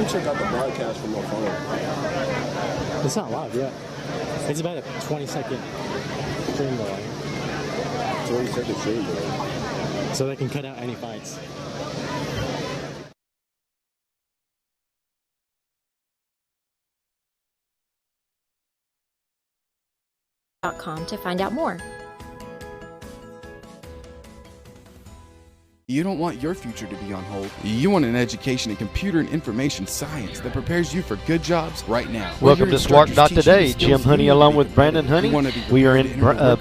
check out the broadcast from my phone. It's not live yet. It's about a 20-second stream delay. 20-second stream delay. So they can cut out any fights. .com to find out more. You don't want your future to be on hold. You want an education in computer and information science that prepares you for good jobs right now. Welcome to Swart.today. Jim Honey along with Brandon Honey. We are in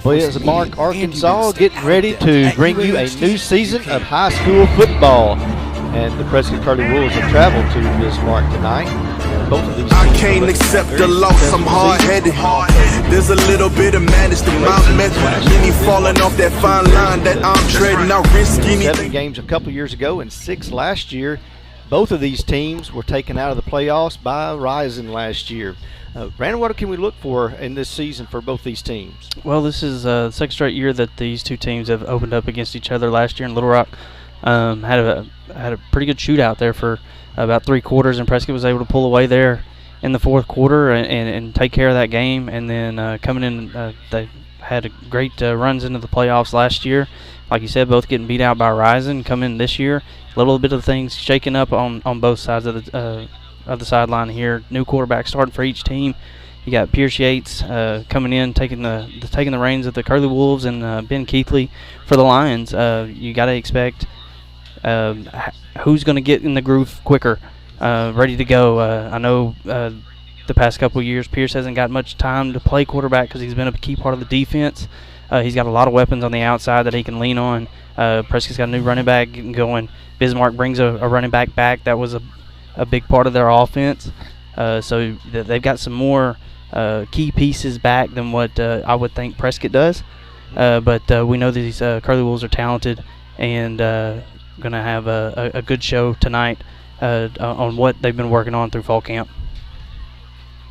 Bismarck, Arkansas, getting ready to bring you a new season of high school football. And the Prescott Curly Wolves have traveled to Bismarck tonight. Both of these I can't accept the loss, I'm hard-headed. There's a little bit of madness to my method. Any falling off that fine line that I'm treading, I risk anything. 7 games a couple years ago and 6 last year. Both of these teams were taken out of the playoffs by Rising last year. Brandon, what can we look for in this season for both these teams? Well, this is the second straight year that these two teams have opened up against each other. Last year in Little Rock had a pretty good shootout there for about 3 quarters, and Prescott was able to pull away there in the 4th quarter and take care of that game. And then coming in, they had a great runs into the playoffs last year. Like you said, both getting beat out by Rising. Coming in this year, a little bit of things shaking up on both sides of the sideline here. New quarterback starting for each team. You got Pierce Yates coming in, taking the reins of the Curly Wolves, and Ben Keithley for the Lions. You got to expect who's going to get in the groove quicker, ready to go. I know the past couple of years Pierce hasn't got much time to play quarterback because he's been a key part of the defense. He's got a lot of weapons on the outside that he can lean on. Prescott's got a new running back getting going. Bismarck brings a running back. That was a big part of their offense. So they've got some more key pieces back than what I would think Prescott does. But we know that these Curly Wolves are talented and going to have a good show tonight on what they've been working on through fall camp.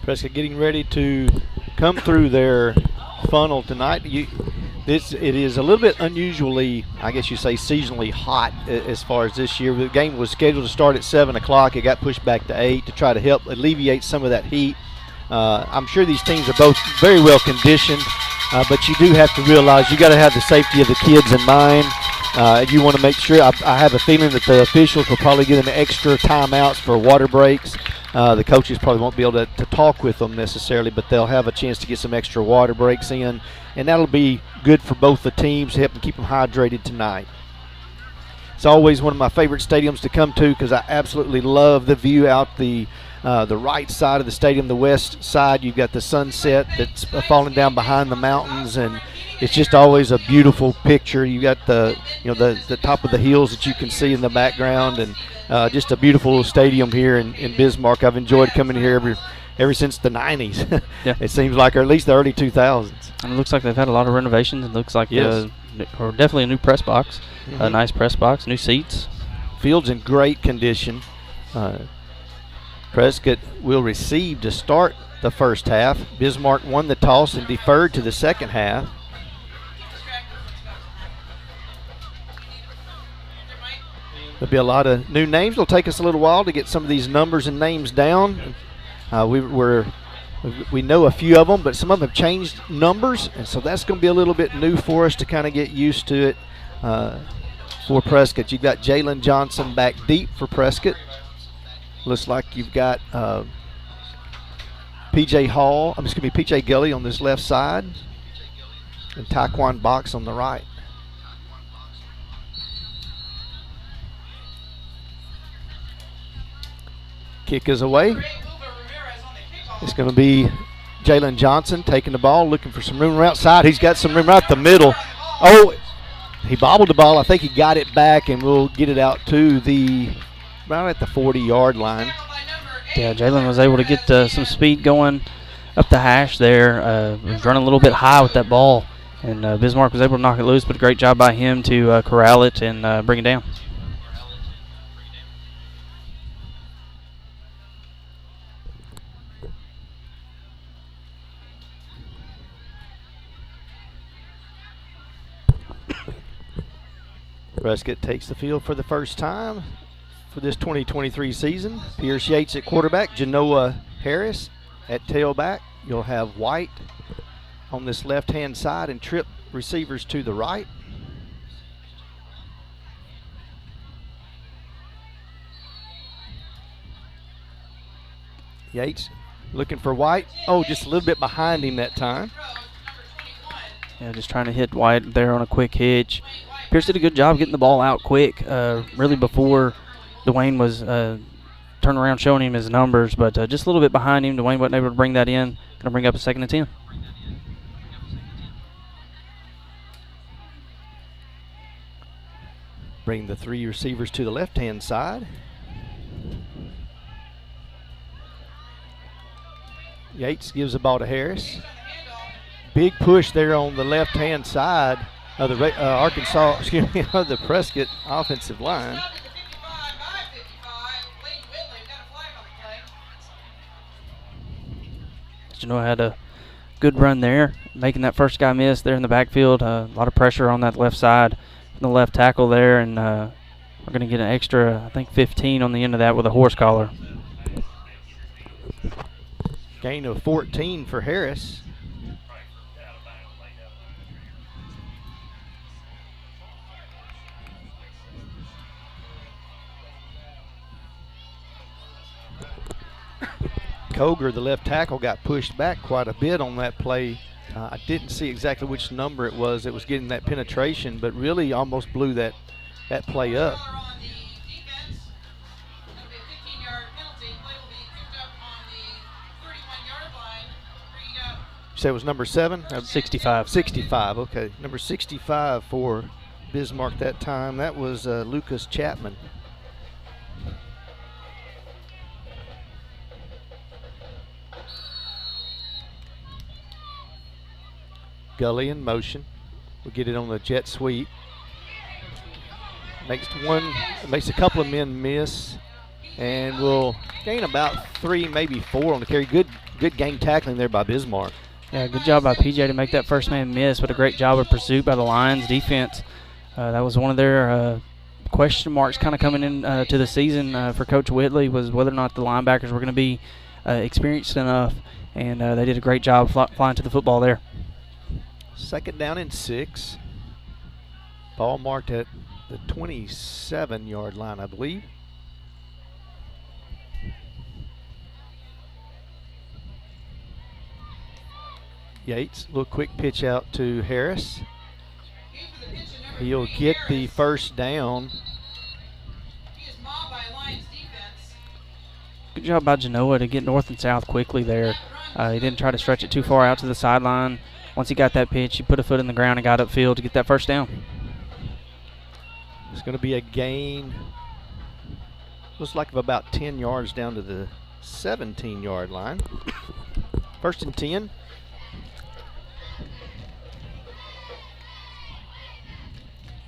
Prescott getting ready to come through their funnel tonight. It is a little bit unusually, I guess you say, seasonally hot as far as this year. The game was scheduled to start at 7 o'clock. It got pushed back to 8 to try to help alleviate some of that heat. I'm sure these teams are both very well conditioned, but you do have to realize you got to have the safety of the kids in mind. You want to make sure. I have a feeling that the officials will probably give them extra timeouts for water breaks. The coaches probably won't be able to talk with them necessarily, but they'll have a chance to get some extra water breaks in, and that'll be good for both the teams, help them keep them hydrated tonight. It's always one of my favorite stadiums to come to because I absolutely love the view out the right side of the stadium. The west side, you've got the sunset that's falling down behind the mountains, and it's just always a beautiful picture. You got the top of the hills that you can see in the background, and just a beautiful stadium here in Bismarck. I've enjoyed coming here ever since the 90s. Yeah. It seems like, or at least the early 2000s. And it looks like they've had a lot of renovations. It looks like or definitely a new press box, a nice press box, new seats. Field's in great condition. Prescott will receive to start the first half. Bismarck won the toss and deferred to the second half. There'll be a lot of new names. It'll take us a little while to get some of these numbers and names down. We know a few of them, but some of them have changed numbers, and so that's going to be a little bit new for us to kind of get used to it for Prescott. You've got Jalen Johnson back deep for Prescott. Looks like you've got P.J. Gully on this left side, and Taekwon Box on the right. Kick is away. It's going to be Jalen Johnson taking the ball, looking for some room outside. He's got some room right the middle. Oh, he bobbled the ball. I think he got it back, and we'll get it out to right at the 40-yard line. Yeah, Jalen was able to get some speed going up the hash there. Was running a little bit high with that ball, and Bismarck was able to knock it loose, but a great job by him to corral it and bring it down. Prescott takes the field for the first time for this 2023 season. Pierce Yates at quarterback, Genoa Harris at tailback. You'll have White on this left-hand side and Tripp receivers to the right. Yates looking for White. Oh, just a little bit behind him that time. Yeah, just trying to hit White there on a quick hitch. Pierce did a good job getting the ball out quick, really before Dwayne was turning around showing him his numbers, but just a little bit behind him. Dwayne wasn't able to bring that in. Going to bring up a 2nd and 10. Bring the 3 receivers to the left-hand side. Yates gives the ball to Harris. Big push there on the left-hand side of the of the Prescott offensive line. Genoa had a good run there, making that first guy miss there in the backfield. A lot of pressure on that left side, the left tackle there, and we're going to get an extra, I think, 15 on the end of that with a horse collar. Gain of 14 for Harris. Koger, the left tackle, got pushed back quite a bit on that play. I didn't see exactly which number it was that was getting that penetration, but really almost blew that play up. You say it was number 7? 65. 65, okay. Number 65 for Bismarck that time. That was Lucas Chapman. Gully in motion. We'll get it on the jet sweep. Makes a couple of men miss, and we'll gain about 3, maybe 4 on the carry. Good game tackling there by Bismarck. Yeah, good job by PJ to make that first man miss, but a great job of pursuit by the Lions defense. That was one of their question marks kind of coming in to the season for Coach Whitley, was whether or not the linebackers were going to be experienced enough, and they did a great job flying to the football there. 2nd down and 6. Ball marked at the 27-yard line, I believe. Yates, little quick pitch out to Harris. He'll get the first down. Good job by Genoa to get north and south quickly there. He didn't try to stretch it too far out to the sideline. Once he got that pitch, he put a foot in the ground and got upfield to get that first down. It's going to be a gain, looks like, of about 10 yards down to the 17-yard line. 1st and 10.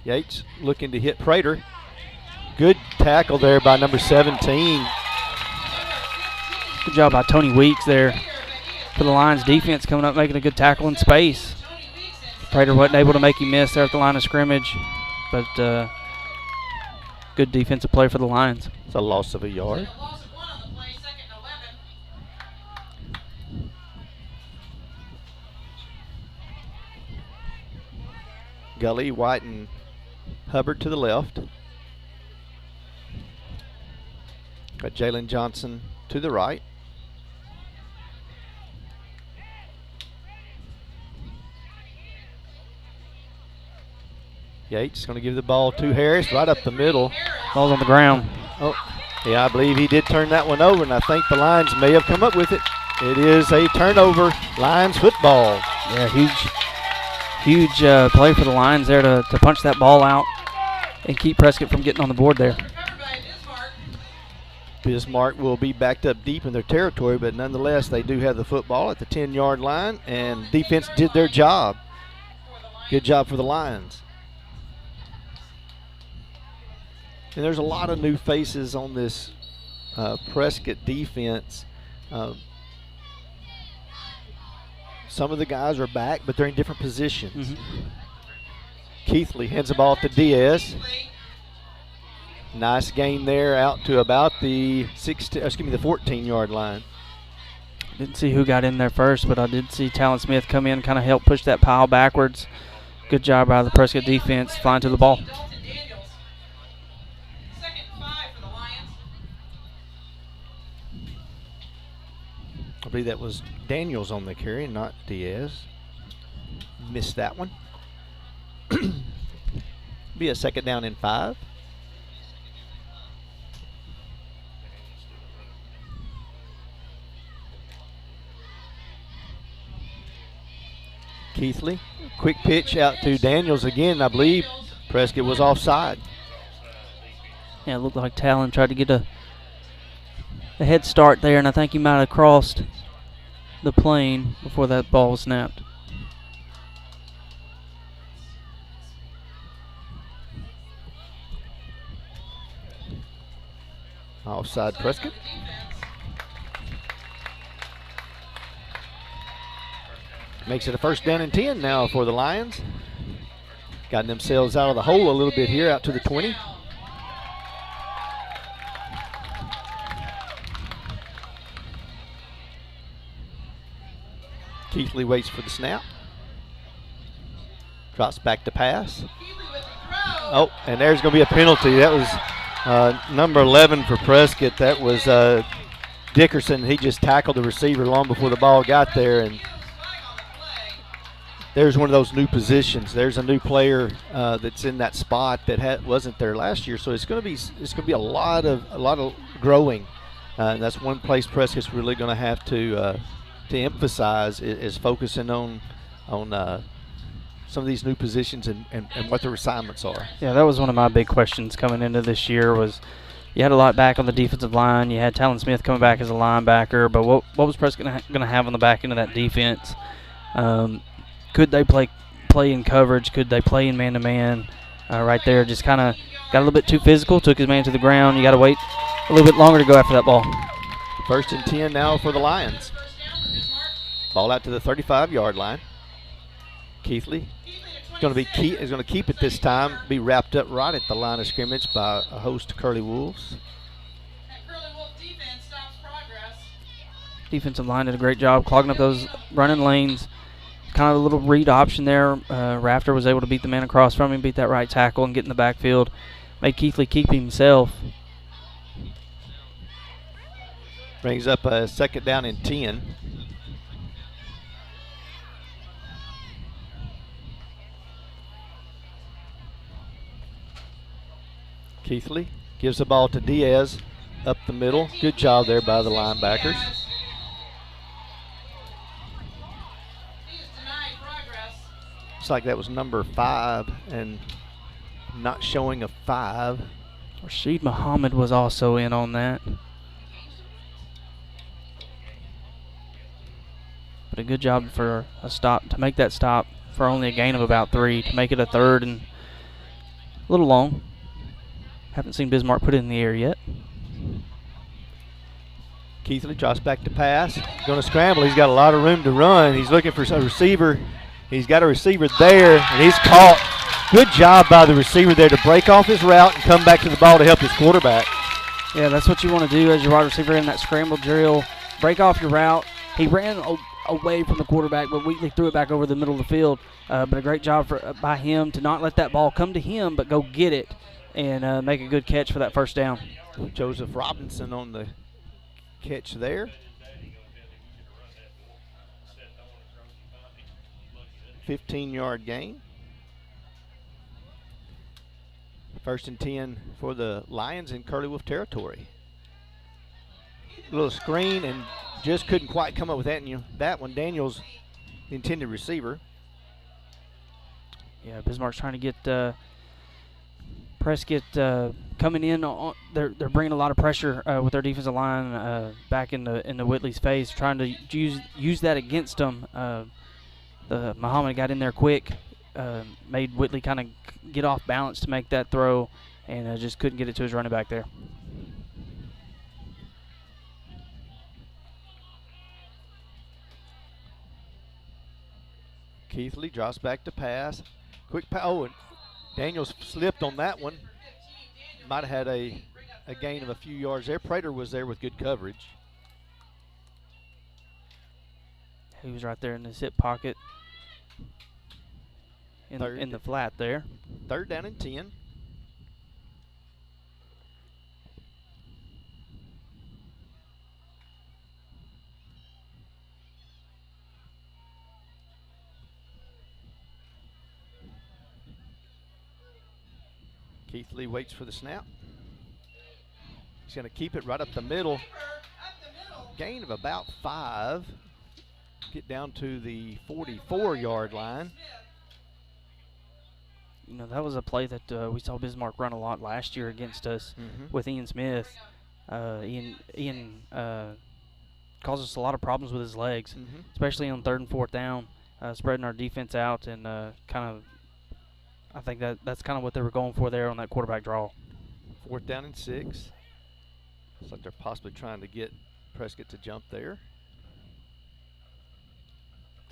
Yates looking to hit Prater. Good tackle there by number 17. Good job by Tony Weeks there for the Lions defense, coming up making a good tackle in space. Prater wasn't able to make him miss there at the line of scrimmage, but good defensive play for the Lions. It's a loss of a yard. Gully, White, and Hubbard to the left. Got Jalen Johnson to the right. Yates going to give the ball to Harris right up the middle. Ball's on the ground. Oh, yeah, I believe he did turn that one over, and I think the Lions may have come up with it. It is a turnover, Lions football. Yeah, huge play for the Lions there to punch that ball out and keep Prescott from getting on the board there. Bismarck will be backed up deep in their territory, but nonetheless, they do have the football at the 10-yard line, and defense did their job. Good job for the Lions. And there's a lot of new faces on this Prescott defense. Some of the guys are back, but they're in different positions. Keithley hands the ball to Diaz. Nice gain there out to about the 14-yard line. Didn't see who got in there first, but I did see Talon Smith come in, kind of help push that pile backwards. Good job by the Prescott defense flying to the ball. I believe that was Daniels on the carry, not Diaz. Missed that one. Be a 2nd down and 5. Keithley, quick pitch out to Daniels again. I believe Prescott was offside. Yeah, it looked like Talon tried to get a head start there, and I think he might have crossed the plane before that ball was snapped. Offside Prescott. Makes it a 1st down and 10 now for the Lions. Gotten themselves out of the hole a little bit here, out to the 20. Keithley waits for the snap. Drops back to pass. Oh, and there's going to be a penalty. That was number 11 for Prescott. That was Dickerson. He just tackled the receiver long before the ball got there, and there's one of those new positions. There's a new player that's in that spot that wasn't there last year. So it's going to be a lot of growing. And that's one place Prescott's really going to have to emphasize is focusing on some of these new positions and what their assignments are. Yeah, that was one of my big questions coming into this year. Was you had a lot back on the defensive line. You had Talon Smith coming back as a linebacker, but what was Prescott going to have on the back end of that defense? Could they play in coverage? Could they play in man-to-man? Right there, just kind of got a little bit too physical, took his man to the ground. You got to wait a little bit longer to go after that ball. 1st and 10 now for the Lions. Ball out to the 35-yard line. Keithley is going to keep it this time. Be wrapped up right at the line of scrimmage by a host of Curly Wolves. Defensive line did a great job clogging up those running lanes. Kind of a little read option there. Rafter was able to beat the man across from him, beat that right tackle, and get in the backfield. Made Keithley keep himself. Brings up a 2nd down and 10. Keithley gives the ball to Diaz up the middle. Good job there by the linebackers. Looks like that was number 5 and not showing a 5. Rashid Muhammad was also in on that. But a good job for a stop, to make that stop for only a gain of about 3, to make it a 3rd and a little long. Haven't seen Bismarck put it in the air yet. Keithley drops back to pass. Going to scramble. He's got a lot of room to run. He's looking for a receiver. He's got a receiver there, and he's caught. Good job by the receiver there to break off his route and come back to the ball to help his quarterback. Yeah, that's what you want to do as your wide receiver in that scramble drill. Break off your route. He ran away from the quarterback, but Wheatley threw it back over the middle of the field. But a great job by him to not let that ball come to him, but go get it and make a good catch for that 1st down. Joseph Robinson on the catch there. 15-yard gain. 1st and 10 for the Lions in Curly Wolf territory. A little screen and just couldn't quite come up with that. And that one, Daniels, the intended receiver. Yeah, Bismarck's trying to get Prescott coming in. They're bringing a lot of pressure with their defensive line back into Whitley's face, trying to use that against them. The Muhammad got in there quick, made Whitley kind of get off balance to make that throw, and just couldn't get it to his running back there. Keithley drops back to pass. Quick pass. Oh, and Daniels slipped on that one. might have had a gain of a few yards there. Prater was there with good coverage. He was right there in his hip pocket in the flat there. 3rd down and 10. Keith Lee waits for the snap. He's going to keep it right up the middle. Gain of about 5. Get down to the 44-yard line. You know, that was a play that we saw Bismarck run a lot last year against us with Ian Smith. Ian caused us a lot of problems with his legs, especially on 3rd and 4th down, spreading our defense out and kind of. I think that's kind of what they were going for there on that quarterback draw. 4th down and 6. Looks like they're possibly trying to get Prescott to jump there.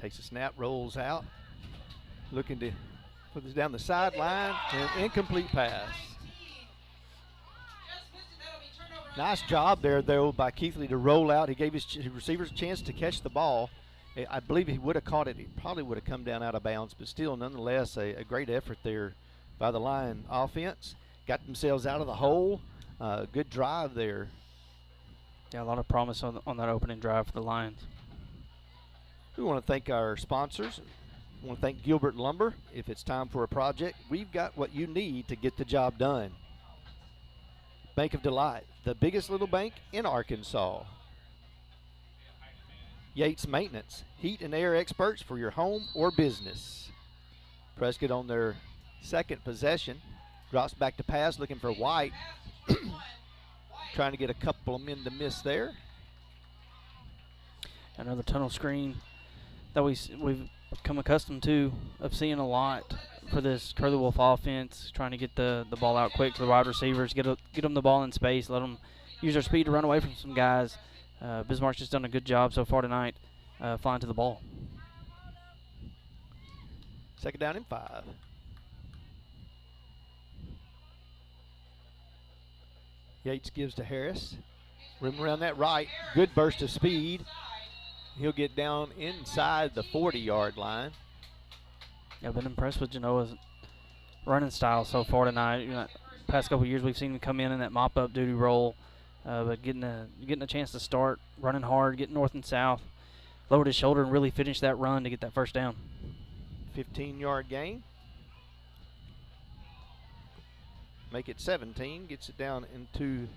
Takes a snap, rolls out, looking to put this down the sideline, and incomplete pass. Nice job there, though, by Keith Lee to roll out. He gave his receivers a chance to catch the ball. I believe he would have caught it. He probably would have come down out of bounds, but still, nonetheless, a great effort there by the Lion offense. Got themselves out of the hole. Good drive there. Yeah, a lot of promise on that opening drive for the Lions. We want to thank our sponsors. We want to thank Gilbert Lumber. If it's time for a project, we've got what you need to get the job done. Bank of Delight, the biggest little bank in Arkansas. Yates Maintenance, heat and air experts for your home or business. Prescott on their 2nd possession. Drops back to pass, looking for White. Trying to get a couple of men to miss there. Another tunnel screen that we've come accustomed to of seeing a lot for this Curly Wolf offense, trying to get the ball out quick to the wide receivers, get them the ball in space, let them use their speed to run away from some guys. Bismarck's just done a good job so far tonight flying to the ball. 2nd down and 5. Yates gives to Harris. Room around that right. Good burst of speed. He'll get down inside the 40-yard line. Yeah, I've been impressed with Genoa's running style so far tonight. You know, past couple of years we've seen him come in that mop-up duty role. But getting a chance to start running hard, getting north and south, lowered his shoulder and really finished that run to get that 1st down. 15-yard gain. Make it 17. Gets it down into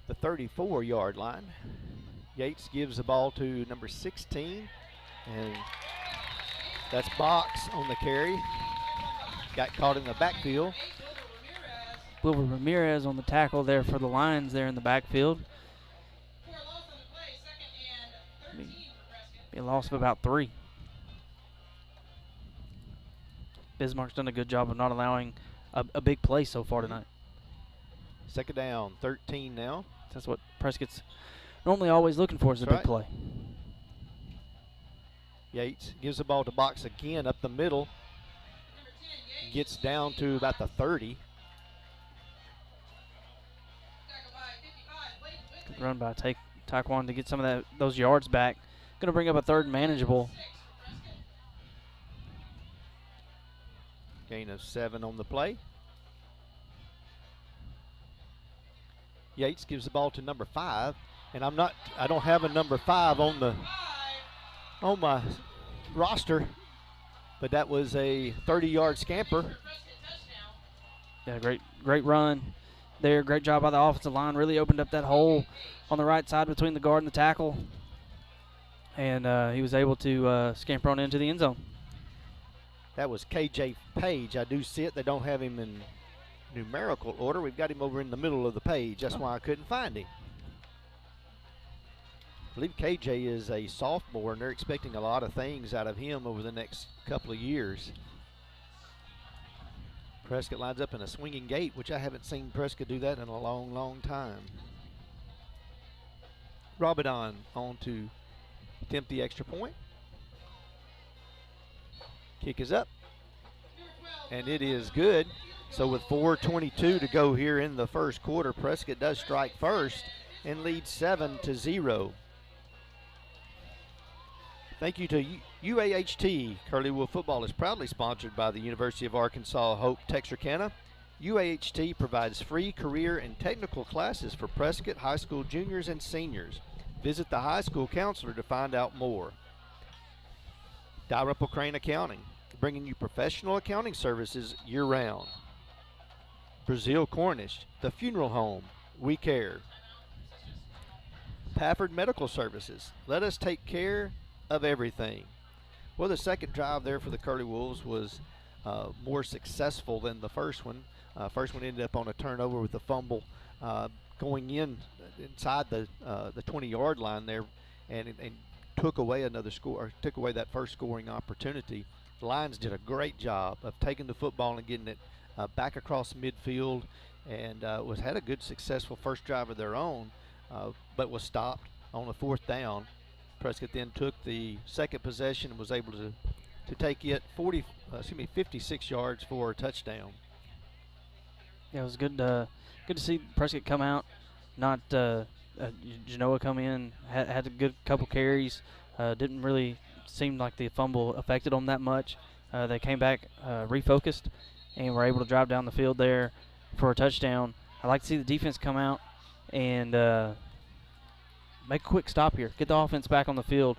the 34-yard line. Yates gives the ball to number 16, and that's Box on the carry. Got caught in the backfield. Wilbur Ramirez on the tackle there for the Lions there in the backfield. Be a loss of about 3. Bismarck's done a good job of not allowing a big play so far tonight. 2nd down, 13 now. That's what Prescott's normally always looking for, is a big play. Yates gives the ball to Box again up the middle. Gets down to about the 30. Good run by Taekwon to get some of those yards back. Going to bring up a 3rd manageable. Gain of 7 on the play. Yates gives the ball to number 5, and I don't have a number 5 on my roster, but that was a 30-yard scamper. Yeah, great run there. Great job by the offensive line. Really opened up that hole on the right side between the guard and the tackle, and he was able to scamper on into the end zone. That was KJ Page. I do see it. They don't have him in numerical order. We've got him over in the middle of the page. That's why I couldn't find him. I believe KJ is a sophomore, and they're expecting a lot of things out of him over the next couple of years. Prescott lines up in a swinging gate, which I haven't seen Prescott do that in a long, long time. Robidon on to attempt the extra point. Kick is up, and it is good. So with 4:22 to go here in the first quarter, Prescott does strike first and leads 7-0. Thank you to UAHT. Curly Wolf football is proudly sponsored by the University of Arkansas Hope Texarkana. UAHT provides free career and technical classes for Prescott high school juniors and seniors. Visit the high school counselor to find out more. Dalrymple Crane Accounting, bringing you professional accounting services year-round. Brazil Cornish, the funeral home, we care. Pafford Medical Services, let us take care of everything. Well, the second drive there for the Curly Wolves was more successful than the first one. First one ended up on a turnover with a fumble going inside the 20-yard line there, and took away another score, or took away that first scoring opportunity. The Lions did a great job of taking the football and getting it back across midfield, and had a good successful first drive of their own, but was stopped on a fourth down. Prescott then took the second possession and was able to take it 56 yards for a touchdown. Yeah, it was good. Good to see Prescott come out. Not Genoa come in, had a good couple carries. Didn't really seem like the fumble affected them that much. They came back refocused and were able to drive down the field there for a touchdown. I like to see the defense come out and make a quick stop here. Get the offense back on the field.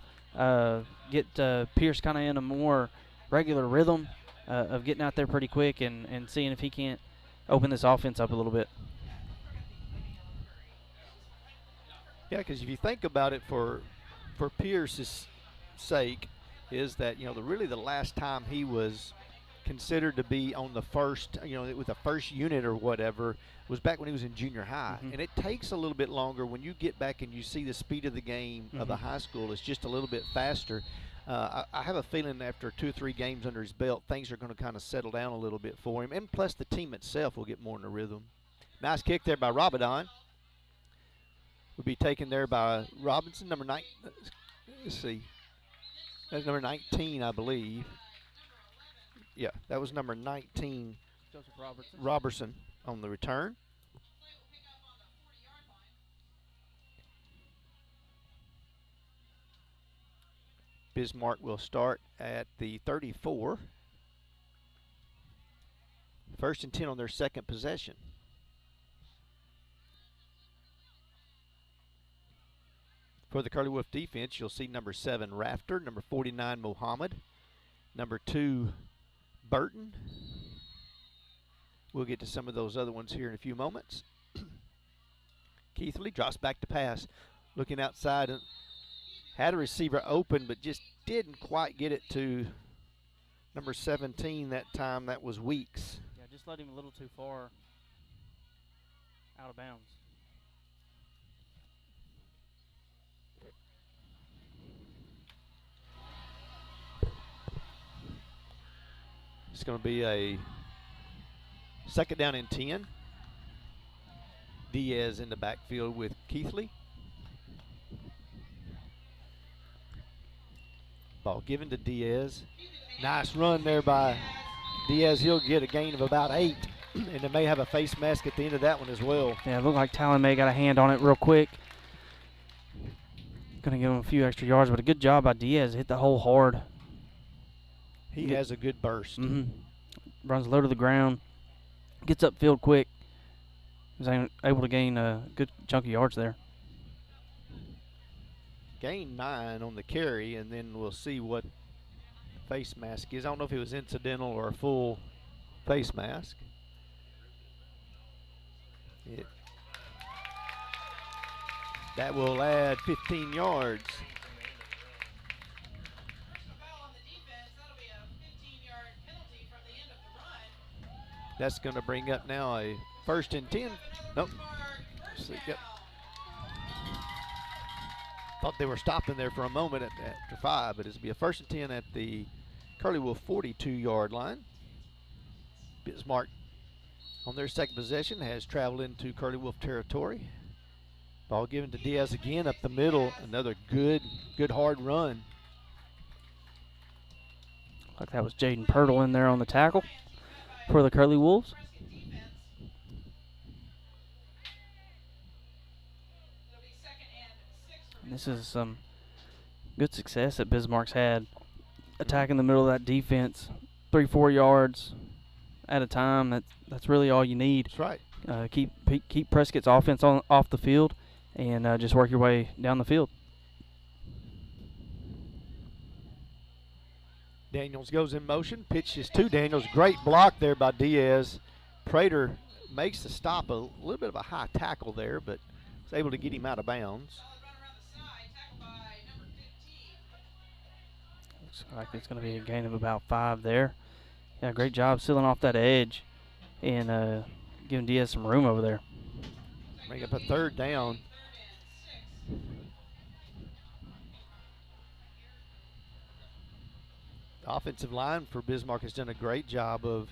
Get Pierce kind of in a more regular rhythm of getting out there pretty quick and seeing if he can't open this offense up a little bit. Yeah, because if you think about it, for Pierce's sake, is that really the last time he was considered to be on the first, with the first unit or whatever, was back when he was in junior high. And it takes a little bit longer when you get back and you see the speed of the game of the high school is just a little bit faster. I have a feeling after 2 or 3 games under his belt, things are going to kind of settle down a little bit for him, and plus the team itself will get more in the rhythm. Nice kick there by Rabadon. Will be taken there by Robinson, number 9. Let's see. That's number 19, I believe. Yeah, that was number 19. Joseph Robertson. Robertson on the return. Bismarck will start at the 34. 1st and 10 on their second possession. For the Curly Wolf defense, you'll see number 7, Rafter, number 49, Mohammed, number 2, Burton. We'll get to some of those other ones here in a few moments. Keithley drops back to pass, looking outside, and had a receiver open, but just didn't quite get it to number 17 that time. That was Weeks. Yeah, just let him a little too far out of bounds. It's going to be a 2nd down and 10. Diaz in the backfield with Keithley. Ball given to Diaz. Nice run there by Diaz. He'll get a gain of about 8, and they may have a face mask at the end of that one as well. Yeah, it looked like Talon May got a hand on it real quick. Going to give him a few extra yards, but a good job by Diaz. Hit the hole hard. He has a good burst. Runs low to the ground. Gets upfield quick. Was able to gain a good chunk of yards there. Gained 9 on the carry, and then we'll see what face mask is. I don't know if it was incidental or a full face mask. That will add 15 yards. That's going to bring up now a 1st and 10. Nope. Yep. Thought they were stopping there for a moment after 5, but it'll be a 1st and 10 at the Curly Wolf 42-yard line. Bismarck on their second possession has traveled into Curly Wolf territory. Ball given to Diaz again up the middle. Another good hard run. Like that was Jaden Pirtle in there on the tackle for the Curly Wolves. This is some good success that Bismarck's had, attacking the middle of that defense, 3-4 yards at a time. That's really all you need. That's right. Keep Prescott's offense off the field, and just work your way down the field. Daniels goes in motion, pitches to Daniels. Great block there by Diaz. Prater makes the stop, a little bit of a high tackle there, but was able to get him out of bounds. Looks like it's going to be a gain of about 5 there. Yeah, great job sealing off that edge and giving Diaz some room over there. Bring up a 3rd down. The offensive line for Bismarck has done a great job of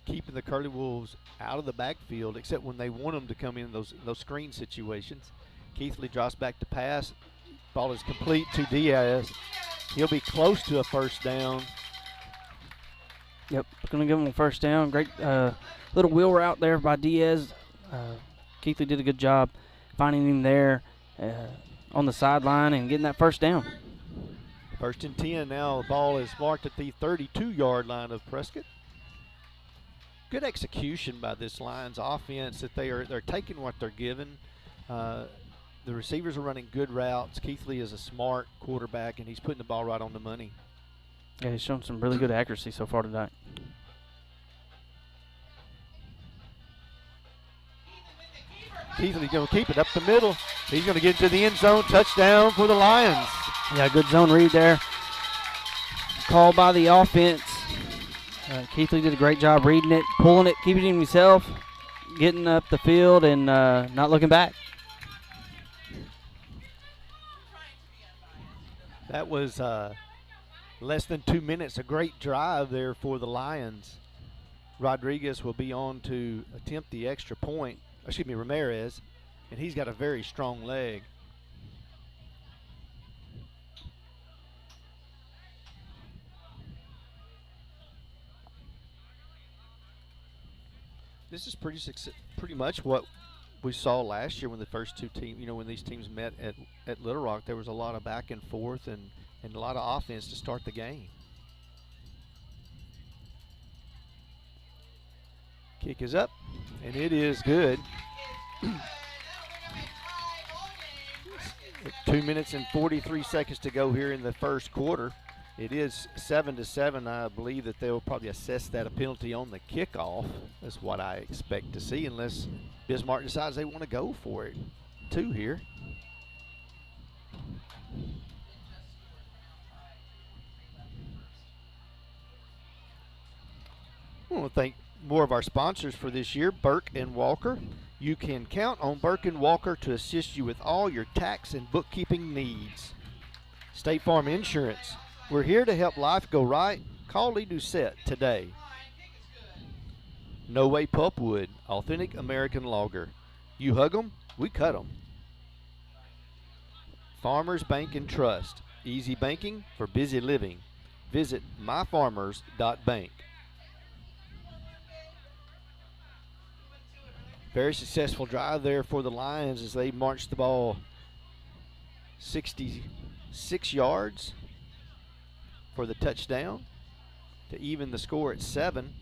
keeping the Curly Wolves out of the backfield, except when they want them to come in those screen situations. Keithley drops back to pass. Ball is complete to Diaz. He'll be close to a 1st down. Yep, going to give him a 1st down. Great little wheel route there by Diaz. Keithley did a good job finding him there on the sideline and getting that 1st down. 1st and 10 now. The ball is marked at the 32-yard line of Prescott. Good execution by this Lions offense that they're taking what they're given. The receivers are running good routes. Keithley is a smart quarterback, and he's putting the ball right on the money. Yeah, he's shown some really good accuracy so far tonight. Keithley's going to keep it up the middle. He's going to get into the end zone. Touchdown for the Lions. Yeah, good zone read there. Called by the offense. Keithley did a great job reading it, pulling it, keeping it himself, getting up the field, and not looking back. That was less than 2 minutes. A great drive there for the Lions. Rodriguez will be on to attempt the extra point. Excuse me, Ramirez, and he's got a very strong leg. This is pretty much what we saw last year when the first 2 teams, when these teams met at Little Rock. There was a lot of back and forth and a lot of offense to start the game. Kick is up, and it is good. 2 minutes and 43 seconds to go here in the first quarter. It is 7-7. I believe that they'll probably assess that a penalty on the kickoff. That's what I expect to see, unless Bismarck decides they want to go for it. 2 here. I want to thank more of our sponsors for this year, Burke and Walker. You can count on Burke and Walker to assist you with all your tax and bookkeeping needs. State Farm Insurance. We're here to help life go right. Call Lee Doucette today. No Way Pulpwood, authentic American lager. You hug 'em, we cut 'em. Farmers Bank and Trust. Easy banking for busy living. Visit myfarmers.bank. Very successful drive there for the Lions as they marched the ball 66 yards for the touchdown to even the score at 7.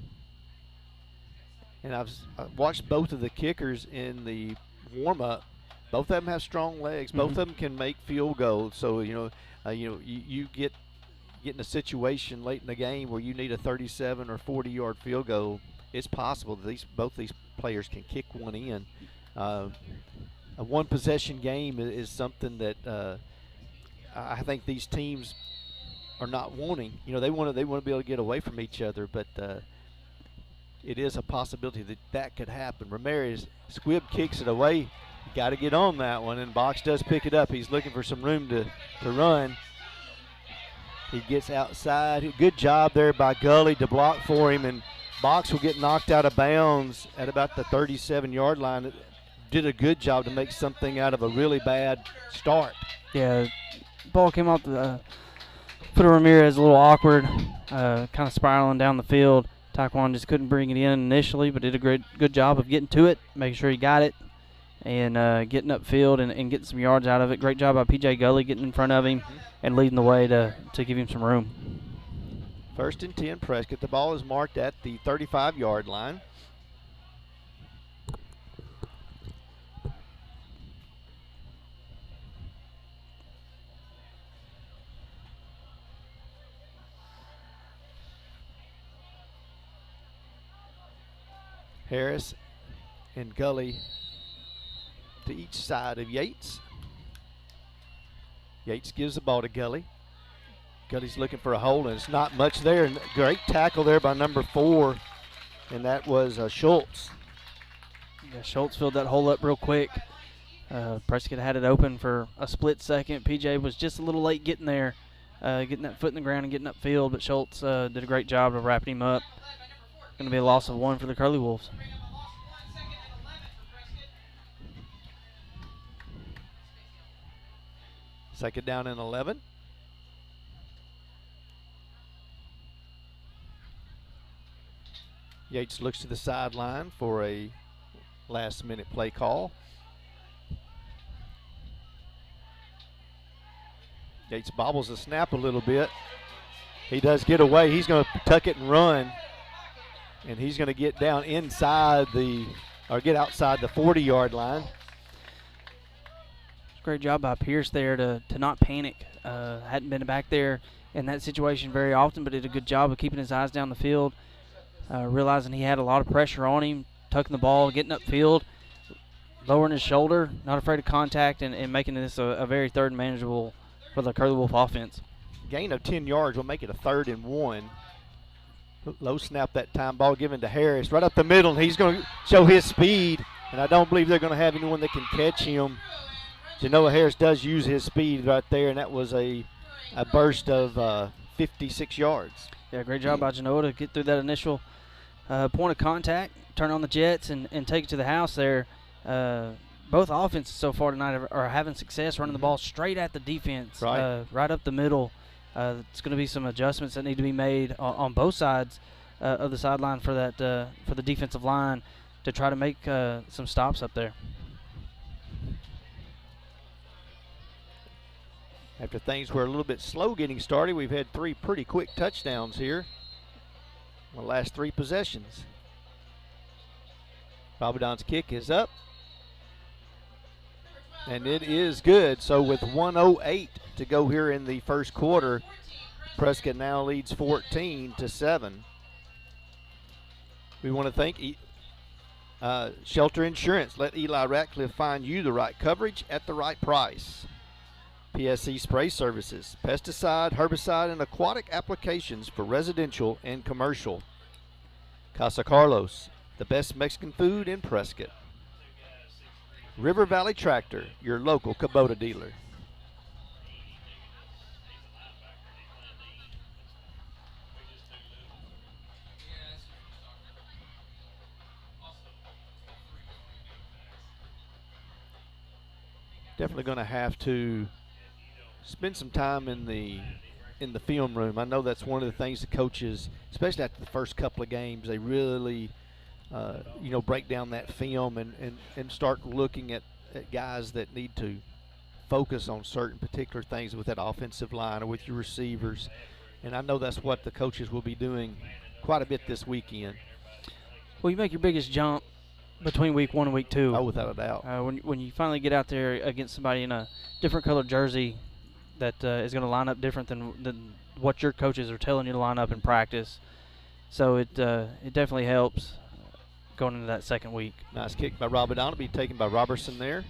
And I've watched both of the kickers in the warm-up. Both of them have strong legs. Both of them can make field goals. So you get in a situation late in the game where you need a 37 or 40-yard field goal. It's possible that both these players can kick one in. A one-possession game is something that I think these teams are not wanting. They want to be able to get away from each other, but it is a possibility that could happen. Ramirez, Squibb kicks it away. Got to get on that one, and Box does pick it up. He's looking for some room to run. He gets outside. Good job there by Gully to block for him, and Box will get knocked out of bounds at about the 37-yard line. Did a good job to make something out of a really bad start. Yeah, ball came off the foot of Ramirez, a little awkward, kind of spiraling down the field. Taekwon just couldn't bring it in initially, but did a good job of getting to it, making sure he got it, and getting upfield and getting some yards out of it. Great job by P.J. Gully getting in front of him and leading the way to give him some room. 1st and 10 Prescott. The ball is marked at the 35-yard line. Harris and Gully to each side of Yates. Yates gives the ball to Gully. Gully's looking for a hole, and it's not much there. Great tackle there by number 4, and that was Schultz. Yeah, Schultz filled that hole up real quick. Prescott had it open for a split second. PJ was just a little late getting there, getting that foot in the ground and getting upfield, but Schultz did a great job of wrapping him up. Going to be a loss of 1 for the Curly Wolves. Second down and 11. Yates looks to the sideline for a last-minute play call. Yates bobbles the snap a little bit. He does get away. He's going to tuck it and run. And he's going to get down inside get outside the 40-yard line. Great job by Pierce there to not panic. Hadn't been back there in that situation very often, but did a good job of keeping his eyes down the field, realizing he had a lot of pressure on him, tucking the ball, getting upfield, lowering his shoulder, not afraid of contact, and making this a very third and manageable for the Curly Wolf offense. Gain of 10 yards will make it a 3rd and 1. Low snap that time, ball given to Harris right up the middle, and he's going to show his speed, and I don't believe they're going to have anyone that can catch him. Genoa Harris does use his speed right there, and that was a burst of 56 yards. Yeah, great job by Genoa to get through that initial point of contact, turn on the jets, and take it to the house there. Both offenses so far tonight are having success running the ball straight at the defense, right up the middle. It's going to be some adjustments that need to be made on both sides of the sideline for the defensive line to try to make some stops up there. After things were a little bit slow getting started, we've had 3 pretty quick touchdowns here in the last 3 possessions. Rabadon's kick is up, and it is good. So with 1:08 to go here in the first quarter, Prescott now leads 14-7. We want to thank Shelter Insurance. Let Eli Ratcliffe find you the right coverage at the right price. PSC Spray Services, pesticide, herbicide, and aquatic applications for residential and commercial. Casa Carlos, the best Mexican food in Prescott. River Valley Tractor, your local Kubota dealer. Definitely going to have to spend some time in the film room. I know that's one of the things the coaches, especially after the first couple of games, they really break down that film and start looking at guys that need to focus on certain particular things with that offensive line or with your receivers. And I know that's what the coaches will be doing quite a bit this weekend. Well, you make your biggest jump between week 1 and week 2. Oh, without a doubt. When you finally get out there against somebody in a different colored jersey that is going to line up different than what your coaches are telling you to line up in practice. So it definitely helps going into that second week. Nice kick by Rabadon. Will be taken by Robertson there.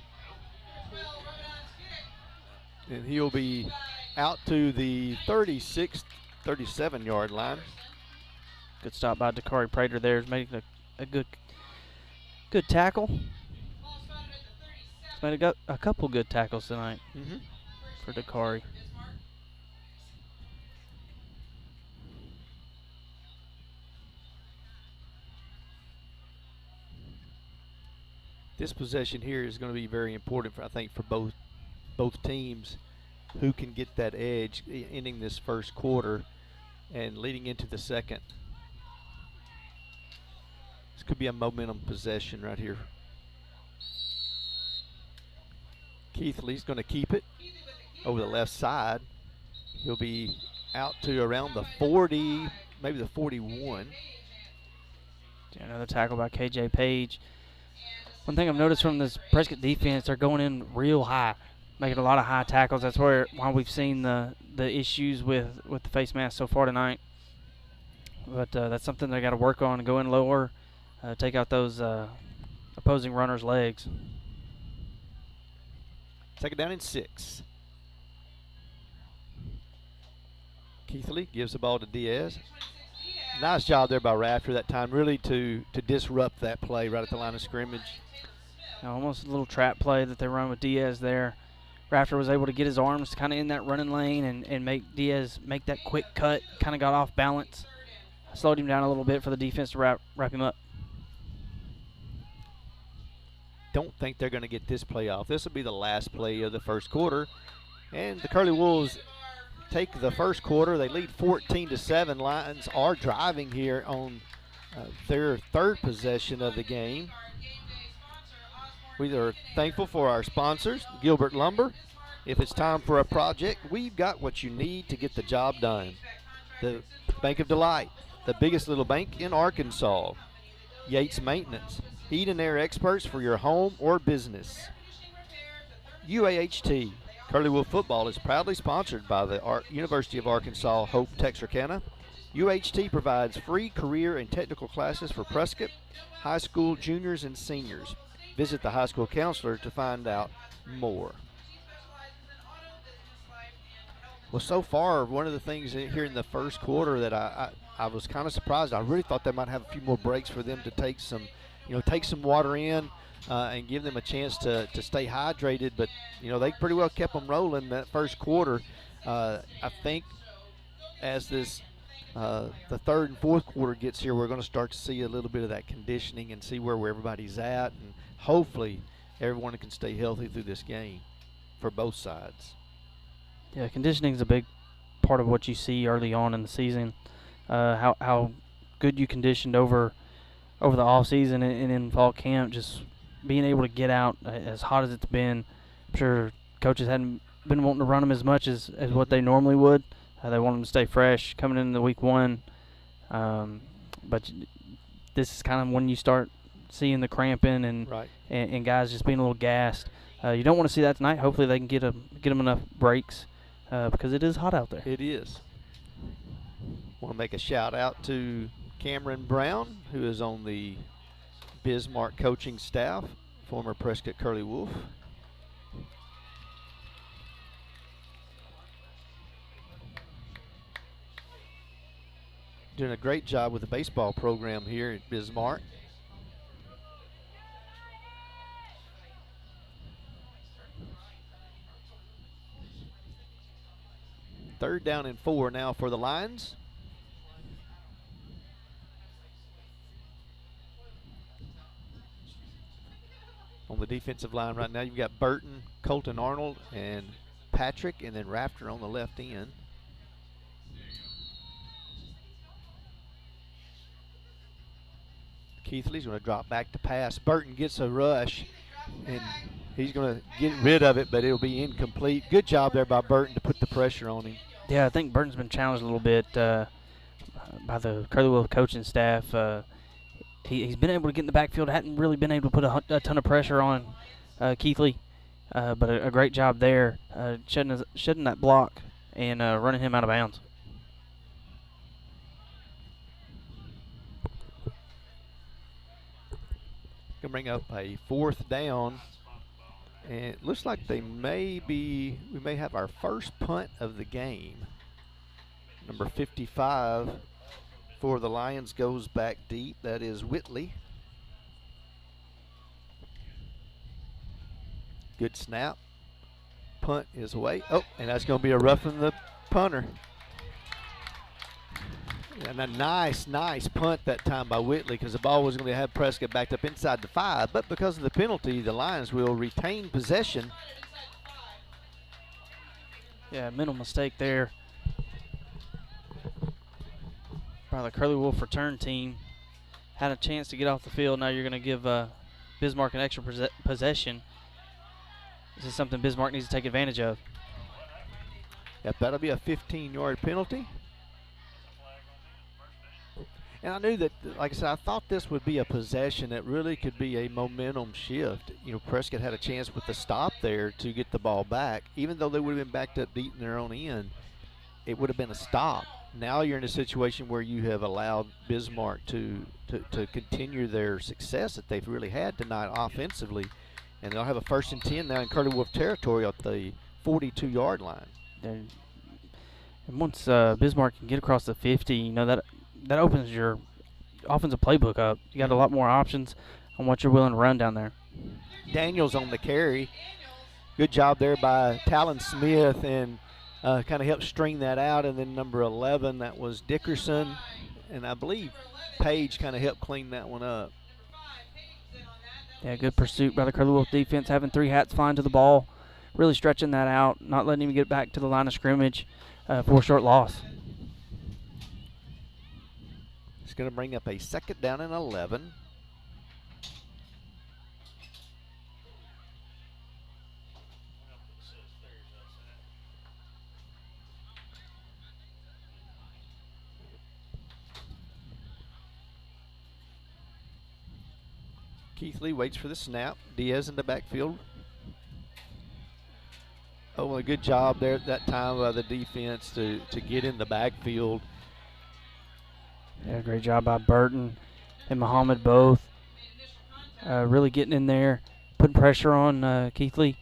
And he'll be out to the 37-yard line. Good stop by Dakari Prater there. He's making a good tackle. He's made a couple good tackles tonight for Dakari. This possession here is going to be very important, I think, for both teams, who can get that edge ending this first quarter and leading into the second. This could be a momentum possession right here. Keithley's going to keep it over the left side. He'll be out to around the 40, maybe the 41. Another tackle by KJ Page. One thing I've noticed from this Prescott defense, they're going in real high, making a lot of high tackles. That's why we've seen the issues with the face mask so far tonight. But that's something they got to work on, go in lower, take out those opposing runners' legs. Second down and 6. Keithley gives the ball to Diaz. Nice job there by Rafter that time, really to disrupt that play right at the line of scrimmage. Almost a little trap play that they run with Diaz there. Rafter was able to get his arms kind of in that running lane and make Diaz make that quick cut, kind of got off balance. Slowed him down a little bit for the defense to wrap him up. Don't think they're going to get this play off. This will be the last play of the first quarter. And the Curly Wolves take the first quarter. They lead 14-7. Lions are driving here on their third possession of the game. We are thankful for our sponsors, Gilbert Lumber. If it's time for a project, we've got what you need to get the job done. The Bank of Delight, the biggest little bank in Arkansas. Yates Maintenance, heat and air experts for your home or business. UAHT, Curly Wolf football is proudly sponsored by the University of Arkansas Hope Texarkana. UHT provides free career and technical classes for Prescott high school juniors and seniors. Visit the high school counselor to find out more. Well, so far, one of the things here in the first quarter that I was kind of surprised. I really thought they might have a few more breaks for them to take some water in and give them a chance to stay hydrated. But, they pretty well kept them rolling that first quarter. I think as this the third and fourth quarter gets here, we're going to start to see a little bit of that conditioning and see where everybody's at. And hopefully everyone can stay healthy through this game for both sides. Yeah, conditioning is a big part of what you see early on in the season. How good you conditioned over the off season and in fall camp, just being able to get out as hot as it's been. I'm sure coaches hadn't been wanting to run them as much as what they normally would. They want them to stay fresh coming into week one. But this is kind of when you start seeing the cramping and guys just being a little gassed. You don't want to see that tonight. Hopefully they can get them enough breaks because it is hot out there. It is. Want to make a shout out to Cameron Brown, who is on the Bismarck coaching staff, former Prescott Curly Wolf. Doing a great job with the baseball program here at Bismarck. Third down and 4 now for the Lions. On the defensive line right now, you've got Burton, Colton Arnold, and Patrick, and then Rafter on the left end. Keithley's going to drop back to pass. Burton gets a rush, and he's going to get rid of it, but it'll be incomplete. Good job there by Burton to put the pressure on him. Yeah, I think Burton's been challenged a little bit by the Curly Wolf coaching staff. He's been able to get in the backfield. Hadn't really been able to put a ton of pressure on Keithley, but a great job there, shedding that block and running him out of bounds. Going to bring up a fourth down, and it looks like we may have our first punt of the game. Number 55 for the Lions goes back deep. That is Whitley. Good snap. Punt is away. Oh, and that's going to be a roughing the punter. And a nice punt that time by Whitley, because the ball was going to have Prescott backed up inside the 5. But because of the penalty, the Lions will retain possession. Yeah, mental mistake there by the Curly Wolf return team. Had a chance to get off the field. Now you're going to give Bismarck an extra possession. This is something Bismarck needs to take advantage of. Yep, that'll be a 15-yard penalty. And I knew that, like I said, I thought this would be a possession that really could be a momentum shift. You know, Prescott had a chance with the stop there to get the ball back. Even though they would have been backed up deep in their own end, it would have been a stop. Now you're in a situation where you have allowed Bismarck to continue their success that they've really had tonight offensively. And they'll have a 1st and 10 now in Curly Wolf territory at the 42-yard line. And once Bismarck can get across the 50, you know, that opens your offensive playbook up. You got a lot more options on what you're willing to run down there. Daniels on the carry. Good job there by Talon Smith, and kind of helped string that out. And then number 11, that was Dickerson, and I believe Page kind of helped clean that one up. Yeah, good pursuit by the Curly Wolf defense, having 3 hats flying to the ball, really stretching that out, not letting him get back to the line of scrimmage for a short loss. It's going to bring up a 2nd down and 11. Keith Lee waits for the snap. Diaz in the backfield. Oh, a good job there at that time by the defense to get in the backfield. Yeah, great job by Burton and Muhammad both. Really getting in there, putting pressure on Keith Lee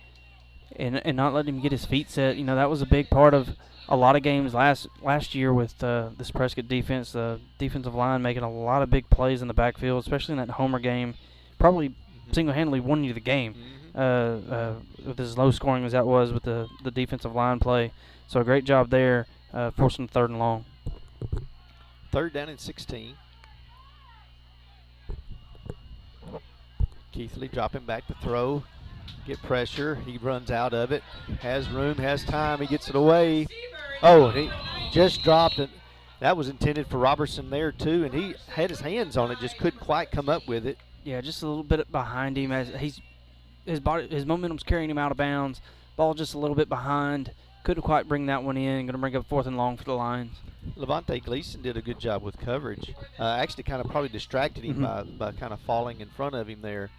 and not letting him get his feet set. You know, that was a big part of a lot of games last year with this Prescott defense. The defensive line making a lot of big plays in the backfield, especially in that Homer game. Probably single-handedly won you the game with as low scoring as that was with the defensive line play. So a great job there, forcing the 3rd and long. 3rd down and 16. Keith Lee dropping back to throw. Get pressure. He runs out of it. Has room, has time. He gets it away. Oh, he just dropped it. That was intended for Robertson there, too, and he had his hands on it, just couldn't quite come up with it. Yeah, just a little bit behind him as his momentum's carrying him out of bounds. Ball just a little bit behind. Couldn't quite bring that one in. Going to bring up 4th and long for the Lions. Levante Gleason did a good job with coverage. Actually kind of probably distracted him by kind of falling in front of him there.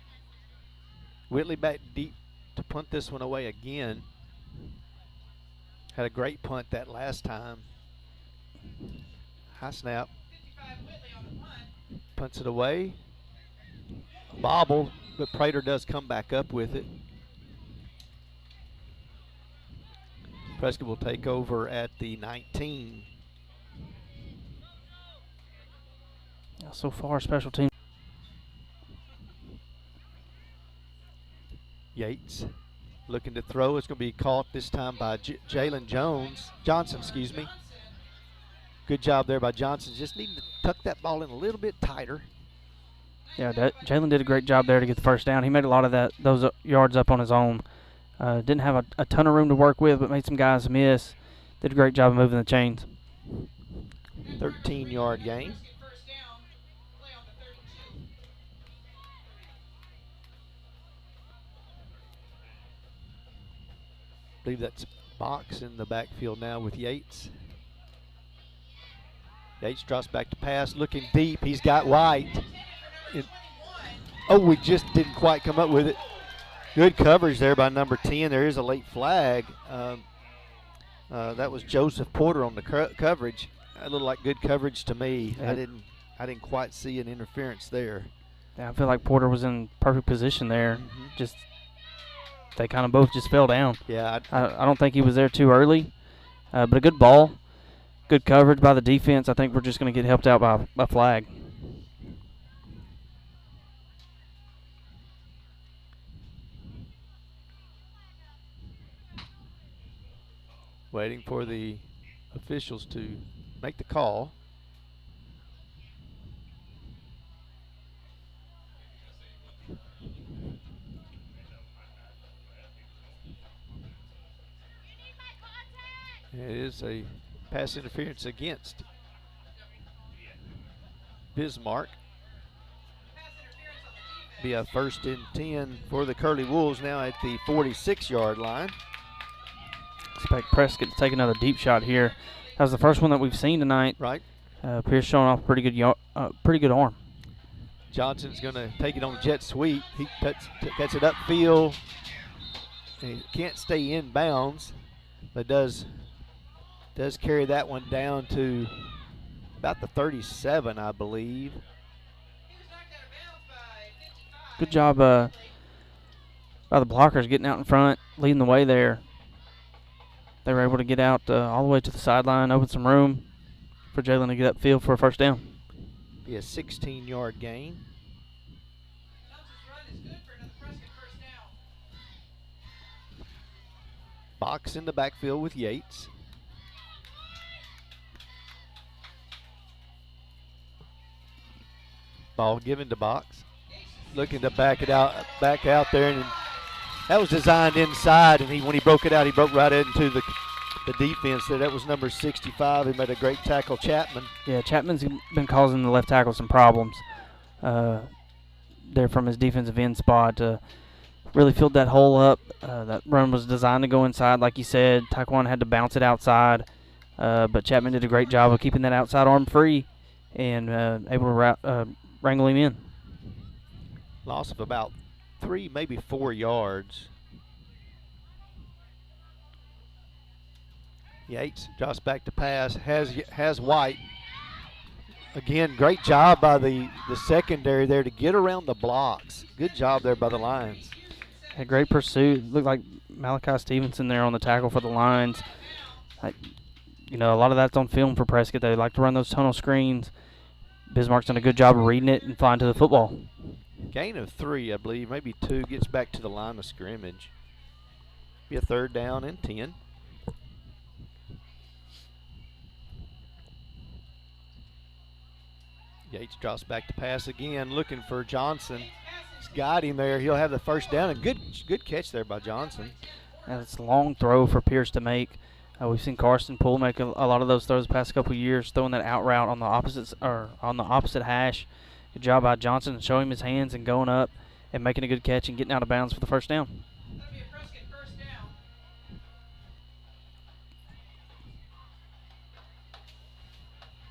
Whitley back deep to punt this one away again. Had a great punt that last time. High snap. Punts it away. Bobbled, but Prater does come back up with it. Prescott will take over at the 19. So far, special team. Yates looking to throw. It's going to be caught this time by Jalen Johnson, excuse me. Good job there by Johnson. Just needing to tuck that ball in a little bit tighter. Yeah, Jalen did a great job there to get the 1st down. He made a lot of those yards up on his own. Didn't have a ton of room to work with, but made some guys miss. Did a great job of moving the chains. 13-yard gain. I believe that's Box in the backfield now with Yates. Yates drops back to pass, looking deep. He's got White. We just didn't quite come up with it. Good coverage there by number 10. There is a late flag. That was Joseph Porter on the coverage. That looked like good coverage to me. I didn't quite see an interference there. Yeah, I feel like Porter was in perfect position there. Just they kind of both just fell down. Yeah, I don't think he was there too early, but a good ball, good coverage by the defense. I think we're just going to get helped out by a flag. Waiting for the officials to make the call. It is a pass interference against Bismarck. Be a 1st and 10 for the Curly Wolves now at the 46-yard line. Expect Prescott to take another deep shot here. That was the first one that we've seen tonight. Right. Pierce showing off pretty good arm. Johnson's going to take it on jet sweep. He gets it upfield. And he can't stay in bounds, but does carry that one down to about the 37, I believe. Good job by the blockers getting out in front, leading the way there. They were able to get out all the way to the sideline, open some room for Jalen to get upfield for a first down. Be a 16-yard gain. Box in the backfield with Yates. Ball given to Box. Looking to back out there, and that was designed inside, and when he broke it out, he broke right into the defense there. That was number 65. He made a great tackle, Chapman. Yeah, Chapman's been causing the left tackle some problems there from his defensive end spot. Really filled that hole up. That run was designed to go inside, like you said. Taekwon had to bounce it outside, but Chapman did a great job of keeping that outside arm free and able to wrangle him in. Loss of about 3, maybe 4 yards. Yates drops back to pass, has White. Again, great job by the secondary there to get around the blocks. Good job there by the Lions. A great pursuit. Looked like Malachi Stevenson there on the tackle for the Lions. A lot of that's on film for Prescott. They like to run those tunnel screens. Bismarck's done a good job of reading it and flying to the football. Gain of 3, I believe, maybe 2, gets back to the line of scrimmage. Be a 3rd down and 10. Yates drops back to pass again, looking for Johnson. He's got him there. He'll have the first down. A good catch there by Johnson. That's a long throw for Pierce to make. We've seen Carson Poole make a lot of those throws the past couple of years, throwing that out route on the opposite hash. Good job by Johnson showing his hands and going up and making a good catch and getting out of bounds for the first down.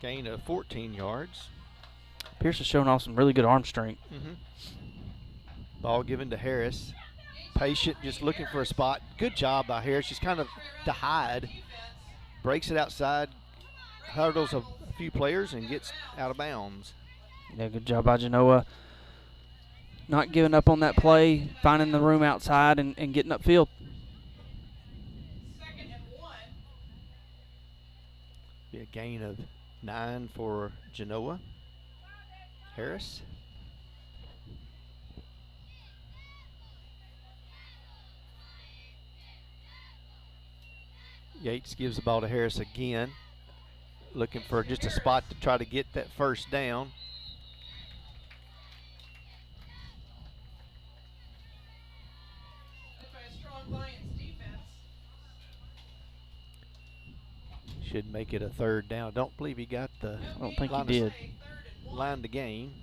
Gain of 14 yards. Pierce is showing off some really good arm strength. Ball given to Harris. Patient, just looking for a spot. Good job by Harris, just kind of to hide. Breaks it outside, hurdles a few players, and gets out of bounds. Yeah, good job by Genoa. Not giving up on that play, finding the room outside and getting upfield. Be a gain of 9 for Genoa. Harris. Yates gives the ball to Harris again, looking for just a spot to try to get that first down. Should make it a 3rd down. Don't believe he got the I don't think he did. Line to gain.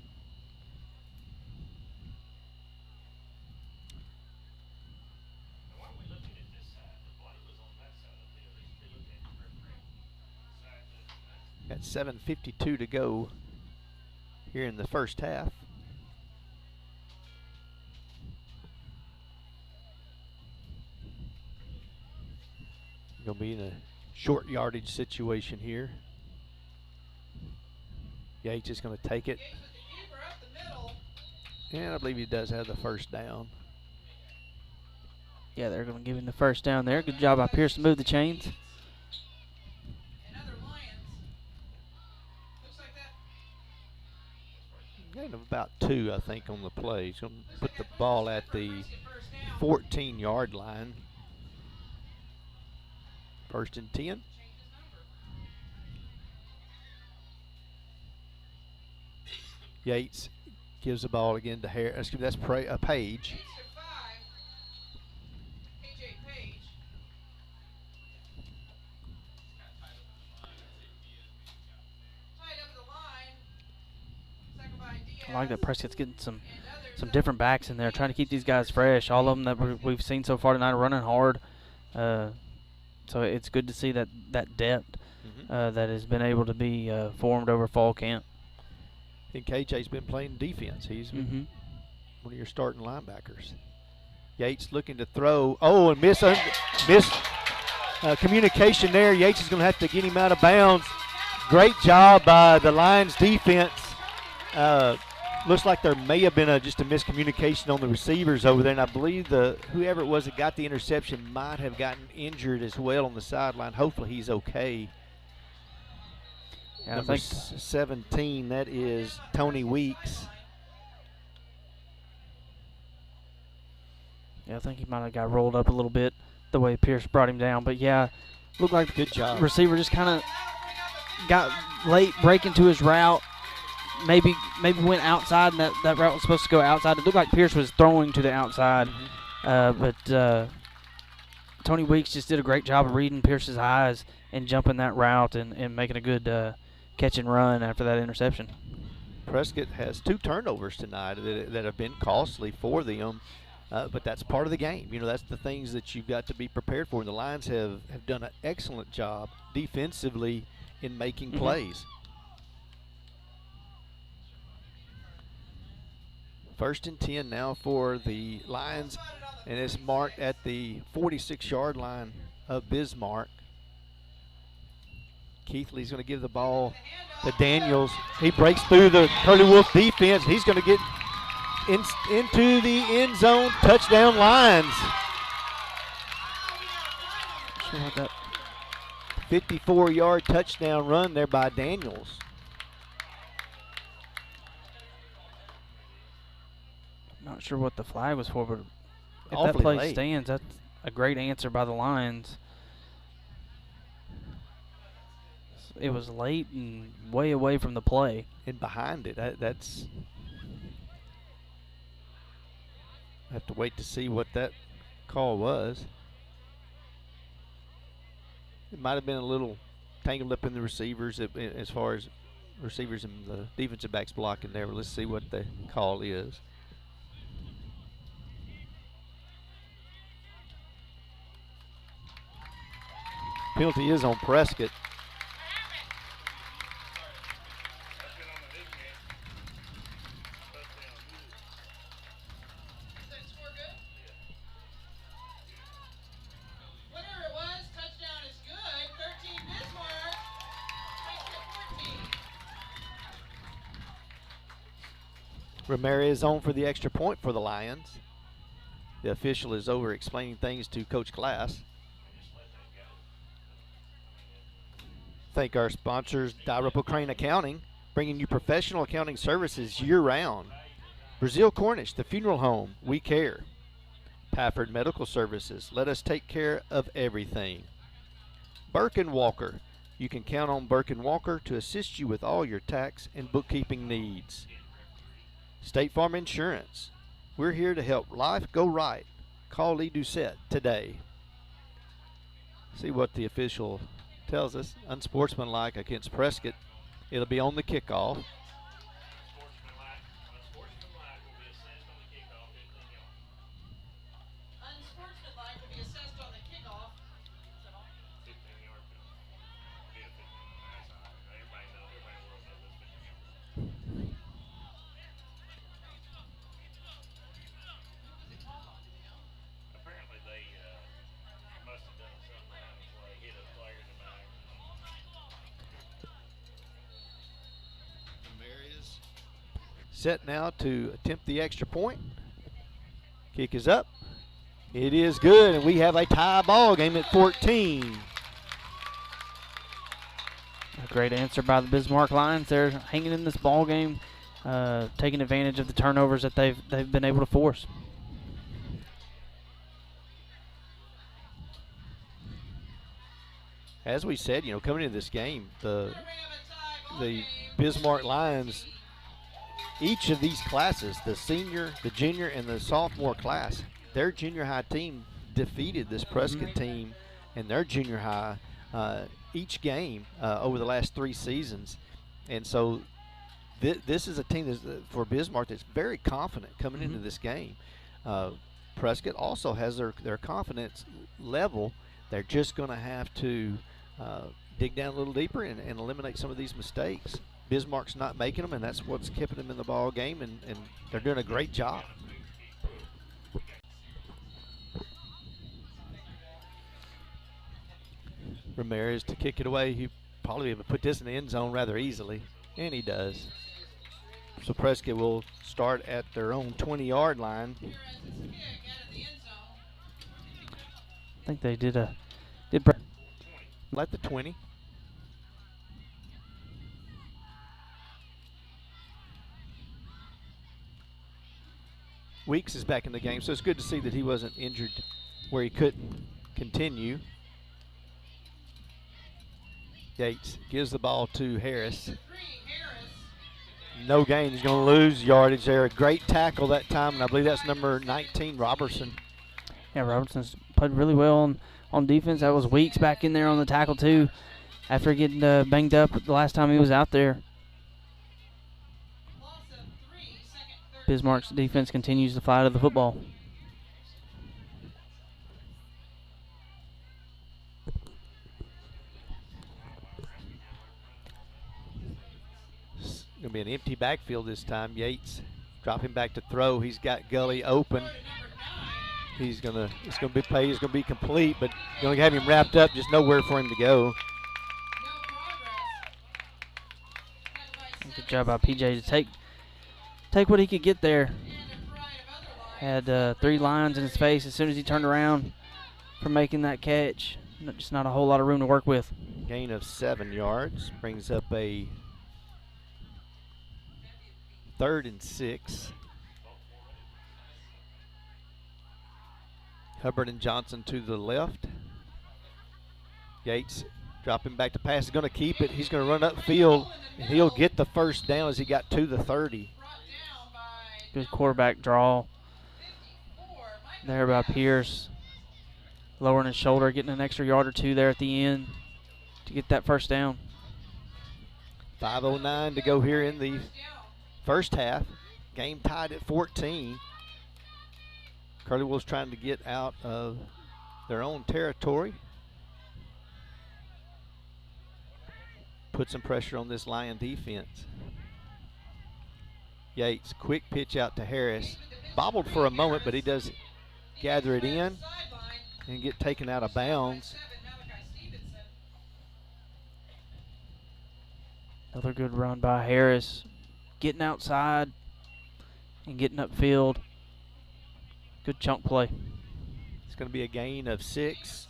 Got 7:52 to go here in the first half. Going to be in a short yardage situation here. Yates is going to take it. And I believe he does have the first down. Yeah, they're going to give him the first down there. Good job by Pierce to move the chains. Gain of about 2, I think, on the play. He's going to put the ball at the 14-yard line. 1st and 10. Yates gives the ball again to Harris. That's Page. I like that Prescott's getting some some different backs in there, trying to keep these guys fresh. All of them that we've seen so far tonight are running hard. So it's good to see that depth that has been able to be formed over fall camp. And KJ's been playing defense. He's been one of your starting linebackers. Yates looking to throw. Oh, and miss communication there. Yates is going to have to get him out of bounds. Great job by the Lions defense. Looks like there may have been just a miscommunication on the receivers over there, and I believe whoever it was that got the interception might have gotten injured as well on the sideline. Hopefully he's okay. Yeah, Number 17, that is Tony Weeks. Yeah, I think he might have got rolled up a little bit the way Pierce brought him down. But, yeah, looked like good job. Receiver just kind of got late breaking to his route. Maybe went outside, and that route was supposed to go outside. It looked like Pierce was throwing to the outside. But Tony Weeks just did a great job of reading Pierce's eyes and jumping that route and making a good catch and run after that interception. Prescott has 2 turnovers tonight that have been costly for them. But that's part of the game. You know, that's the things that you've got to be prepared for. And the Lions have done an excellent job defensively in making plays. First and 10 now for the Lions, and it's marked at the 46-yard line of Bismarck. Keithley's going to give the ball to Daniels. He breaks through the Curly Wolf defense. He's going to get into the end zone. Touchdown Lions. 54-yard touchdown run there by Daniels. Not sure what the flag was for, but if Awfully that play late. stands, that's a great answer by the Lions. It was late and way away from the play. And behind it, that's... I have to wait to see what that call was. It might have been a little tangled up in the receivers as far as receivers and the defensive backs blocking there. But let's see what the call is. Penalty is on Prescott. Ramirez on for the extra point for the Lions. The official is over explaining things to Coach Glass. Thank our sponsors, Dalrymple Crane Accounting, bringing you professional accounting services year-round. Brazil Cornish, the funeral home, we care. Pafford Medical Services, let us take care of everything. Burke & Walker, you can count on Burke & Walker to assist you with all your tax and bookkeeping needs. State Farm Insurance, we're here to help life go right. Call Lee Doucette today. See what the official tells us. Unsportsmanlike against Prescott. It'll be on the kickoff. Unsportsmanlike will be assessed on the kickoff. Apparently they must have done something behind the play, hit a player in the back. Ramirez set now to attempt the extra point. Kick is up. It is good, and we have a tie ball game at 14. A great answer by the Bismarck Lions. They're hanging in this ball game, taking advantage of the turnovers that they've been able to force. As we said, coming into this game, the Bismarck Lions, each of these classes, the senior, the junior, and the sophomore class, their junior high team defeated this Prescott team and their junior high each game over the last 3 seasons. And so this is a team that's, for Bismarck that's very confident coming into this game. Prescott also has their confidence level. They're just going to have to dig down a little deeper and eliminate some of these mistakes. Bismarck's not making them, and that's what's keeping them in the ball game, and they're doing a great job. Ramirez to kick it away. He probably would put this in the end zone rather easily, and he does. So Prescott will start at their own 20-yard line. I think they did at the 20. Weeks is back in the game, so it's good to see that he wasn't injured where he couldn't continue. Yates gives the ball to Harris. No gain. He's going to lose yardage there. A great tackle that time, and I believe that's number 19, Robertson. Yeah, Robertson's played really well on defense. That was Weeks back in there on the tackle, too, after getting banged up the last time he was out there. Bismarck's defense continues to fly to the football. It's going to be an empty backfield this time. Yates dropping back to throw. He's got Gully open. It's going to be play. It's going to be complete, but going to have him wrapped up. Just nowhere for him to go. Good job by PJ to take what he could get there. Had 3 lines in his face as soon as he turned around for making that catch. Just not a whole lot of room to work with. Gain of 7 yards brings up a 3rd and 6. Hubbard and Johnson to the left. Yates dropping back to pass. He's going to keep it. He's going to run upfield, and he'll get the first down as he got to the 30. Good quarterback draw there by Pierce. Lowering his shoulder, getting an extra yard or 2 there at the end to get that first down. 5:09 to go here in the first half. Game tied at 14. Curlywell's trying to get out of their own territory. Put some pressure on this Lion defense. Yates, quick pitch out to Harris. Bobbled for a moment, but he does gather it in and get taken out of bounds. Another good run by Harris. Getting outside and getting upfield. Good chunk play. It's going to be a gain of 6.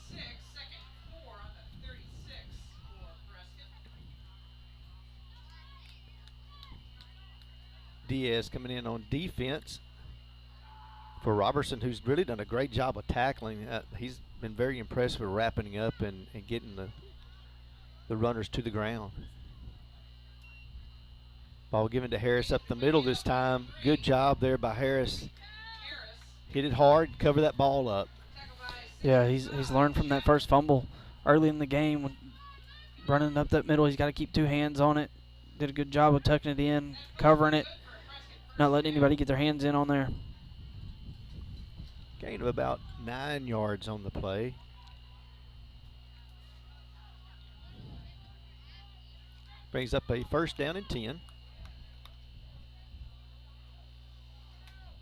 Diaz coming in on defense for Robertson, who's really done a great job of tackling. He's been very impressed with wrapping up and getting the runners to the ground. Ball given to Harris up the middle this time. Good job there by Harris. Hit it hard, cover that ball up. Yeah, he's learned from that first fumble early in the game. When running up that middle, he's got to keep 2 hands on it. Did a good job of tucking it in, covering it, not letting anybody get their hands in on there. Gain of about 9 yards on the play. Brings up a first down and 10.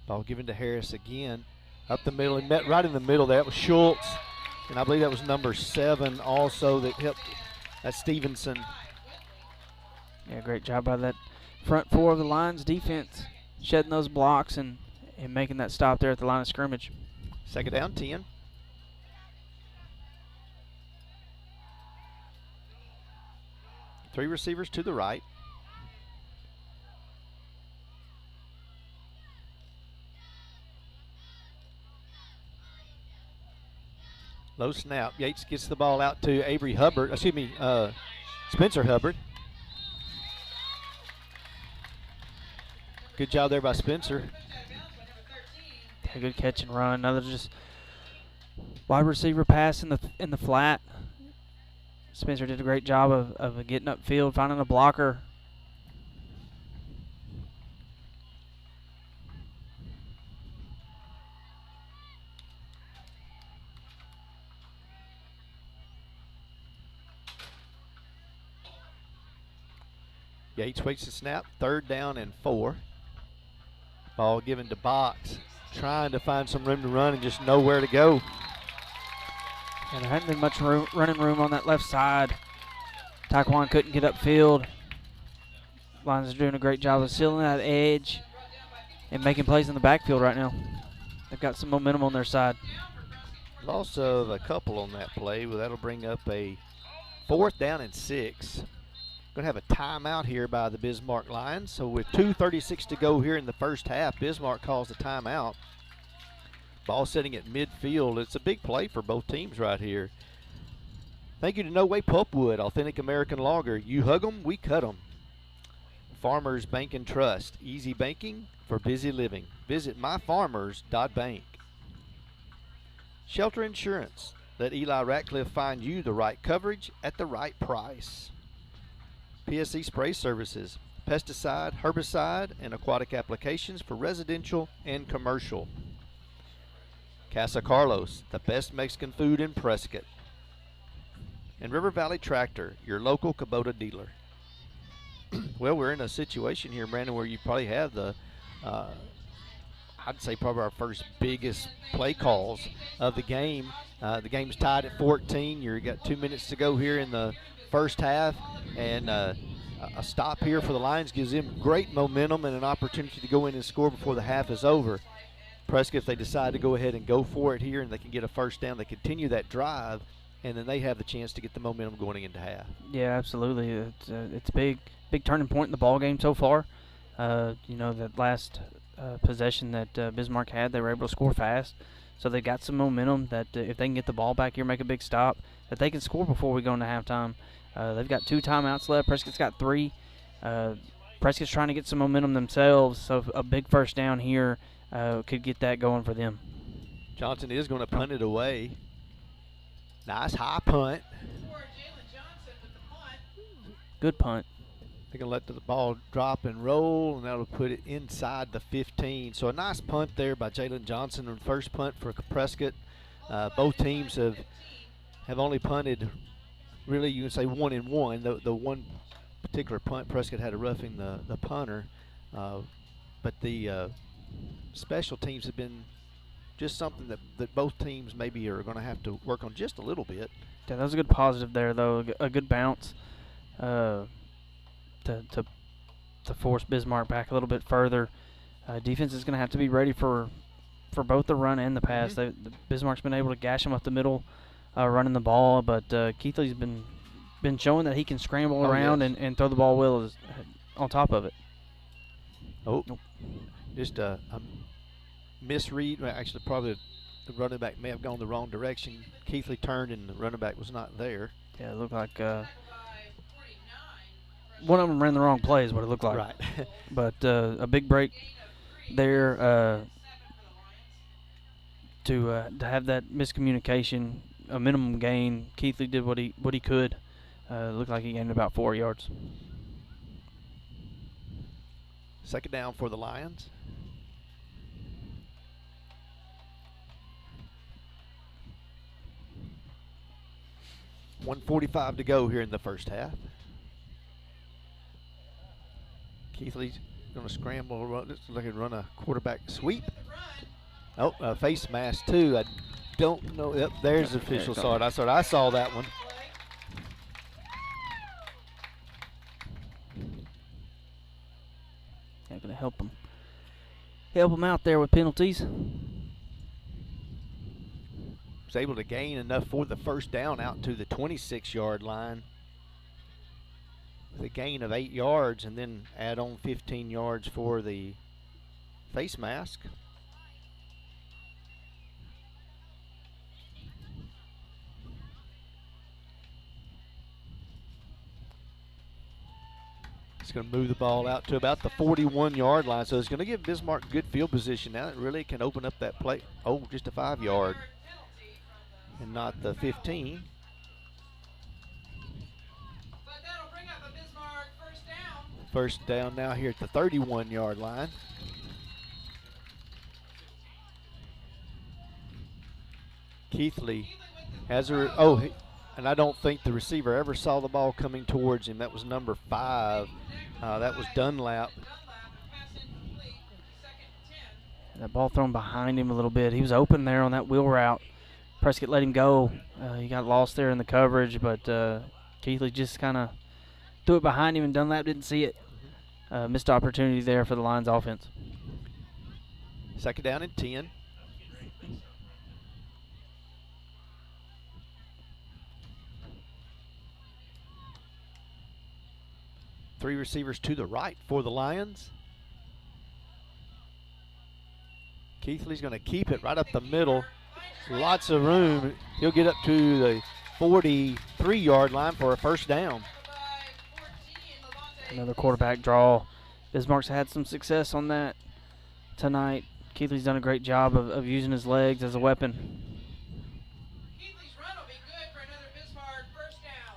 Ball given to Harris again. Up the middle. He met right in the middle there. That was Schultz. And I believe that was number 7 also that helped. That's Stevenson. Yeah, great job by that front 4 of the Lions defense. Shedding those blocks and making that stop there at the line of scrimmage. Second down, 10. Three receivers to the right. Low snap. Yates gets the ball out to Spencer Hubbard. Good job there by Spencer. A good catch and run. Another just wide receiver pass in the flat. Spencer did a great job of getting upfield, finding a blocker. Yates waits the snap. 3rd down and 4. Ball given to Box. Trying to find some room to run and just nowhere to go. And there hadn't been much running room on that left side. Taekwon couldn't get upfield. Lions are doing a great job of sealing that edge and making plays in the backfield right now. They've got some momentum on their side. Loss of a couple on that play. Well, that'll bring up a 4th down and 6. Going to have a timeout here by the Bismarck Lions. So with 2:36 to go here in the first half, Bismarck calls the timeout. Ball sitting at midfield. It's a big play for both teams right here. Thank you to No Way Pulpwood, authentic American lager. You hug 'em, we cut 'em. Farmers Bank and Trust, easy banking for busy living. Visit myfarmers.bank. Shelter Insurance, let Eli Ratcliffe find you the right coverage at the right price. PSC Spray Services, pesticide, herbicide, and aquatic applications for residential and commercial. Casa Carlos, the best Mexican food in Prescott. And River Valley Tractor, your local Kubota dealer. Well, we're in a situation here, Brandon, where you probably have the, I'd say probably our first biggest play calls of the game. The game's tied at 14. You've got 2 minutes to go here in the first half, and a stop here for the Lions gives them great momentum and an opportunity to go in and score before the half is over. Prescott, if they decide to go ahead and go for it here and they can get a first down, they continue that drive, and then they have the chance to get the momentum going into half. Yeah, absolutely. It's a big turning point in the ball game so far. That last possession that Bismarck had, they were able to score fast. So they got some momentum that if they can get the ball back here, make a big stop, that they can score before we go into halftime. They've got 2 timeouts left. Prescott's got 3. Prescott's trying to get some momentum themselves, so a big first down here could get that going for them. Johnson is going to punt it away. Nice high punt. Good punt. They're going to let the ball drop and roll, and that'll put it inside the 15. So a nice punt there by Jalen Johnson on first punt for Prescott. Both teams have only punted, really, you can say 1-1. The one particular punt, Prescott had a roughing the punter. But the special teams have been just something that both teams maybe are going to have to work on just a little bit. Yeah, that was a good positive there, though. A good bounce to force Bismarck back a little bit further. Defense is going to have to be ready for both the run and the pass. Bismarck's been able to gash them up the middle running the ball, but Keithley's been showing that he can scramble around and throw the ball well on top of it. Just a misread. Well, actually, probably the running back may have gone the wrong direction. Keithley turned and the running back was not there. Yeah, it looked like one of them ran the wrong play is what it looked like. Right. But a big break there to have that miscommunication, a minimum gain. Keithley did what he could. Looked like he gained about 4 yards. Second down for the Lions. .145 to go here in the first half. Keithley's going to scramble, looks like he'd run a quarterback sweep. Oh, face mask too. I don't know. Yep, there's the official saw it. I saw that one. Yeah, going to help him out there with penalties. Was able to gain enough for the first down out to the 26-yard line. With a gain of 8 yards and then add on 15 yards for the face mask. It's going to move the ball out to about the 41-yard line, so it's going to give Bismarck good field position. Now it really can open up that play. Oh, just a 5-yard and not the 15. First down now here at the 31-yard line. Keithley has a And I don't think the receiver ever saw the ball coming towards him. That was number 5. That was Dunlap. That ball thrown behind him a little bit. He was open there on that wheel route. Prescott let him go. He got lost there in the coverage, but Keithley just kind of threw it behind him, and Dunlap didn't see it. Missed opportunity there for the Lions offense. Second down and 10. Three receivers to the right for the Lions. Keithley's going to keep it right up the middle. Lots of room. He'll get up to the 43-yard line for a first down. Another quarterback draw. Bismarck's had some success on that tonight. Keithley's done a great job of using his legs as a weapon. Keithley's run will be good for another Bismarck first down.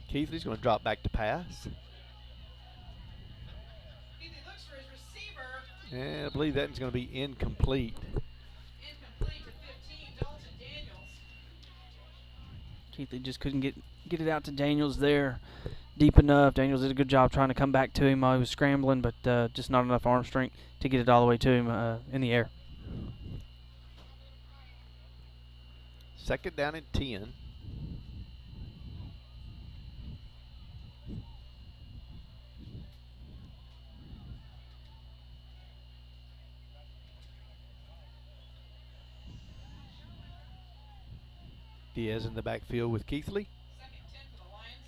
Keithley's going to drop back to pass. Keithley looks for his receiver. And I believe that is going to be incomplete. Incomplete to 15, Dalton Daniels. Keithley just couldn't get it out to Daniels there deep enough. Daniels did a good job trying to come back to him while he was scrambling, but just not enough arm strength to get it all the way to him in the air. Second down and 10. Diaz in the backfield with Keithley. Second 10 for the Lions.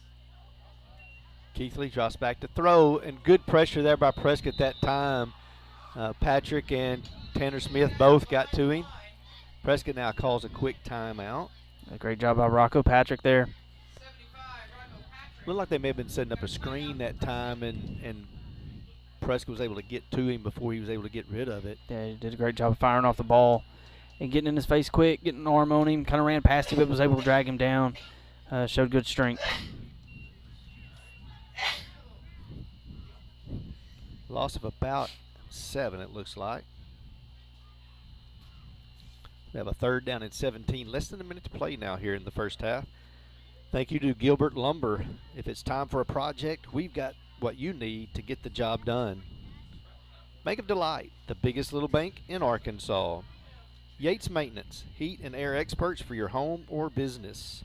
Keithley drops back to throw, and good pressure there by Prescott that time. Patrick and Tanner Smith both got to him. Prescott now calls a quick timeout. A great job by Rocco Patrick there. 75, Rocco Patrick. Looked like they may have been setting up a screen that time, and Prescott was able to get to him before he was able to get rid of it. Yeah, he did a great job of firing off the ball and getting in his face quick, getting an arm on him, kind of ran past him but was able to drag him down. Showed good strength. Loss of about 7, it looks like. We have a third down and 17. Less than a minute to play now here in the first half. Thank you to Gilbert Lumber. If it's time for a project, we've got what you need to get the job done. Bank of Delight, the biggest little bank in Arkansas. Yates Maintenance, heat and air experts for your home or business.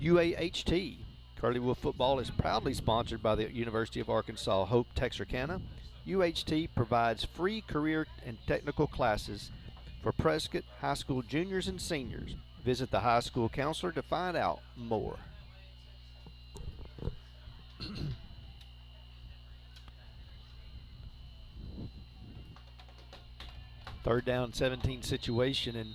UAHT, Curleyville football is proudly sponsored by the University of Arkansas Hope Texarkana. UHT provides free career and technical classes for Prescott High School juniors and seniors. Visit the high school counselor to find out more. Third down, 17 situation, and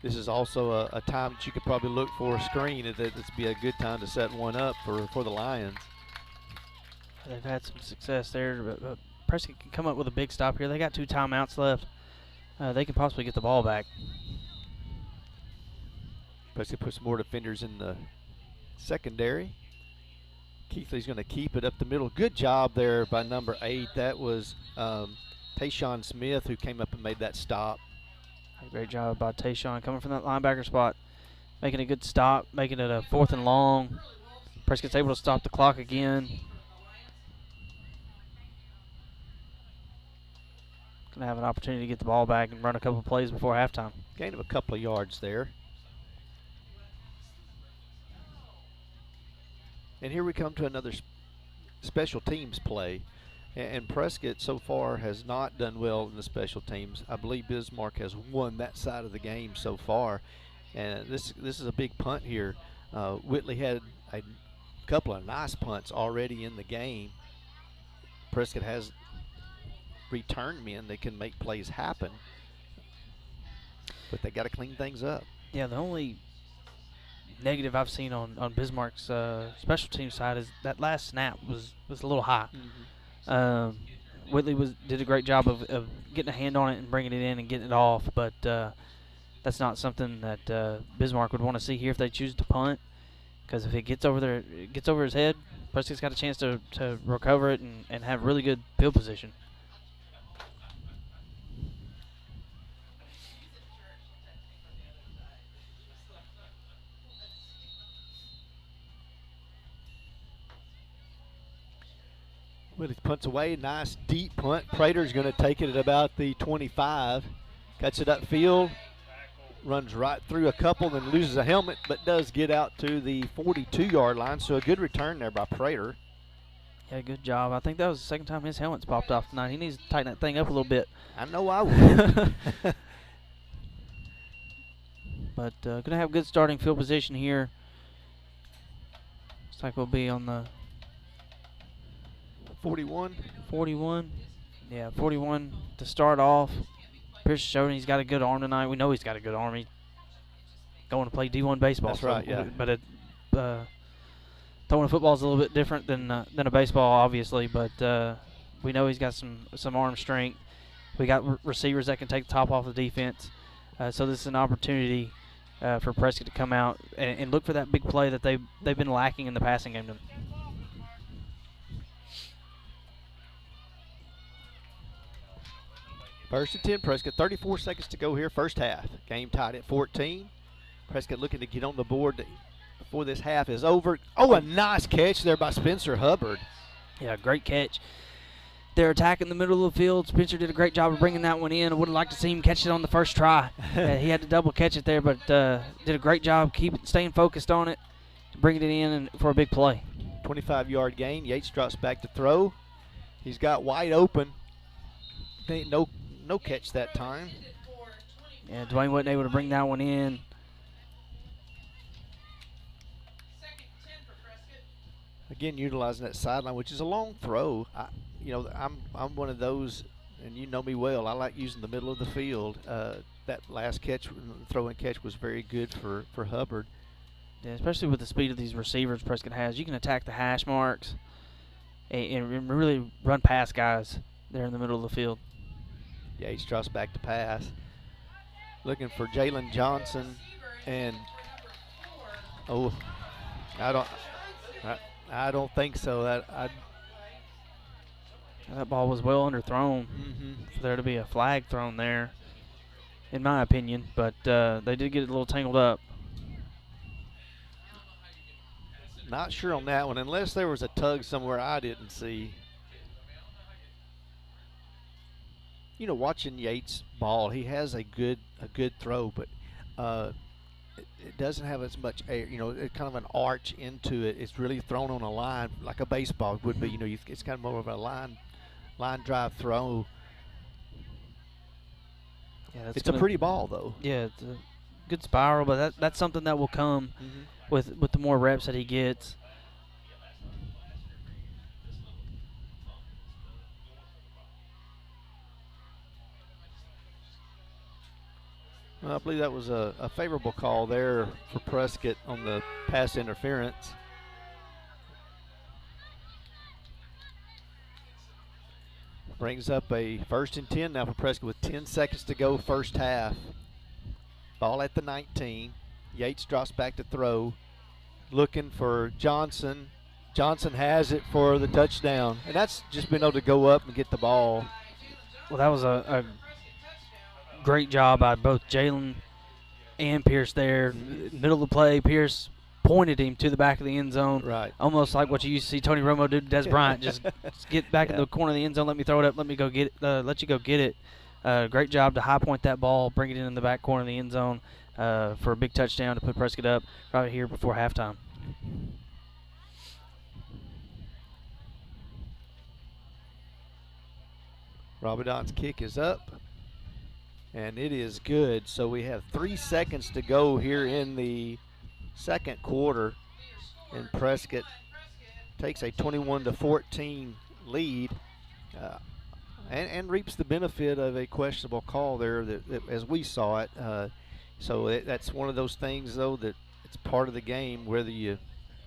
this is also a time that you could probably look for a screen. This would be a good time to set one up for the Lions. They've had some success there, but Prescott can come up with a big stop here. They got 2 timeouts left. They can possibly get the ball back. Prescott puts more defenders in the secondary. Keithley's going to keep it up the middle. Good job there by number 8. That was Tayshawn Smith who came up and made that stop. A great job by Tayshawn coming from that linebacker spot, making a good stop, making it a 4th and long. Prescott's able to stop the clock again. Going to have an opportunity to get the ball back and run a couple of plays before halftime. Gain of a couple of yards there. And here we come to another special teams play. And Prescott so far has not done well in the special teams. I believe Bismarck has won that side of the game so far. And this is a big punt here. Whitley had a couple of nice punts already in the game. Prescott has return men that can make plays happen. But they got to clean things up. Yeah, the only negative I've seen on Bismarck's special team side is that last snap was a little high. Whitley did a great job of getting a hand on it and bringing it in and getting it off, but that's not something that Bismarck would want to see here if they choose to punt, because if it gets over his head, Prescott's got a chance to recover it and have really good field position. Well, he punts away. Nice deep punt. Prater's going to take it at about the 25. Cuts it upfield. Runs right through a couple, then loses a helmet, but does get out to the 42-yard line. So a good return there by Prater. Yeah, good job. I think that was the second time his helmet's popped off tonight. He needs to tighten that thing up a little bit. I know I would. But going to have good starting field position here. Looks like we'll be on the 41. 41. Yeah, 41 to start off. Pierce showed he's got a good arm tonight. We know he's got a good arm. He's going to play D1 baseball. That's right, yeah. But throwing a football is a little bit different than a baseball, obviously. But we know he's got some arm strength. We got receivers that can take the top off the defense. So this is an opportunity for Prescott to come out and look for that big play that they've been lacking in the passing game. First and 10, Prescott. 34 seconds to go here, first half. Game tied at 14. Prescott looking to get on the board before this half is over. Oh, a nice catch there by Spencer Hubbard. Yeah, great catch. They're attacking the middle of the field. Spencer did a great job of bringing that one in. I would have liked to see him catch it on the first try. He had to double catch it there, but did a great job staying focused on it, bringing it in and for a big play. 25-yard gain. Yates drops back to throw. He's got wide open. No catch that time. Yeah, Dwayne wasn't able to bring that one in. Again, utilizing that sideline, which is a long throw. I'm one of those, and you know me well. I like using the middle of the field. That last catch, throw and catch, was very good for Hubbard. Yeah, especially with the speed of these receivers Prescott has. You can attack the hash marks and really run past guys there in the middle of the field. Yates drops back to pass. Looking for Jalen Johnson, and I don't think so. That ball was well underthrown for there to be a flag thrown there, in my opinion. But they did get it a little tangled up. Not sure on that one, unless there was a tug somewhere I didn't see. You know, watching Yates ball, he has a good throw, but it doesn't have as much air. You know, it's kind of an arch into it. It's really thrown on a line like a baseball would be. You know, it's kind of more of a line drive throw. Yeah, it's a pretty ball though. Yeah, it's a good spiral, but that's something that will come with the more reps that he gets. Well, I believe that was a favorable call there for Prescott on the pass interference. Brings up a first and 10 now for Prescott with 10 seconds to go, first half. Ball at the 19. Yates drops back to throw. Looking for Johnson. Johnson has it for the touchdown. And that's just been able to go up and get the ball. Well, that was a great job by both Jalen and Pierce there. Middle of the play, Pierce pointed him to the back of the end zone. Right. Almost like what you used to see Tony Romo do to Des Bryant. Just get back in the corner of the end zone, let me throw it up, let me go get it, let you go get it. Great job to high point that ball, bring it in the back corner of the end zone for a big touchdown to put Prescott up right here before halftime. Rabadon's kick is up, and it is good. So we have 3 seconds to go here in the second quarter, and Prescott takes a 21-14 lead and reaps the benefit of a questionable call there that as we saw it. So that's one of those things, though, that it's part of the game, whether you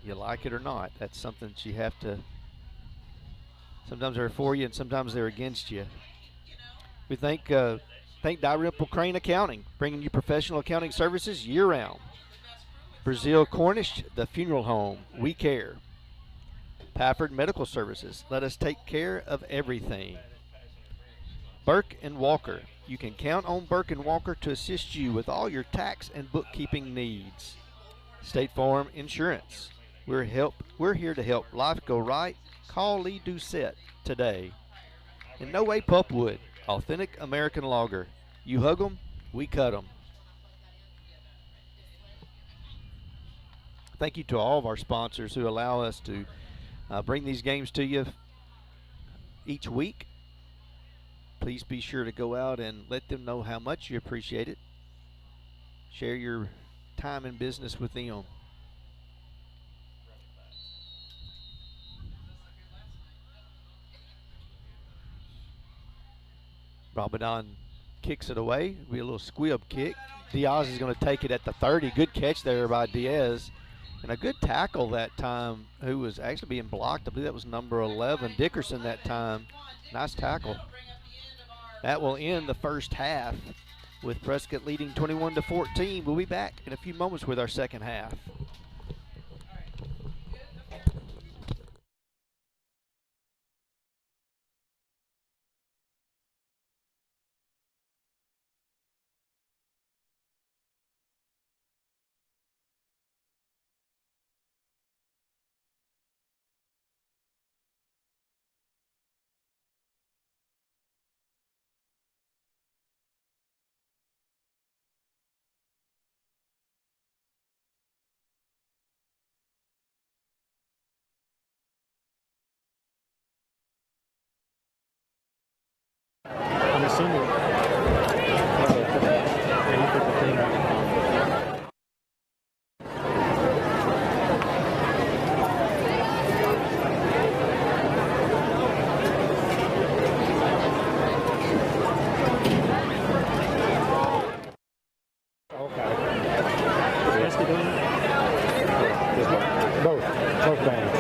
like it or not. That's something that you have to – sometimes they're for you and sometimes they're against you. We thank Dalrymple Crane Accounting, bringing you professional accounting services year-round. Brazil Cornish, the funeral home, we care. Pafford Medical Services, let us take care of everything. Burke and Walker, you can count on Burke and Walker to assist you with all your tax and bookkeeping needs. State Farm Insurance, we're here to help life go right Call Lee Doucette today. And No Way Pulpwood, authentic American lager. You hug 'em, we cut 'em. Thank you to all of our sponsors who allow us to bring these games to you each week. Please be sure to go out and let them know how much you appreciate it. Share your time and business with them. Ramadan kicks it away. It'll be a little squib kick. Diaz is going to take it at the 30. Good catch there by Diaz. And a good tackle that time, who was actually being blocked. I believe that was number 11, Dickerson, that time. Nice tackle. That will end the first half with Prescott leading 21-14. We'll be back in a few moments with our second half. I'm assuming. Yeah, you put the thing on. Okay. Is Prescott doing it? Both bands.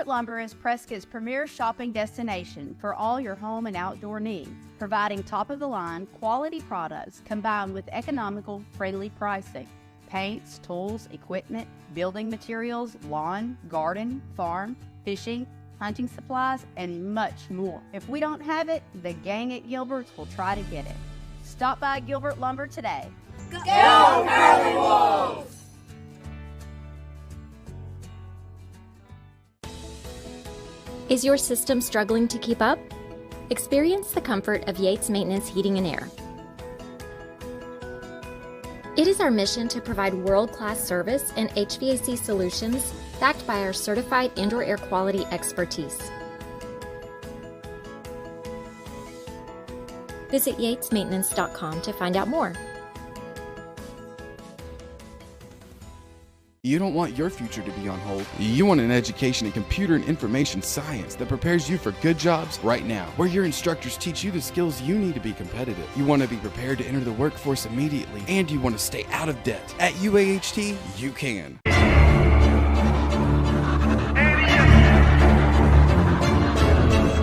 Gilbert Lumber is Prescott's premier shopping destination for all your home and outdoor needs, providing top-of-the-line quality products combined with economical, friendly pricing. Paints, tools, equipment, building materials, lawn, garden, farm, fishing, hunting supplies, and much more. If we don't have it, the gang at Gilbert's will try to get it. Stop by Gilbert Lumber today. Go Curly Wolves! Is your system struggling to keep up? Experience the comfort of Yates Maintenance Heating and Air. It is our mission to provide world-class service and HVAC solutions backed by our certified indoor air quality expertise. Visit yatesmaintenance.com to find out more. You don't want your future to be on hold. You want an education in computer and information science that prepares you for good jobs right now, where your instructors teach you the skills you need to be competitive. You want to be prepared to enter the workforce immediately, and you want to stay out of debt. At UAHT, you can.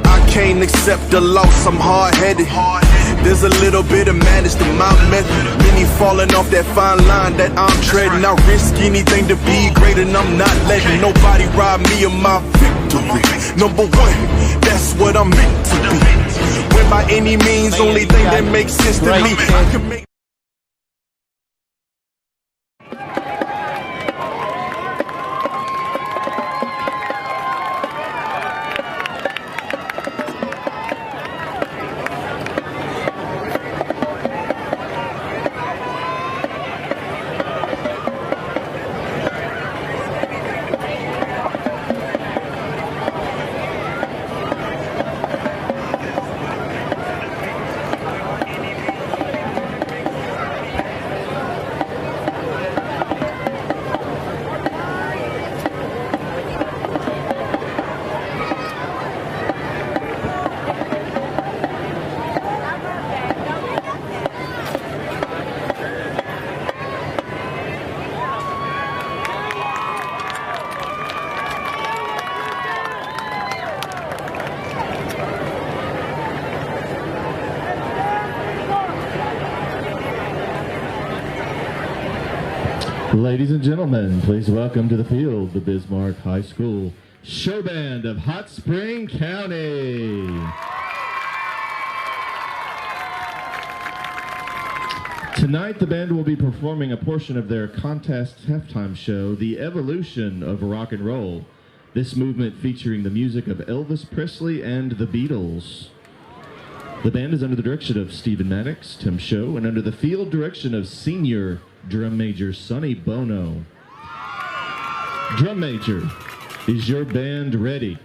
I can't accept the loss, I'm hard-headed. There's a little bit of madness to my method. Many falling off that fine line that I'm treading. I risk anything to be great, and I'm not letting nobody rob me of my victory. Number one, that's what I'm meant to be. When by any means, only thing that makes sense to me, I can make. Ladies and gentlemen, please welcome to the field the Bismarck High School Show Band of Hot Spring County. Tonight, the band will be performing a portion of their contest halftime show, The Evolution of Rock and Roll. This movement featuring the music of Elvis Presley and the Beatles. The band is under the direction of Stephen Maddox, Tim Show, and under the field direction of Senior Drum Major Sonny Bono. Drum Major, is your band ready?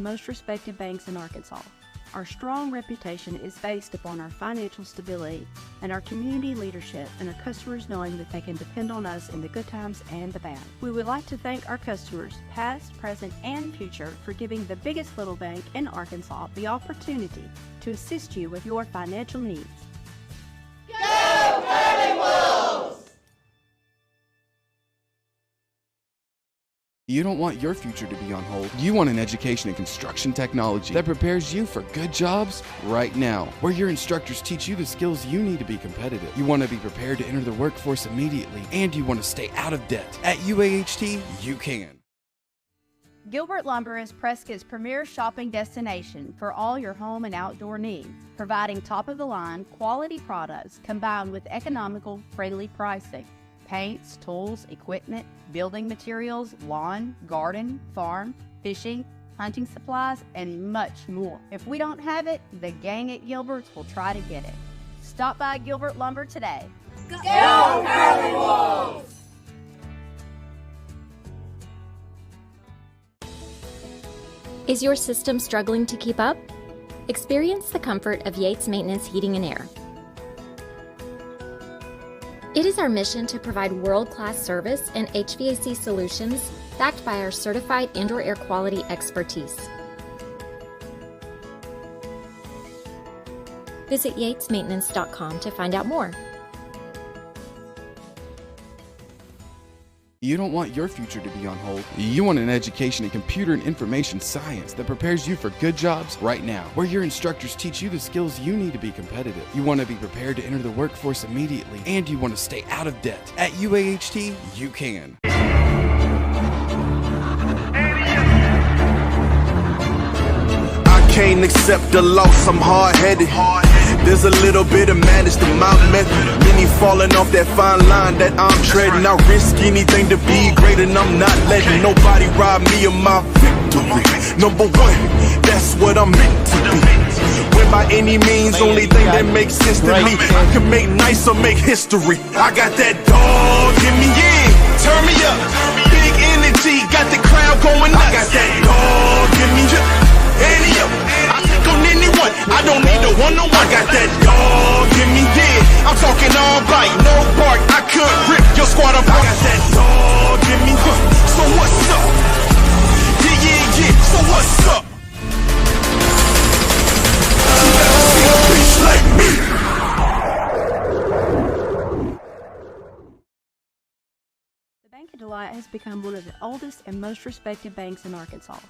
most respected banks in Arkansas. Our strong reputation is based upon our financial stability and our community leadership and our customers knowing that they can depend on us in the good times and the bad. We would like to thank our customers, past, present, and future, for giving the biggest little bank in Arkansas the opportunity to assist you with your financial needs. Go Curly Wolves! You don't want your future to be on hold. You want an education in construction technology that prepares you for good jobs right now, where your instructors teach you the skills you need to be competitive. You want to be prepared to enter the workforce immediately, and you want to stay out of debt. At UAHT, you can. Gilbert Lumber is Prescott's premier shopping destination for all your home and outdoor needs, providing top-of-the-line quality products combined with economical, friendly pricing. Paints, tools, equipment, building materials, lawn, garden, farm, fishing, hunting supplies, and much more. If we don't have it, the gang at Gilbert's will try to get it. Stop by Gilbert Lumber today. Go Curly Wolves! Is your system struggling to keep up? Experience the comfort of Yates Maintenance Heating and Air. It is our mission to provide world-class service and HVAC solutions backed by our certified indoor air quality expertise. Visit yatesmaintenance.com to find out more. You don't want your future to be on hold. You want an education in computer and information science that prepares you for good jobs right now, where your instructors teach you the skills you need to be competitive. You want to be prepared to enter the workforce immediately, and you want to stay out of debt. At UAHT, you can. I can't accept the loss, I'm hard-headed. There's a little bit of madness to my method. Many falling off that fine line that I'm treading. I risk anything to be great, and I'm not letting nobody rob me of my victory. Number one, that's what I'm meant to be. When by any means, only thing that makes sense to me, I can make nice or make history. I got that dog in me, yeah, turn me up. Big energy, got the crowd going nuts. I got that dog in me, I take on anyone, I don't need a one-on-one. I got that dog in me, yeah. I'm talking all bite, no bark. I could rip your squad apart. I got that dog in me, so what's up? Yeah, yeah, yeah, so what's up? You never seen a bitch like me. The Bank of Delight has become one of the oldest and most respected banks in Arkansas.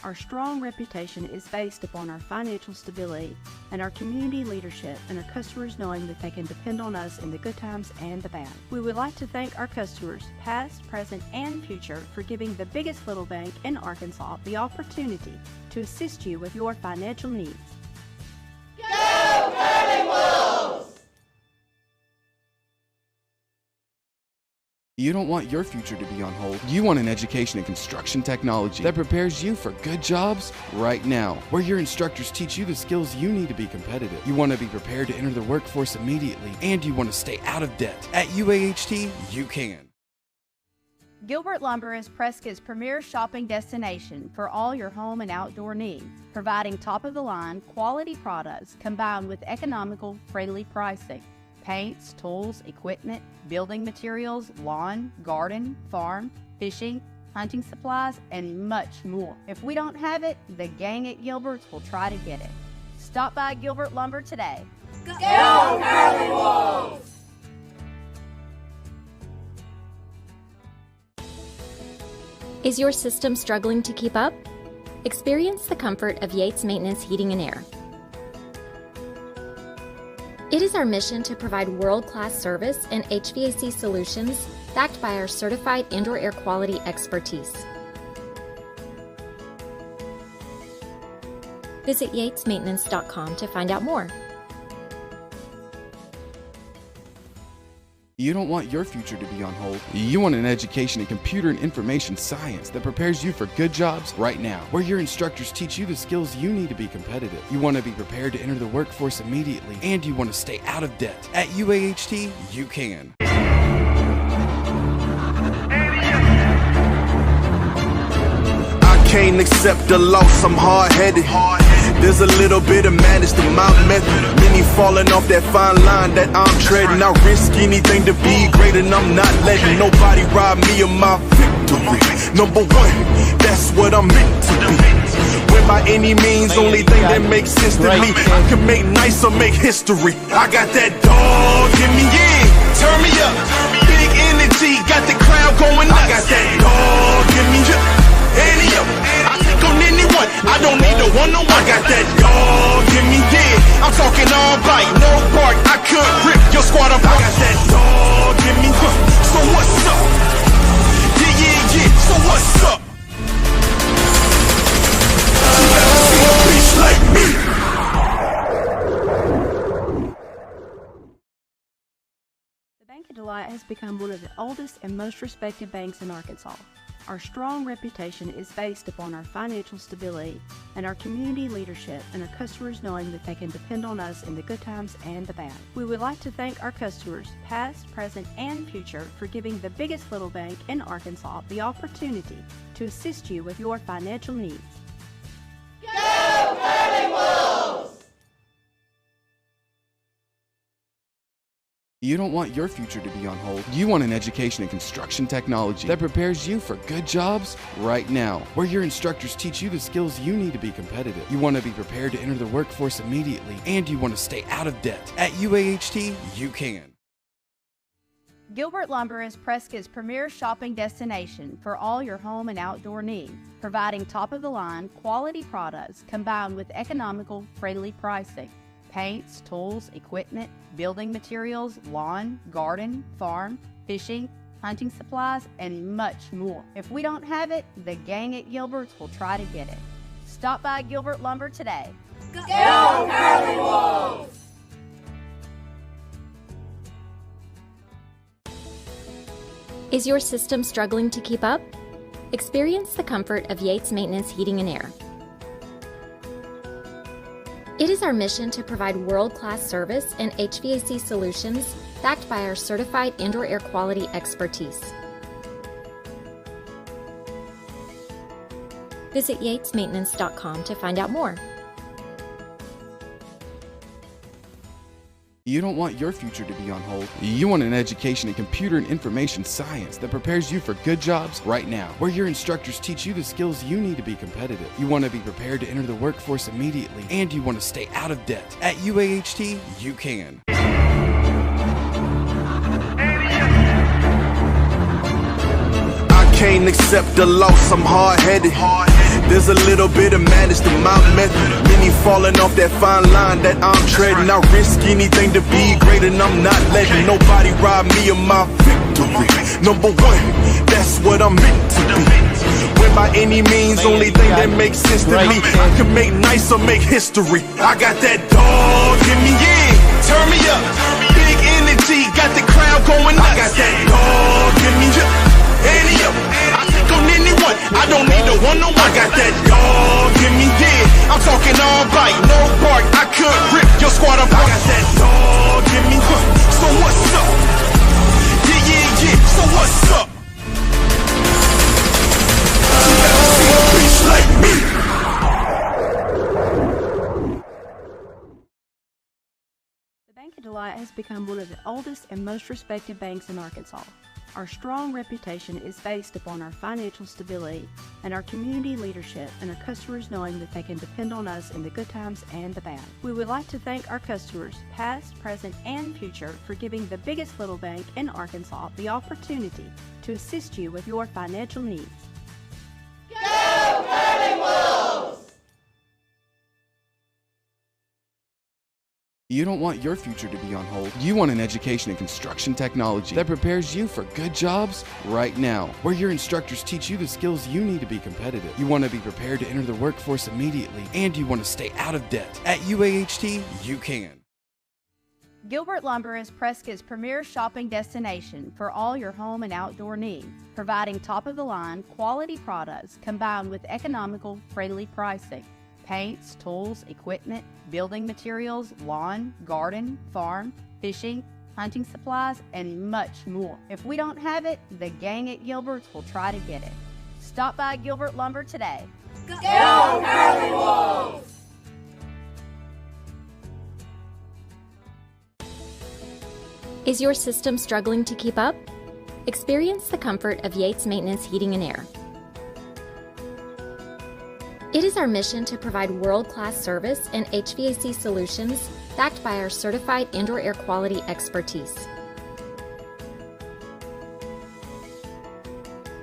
Our strong reputation is based upon our financial stability and our community leadership and our customers knowing that they can depend on us in the good times and the bad. We would like to thank our customers, past, present, and future, for giving the biggest little bank in Arkansas the opportunity to assist you with your financial needs. Go Curly Wolves! You don't want your future to be on hold. You want an education in construction technology that prepares you for good jobs right now, where your instructors teach you the skills you need to be competitive. You want to be prepared to enter the workforce immediately, and you want to stay out of debt. At UAHT, you can. Gilbert Lumber is Prescott's premier shopping destination for all your home and outdoor needs, providing top-of-the-line quality products combined with economical, friendly pricing. Paints, tools, equipment, building materials, lawn, garden, farm, fishing, hunting supplies, and much more. If we don't have it, the gang at Gilbert's will try to get it. Stop by Gilbert Lumber today. Go Curly Wolves! Is your system struggling to keep up? Experience the comfort of Yates Maintenance Heating and Air. It is our mission to provide world-class service and HVAC solutions backed by our certified indoor air quality expertise. Visit yatesmaintenance.com to find out more. You don't want your future to be on hold. You want an education in computer and information science that prepares you for good jobs right now, where your instructors teach you the skills you need to be competitive. You want to be prepared to enter the workforce immediately, and you want to stay out of debt. At UAHT, you can. I can't accept the loss, I'm hard-headed. There's a little bit of madness to my method. Many falling off that fine line that I'm treading. I risk anything to be great, and I'm not letting nobody rob me of my victory. Number one, that's what I'm meant to be. When by any means, only thing that makes sense to me, I can make nice or make history. I got that dog in me, yeah, turn me up. Big energy, got the crowd going nuts. I got that dog in me, yeah, any up. I take on anyone, I don't need a one-on-one. I got that dog in me, yeah, I'm talking all bite, no bark. I could rip your squad apart. I got that dog in me, so what's up? Yeah, yeah, yeah, so what's up? Like me. The Bank of Delight has become one of the oldest and most respected banks in Arkansas. Our strong reputation is based upon our financial stability and our community leadership and our customers knowing that they can depend on us in the good times and the bad. We would like to thank our customers, past, present, and future, for giving the biggest little bank in Arkansas the opportunity to assist you with your financial needs. You don't want your future to be on hold. You want an education in construction technology that prepares you for good jobs right now, where your instructors teach you the skills you need to be competitive. You want to be prepared to enter the workforce immediately, and you want to stay out of debt. At UAHT, you can. Gilbert Lumber is Prescott's premier shopping destination for all your home and outdoor needs, providing top-of-the-line quality products combined with economical, friendly pricing. Paints, tools, equipment, building materials, lawn, garden, farm, fishing, hunting supplies, and much more. If we don't have it, the gang at Gilbert's will try to get it. Stop by Gilbert Lumber today. Go Curly Wolves! Is your system struggling to keep up? Experience the comfort of Yates Maintenance Heating and Air. It is our mission to provide world-class service and HVAC solutions backed by our certified indoor air quality expertise. Visit yatesmaintenance.com to find out more. You don't want your future to be on hold. You want an education in computer and information science that prepares you for good jobs right now, where your instructors teach you the skills you need to be competitive. You want to be prepared to enter the workforce immediately, and you want to stay out of debt. At UAHT, you can. I can't accept the loss, I'm hard-headed. There's a little bit of madness to my method. Many falling off that fine line that I'm treading. I risk anything to be great, and I'm not letting nobody rob me of my victory. Number one, that's what I'm meant to be. When by any means, only thing that makes sense to me, I can make nice or make history. I got that dog in me, yeah, turn me up. Big energy, got the crowd going nuts. I got that dog in me, yeah, any up. I take on anyone, I don't need a one-on-one. I got that dog in me, yeah, I'm talking all bite, no bark. I could rip your squad apart. I got that dog in me, so what's up? Yeah, yeah, yeah, so what's up? You never seen a bitch like me. The Bank of Delight has become one of the oldest and most respected banks in Arkansas. Our strong reputation is based upon our financial stability and our community leadership and our customers knowing that they can depend on us in the good times and the bad. We would like to thank our customers, past, present, and future, for giving the biggest little bank in Arkansas the opportunity to assist you with your financial needs. Go Curly Wolves! You don't want your future to be on hold. You want an education in construction technology that prepares you for good jobs right now, where your instructors teach you the skills you need to be competitive. You want to be prepared to enter the workforce immediately, and you want to stay out of debt. At UAHT, you can. Gilbert Lumber is Prescott's premier shopping destination for all your home and outdoor needs, providing top-of-the-line quality products combined with economical, friendly pricing. Paints, tools, equipment, building materials, lawn, garden, farm, fishing, hunting supplies, and much more. If we don't have it, the gang at Gilbert's will try to get it. Stop by Gilbert Lumber today. Is your system struggling to keep up? Experience the comfort of Yates Maintenance Heating and Air. It is our mission to provide world-class service and HVAC solutions backed by our certified indoor air quality expertise.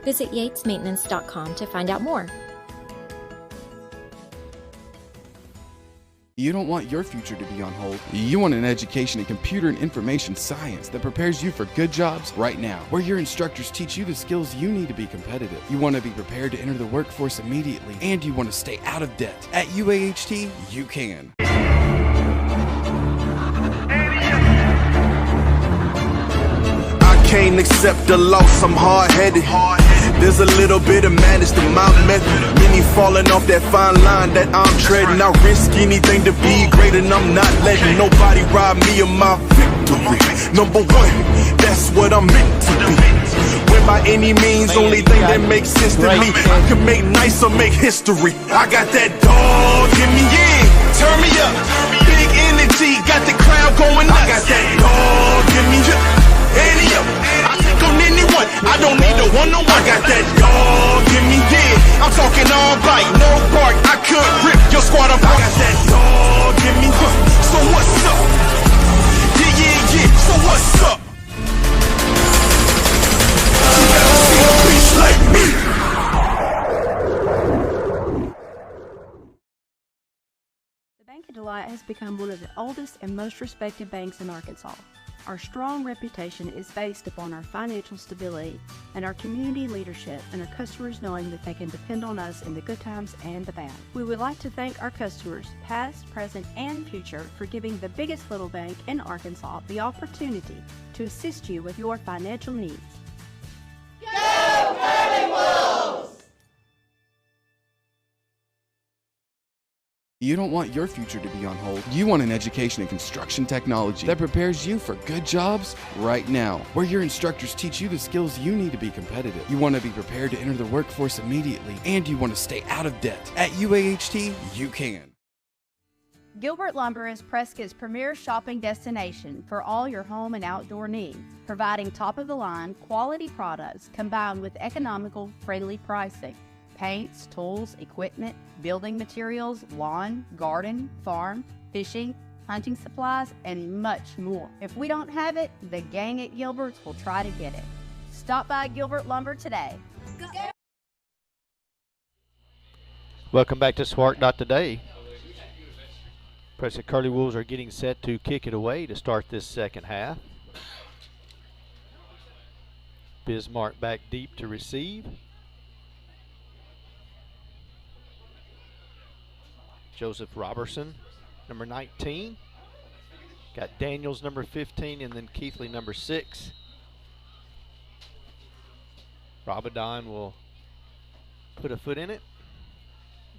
Visit yatesmaintenance.com to find out more. You don't want your future to be on hold. You want an education in computer and information science that prepares you for good jobs right now, where your instructors teach you the skills you need to be competitive. You want to be prepared to enter the workforce immediately, and you want to stay out of debt. At UAHT, you can. I can't accept the loss, I'm hard-headed. There's a little bit of madness to my method. Many falling off that fine line that I'm treading. I risk anything to be great, and I'm not letting nobody rob me of my victory. Number one, that's what I'm meant to be. When by any means, only thing that makes sense to me, I can make nice or make history. I got that dog in me, yeah, turn me up. Big energy, got the crowd going nuts. I got that dog in me, yeah, any up. I take on anyone, I don't need a one-on-one. I got that dog in me, yeah. I'm talking all bite, no bark. I could rip your squad apart. I got that dog in me, so what's up? Yeah, yeah, yeah, so what's up? You never seen a beast like me. The Bank of Delight has become one of the oldest and most respected banks in Arkansas. Our strong reputation is based upon our financial stability and our community leadership, and our customers knowing that they can depend on us in the good times and the bad. We would like to thank our customers, past, present, and future, for giving the biggest little bank in Arkansas the opportunity to assist you with your financial needs. Go Curly Wolves! You don't want your future to be on hold. You want an education in construction technology that prepares you for good jobs right now, where your instructors teach you the skills you need to be competitive. You want to be prepared to enter the workforce immediately, and you want to stay out of debt. At UAHT, you can. Gilbert Lumber is Prescott's premier shopping destination for all your home and outdoor needs, providing top-of-the-line quality products combined with economical, friendly pricing. Paints, tools, equipment, building materials, lawn, garden, farm, fishing, hunting supplies, and much more. If we don't have it, the gang at Gilbert's will try to get it. Stop by Gilbert Lumber today. Welcome back to Spark Today. Prescott Curly Wolves are getting set to kick it away to start this second half. Bismarck back deep to receive. Joseph Robertson, number 19. Got Daniels, number 15, and then Keithley, number 6. Rabadon will put a foot in it.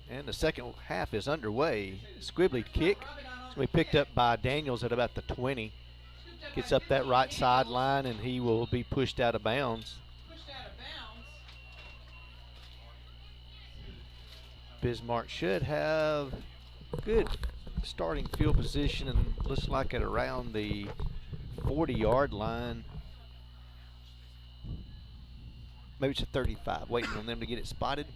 And the second half is underway. Squibbly kick. So we picked up by Daniels at about the 20. Gets up that right sideline, and he will be pushed out of bounds. Bismarck should have good starting field position, and looks like at around the 40-yard line. Maybe it's a 35, waiting on them to get it spotted.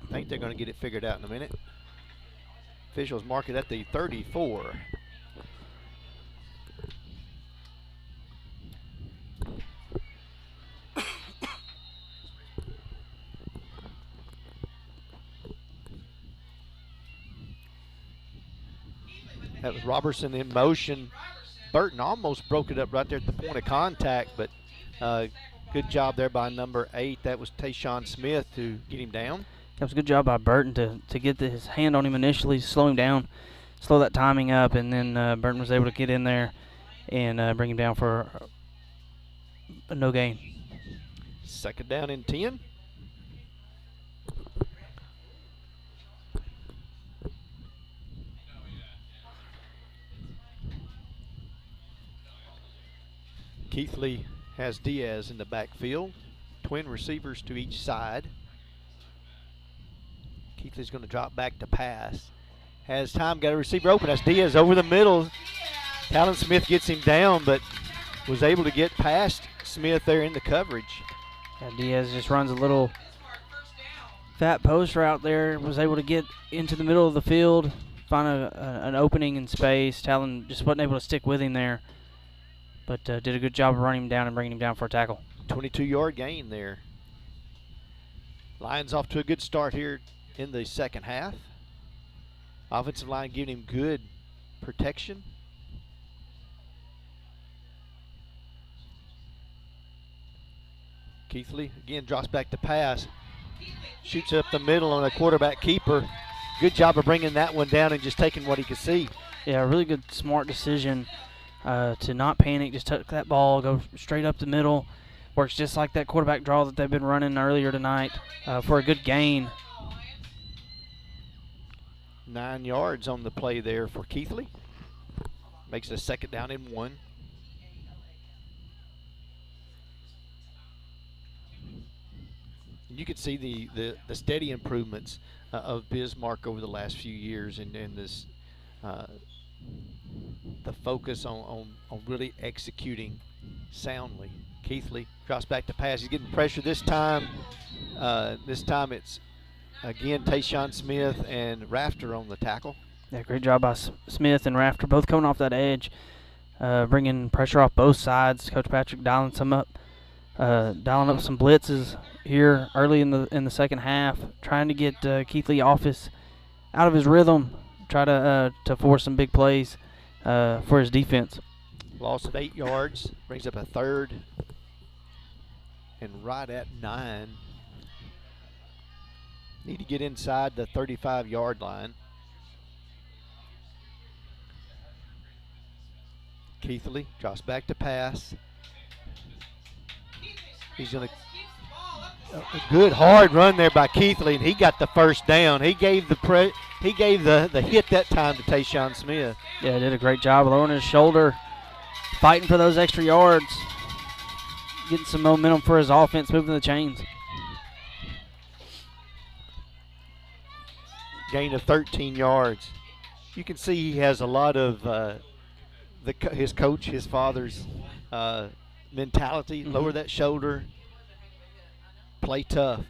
I think they're going to get it figured out in a minute. Officials mark it at the 34. That was Robertson in motion. Burton almost broke it up right there at the point of contact, but good job there by number 8. That was Tayshawn Smith to get him down. That was a good job by Burton to get his hand on him initially, slow him down, slow that timing up, and then Burton was able to get in there and bring him down for a no gain. Second down and 10. Keithley has Diaz in the backfield. Twin receivers to each side. Keithley's going to drop back to pass. Has time, got a receiver open. That's Diaz over the middle. Talon Smith gets him down, but was able to get past Smith there in the coverage. Yeah, Diaz just runs a little fat post route there. Was able to get into the middle of the field, find an opening in space. Talon just wasn't able to stick with him there, but did a good job of running him down and bringing him down for a tackle. 22-yard gain there. Lions off to a good start here in the second half. Offensive line giving him good protection. Keithley again drops back to pass. Shoots up the middle on a quarterback keeper. Good job of bringing that one down and just taking what he could see. Yeah, really good, smart decision to not panic. Just tuck that ball, go straight up the middle. Works just like that quarterback draw that they've been running earlier tonight for a good gain. 9 yards on the play there for Keithley. Makes it a 2nd down and 1. You could see the steady improvements of Bismarck over the last few years, and this the focus on really executing soundly. Keithley drops back to pass. He's getting pressure this time. This time it's again Tayshawn Smith and Rafter on the tackle. Yeah, great job by Smith and Rafter, both coming off that edge, bringing pressure off both sides. Coach Patrick dialing up some blitzes here early in the second half, trying to get Keithley out of his rhythm, try to force some big plays for his defense. Loss of 8 yards, brings up a 3rd and right at 9. Need to get inside the 35-yard line. Keithley drops back to pass. He's going to a good hard run there by Keithley, and he got the first down. He gave the hit that time to Tayshawn Smith. Yeah, did a great job lowering his shoulder, fighting for those extra yards, getting some momentum for his offense, moving the chains. Gain of 13 yards. You can see he has a lot of his coach, his father's mentality. Lower that shoulder, play tough.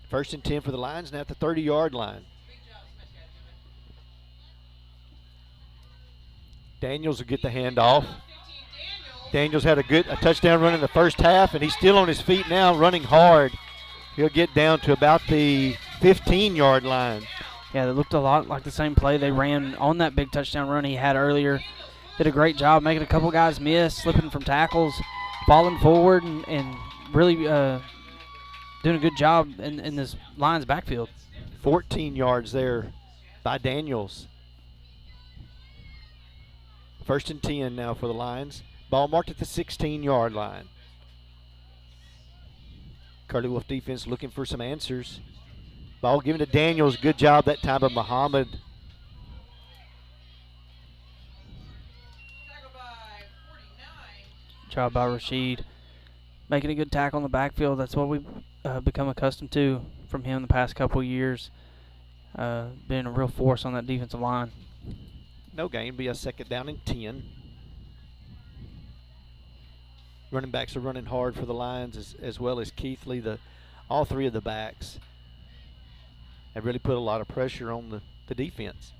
First and 10 for the Lions, now at the 30-yard line. Daniels will get the handoff. Daniels had a touchdown run in the first half, and he's still on his feet now, running hard. He'll get down to about the 15-yard line. Yeah, they looked a lot like the same play they ran on that big touchdown run he had earlier. Did a great job making a couple guys miss, slipping from tackles, falling forward, and really doing a good job in this Lions backfield. 14 yards there by Daniels. First and 10 now for the Lions. Ball marked at the 16-yard line. Curly Wolf defense looking for some answers. Ball given to Daniels. Good job that time by Muhammad. Job by Rashid. Making a good tackle in the backfield. That's what we've become accustomed to from him the past couple of years. Been a real force on that defensive line. No gain. Be a 2nd down and 10. Running backs are running hard for the Lions as well as Keithley. All 3 of the backs have really put a lot of pressure on the defense.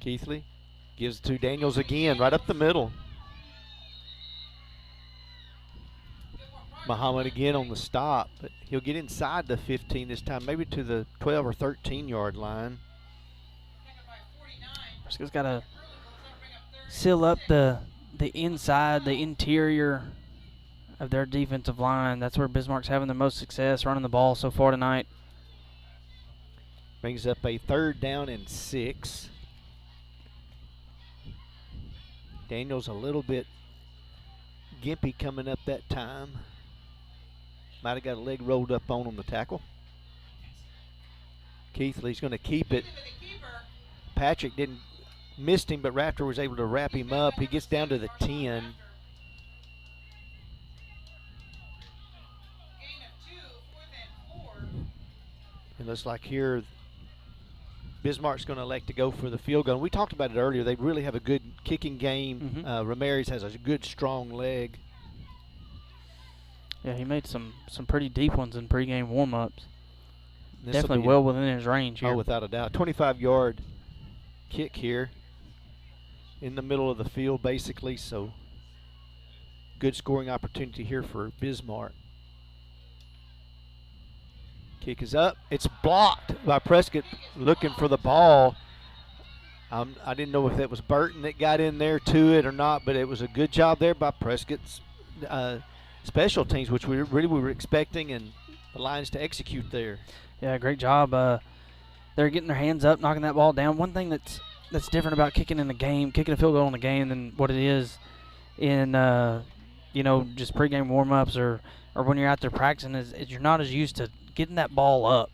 Keithley gives to Daniels again, right up the middle. Muhammad again on the stop, but he'll get inside the 15 this time, maybe to the 12 or 13-yard line. Prescott's got to seal up the inside, the interior of their defensive line. That's where Bismarck's having the most success running the ball so far tonight. Brings up a 3rd down and 6. Daniels a little bit gimpy coming up that time. Might have got a leg rolled up on the tackle. Keithley's going to keep it. Patrick missed him, but Raptor was able to wrap him up. He gets down to the 10. It looks like here Bismarck's going to elect to go for the field goal. We talked about it earlier. They really have a good kicking game. Ramirez has a good, strong leg. Yeah, he made some pretty deep ones in pregame warm-ups. Definitely well within his range here. Oh, without a doubt. 25-yard kick here in the middle of the field, basically. So good scoring opportunity here for Bismarck. Kick is up. It's blocked by Prescott looking for the ball. I didn't know if that was Burton that got in there to it or not, but it was a good job there by Prescott's special teams, which we were expecting, and the Lions to execute there. Yeah, great job. They're getting their hands up, knocking that ball down. One thing that's different about kicking in the game, kicking a field goal in the game, than what it is in just pregame warm-ups or when you're out there practicing is you're not as used to getting that ball up.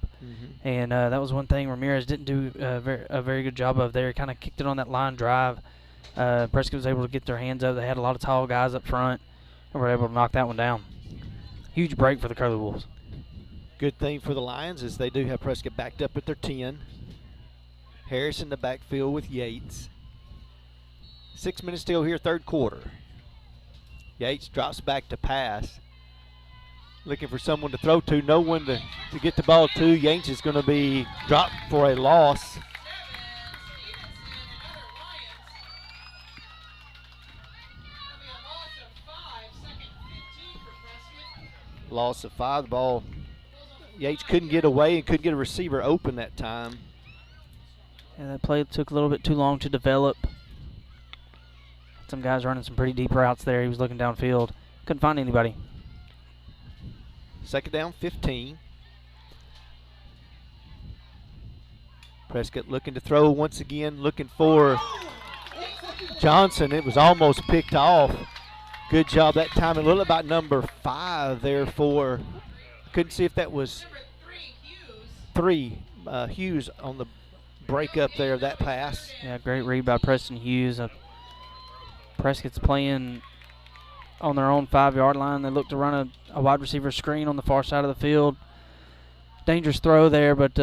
And that was one thing Ramirez didn't do a very good job of there. He kind of kicked it on that line drive. Prescott was able to get their hands up. They had a lot of tall guys up front and were able to knock that one down. Huge break for the Curly Wolves. Good thing for the Lions is they do have Prescott backed up at their 10. Harris in the backfield with Yates. 6 minutes still here, third quarter. Yates drops back to pass. Looking for someone to throw to, no one to get the ball to. Yates is going to be dropped for a loss. Loss of 5. The ball, Yates couldn't get away and couldn't get a receiver open that time. Yeah, that play took a little bit too long to develop. Some guys running some pretty deep routes there. He was looking downfield. Couldn't find anybody. Second down, 15. Prescott looking to throw once again, looking for Johnson. It was almost picked off. Good job that time. A little about number 5 there for, couldn't see if that was 3, Hughes on the break up there of that pass. Yeah, great read by Preston Hughes. Prescott's playing on their own 5-yard line. They look to run a wide receiver screen on the far side of the field. Dangerous throw there, but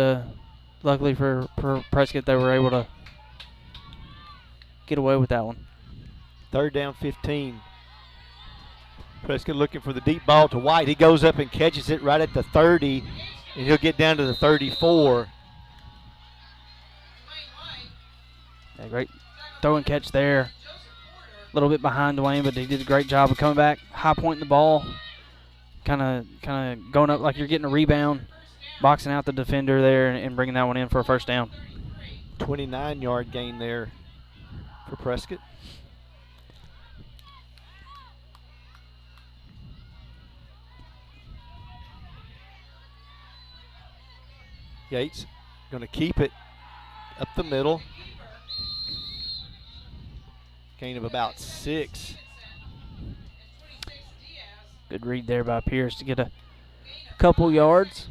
luckily for Prescott, they were able to get away with that one. Third down, 15. Prescott looking for the deep ball to White. He goes up and catches it right at the 30, and he'll get down to the 34. Yeah, great throw and catch there. A little bit behind Dwayne, but he did a great job of coming back, high pointing the ball, kind of going up like you're getting a rebound, boxing out the defender there and bringing that one in for a first down. 29-yard gain there for Prescott. Yates going to keep it up the middle. Gain of about 6. Good read there by Pierce to get a couple yards.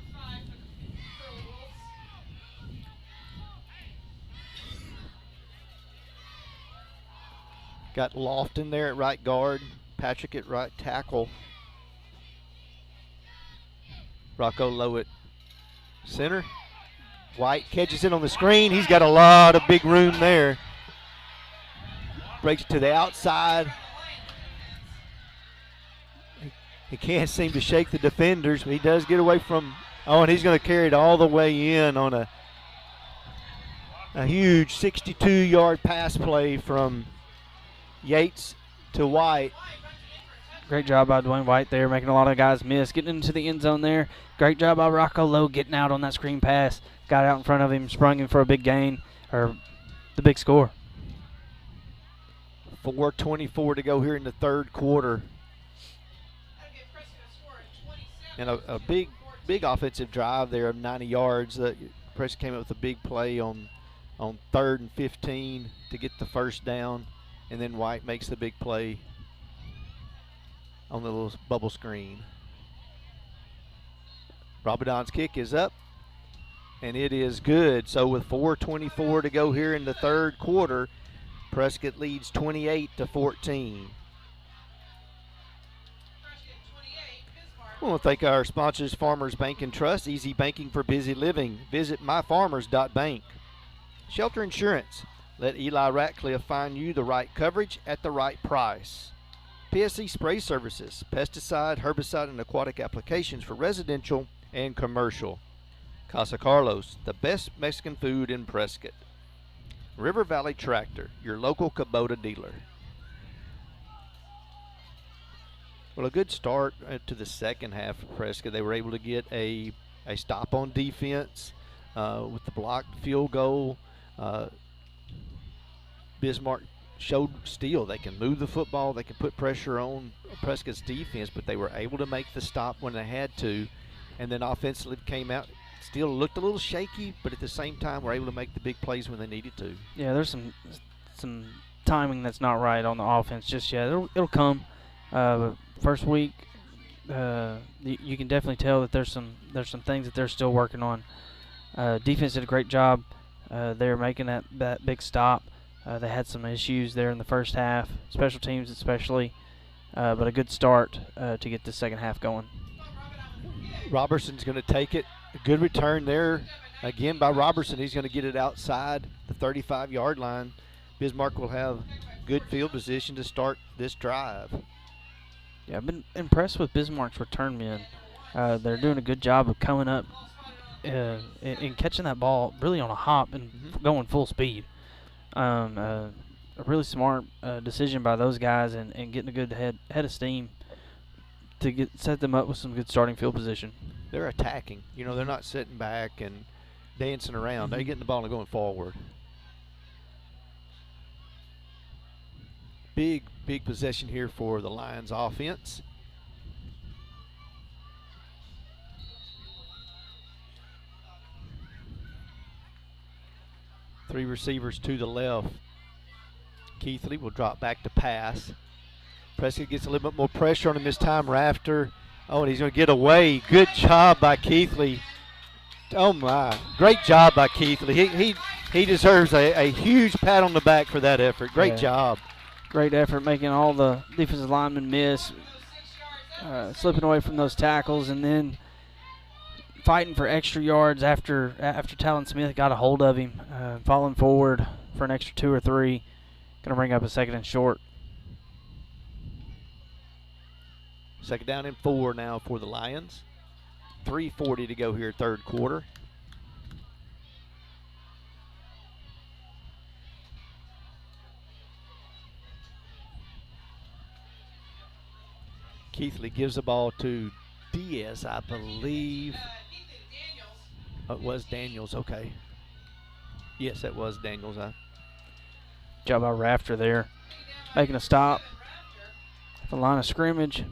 Got Lofton there at right guard, Patrick at right tackle. Rocco Lowe at center. White catches it on the screen. He's got a lot of big room there. Breaks it to the outside. He can't seem to shake the defenders, but he does get away from, and he's going to carry it all the way in on a huge 62-yard pass play from Yates to White. Great job by Dwayne White there, making a lot of guys miss. Getting into the end zone there. Great job by Rocco Lowe getting out on that screen pass. Got out in front of him, sprung him for a big gain, or the big score. 4:24 to go here in the third quarter. And a big offensive drive there of 90 yards. Prescott came up with a big play on 3rd and 15 to get the first down. And then White makes the big play on the little bubble screen. Robidon's kick is up. and it is good. So with 4:24 to go here in the third quarter, Prescott leads 28-14. I want to thank our sponsors, Farmers Bank and Trust, easy banking for busy living. Visit myfarmers.bank. Shelter Insurance. Let Eli Ratcliffe find you the right coverage at the right price. PSC Spray Services, pesticide, herbicide, and aquatic applications for residential and commercial. Casa Carlos, the best Mexican food in Prescott. River Valley Tractor, your local Kubota dealer. Well, a good start to the second half for Prescott. They were able to get a stop on defense with the blocked field goal. Bismarck showed still they can move the football, they can put pressure on Prescott's defense, but they were able to make the stop when they had to. And then offensively came out, still looked a little shaky, but at the same time were able to make the big plays when they needed to. Yeah, there's some timing that's not right on the offense just yet. It'll come. First week, you can definitely tell that there's some things that they're still working on. Defense did a great job. They're making that big stop. They had some issues there in the first half, special teams especially, but a good start to get the second half going. Robertson's going to take it. A good return there again by Robertson. He's going to get it outside the 35-yard line. Bismarck will have good field position to start this drive. Yeah, I've been impressed with Bismarck's return men. They're doing a good job of coming up and catching that ball really on a hop and going full speed. A really smart decision by those guys and getting a good head of steam to set them up with some good starting field position. They're attacking. You know, they're not sitting back and dancing around. They're getting the ball and going forward. Big possession here for the Lions offense. Three receivers to the left. Keithley will drop back to pass. Prescott gets a little bit more pressure on him this time. Rafter. Oh, and he's going to get away. Good job by Keithley. Oh, my. Great job by Keithley. He deserves a huge pat on the back for that effort. Great job. Great effort making all the defensive linemen miss, slipping away from those tackles, and then fighting for extra yards after Talon Smith got a hold of him, falling forward for an extra 2 or 3. Going to bring up a 2nd and short. 2nd down and 4 now for the Lions. 3:40 to go here, third quarter. Keithley gives the ball to Diaz, I believe. Oh, it was Daniels, okay. Yes, that was Daniels. Job by Rafter there, making a stop at the line of scrimmage.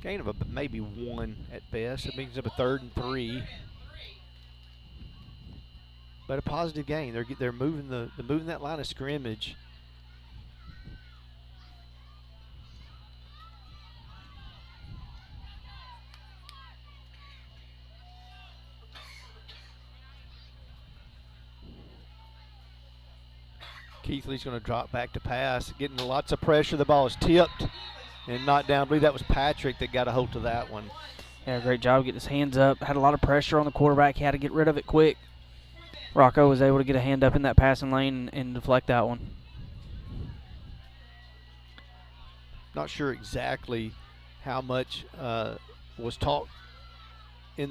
Gain of maybe 1 at best. It brings up a 3rd and 3. But a positive gain. They're moving moving that line of scrimmage. Keithley's going to drop back to pass, getting lots of pressure. The ball is tipped and knocked down. I believe that was Patrick that got a hold of that one. Yeah, great job getting his hands up. Had a lot of pressure on the quarterback. He had to get rid of it quick. Rocco was able to get a hand up in that passing lane and deflect that one. Not sure exactly how much was talked at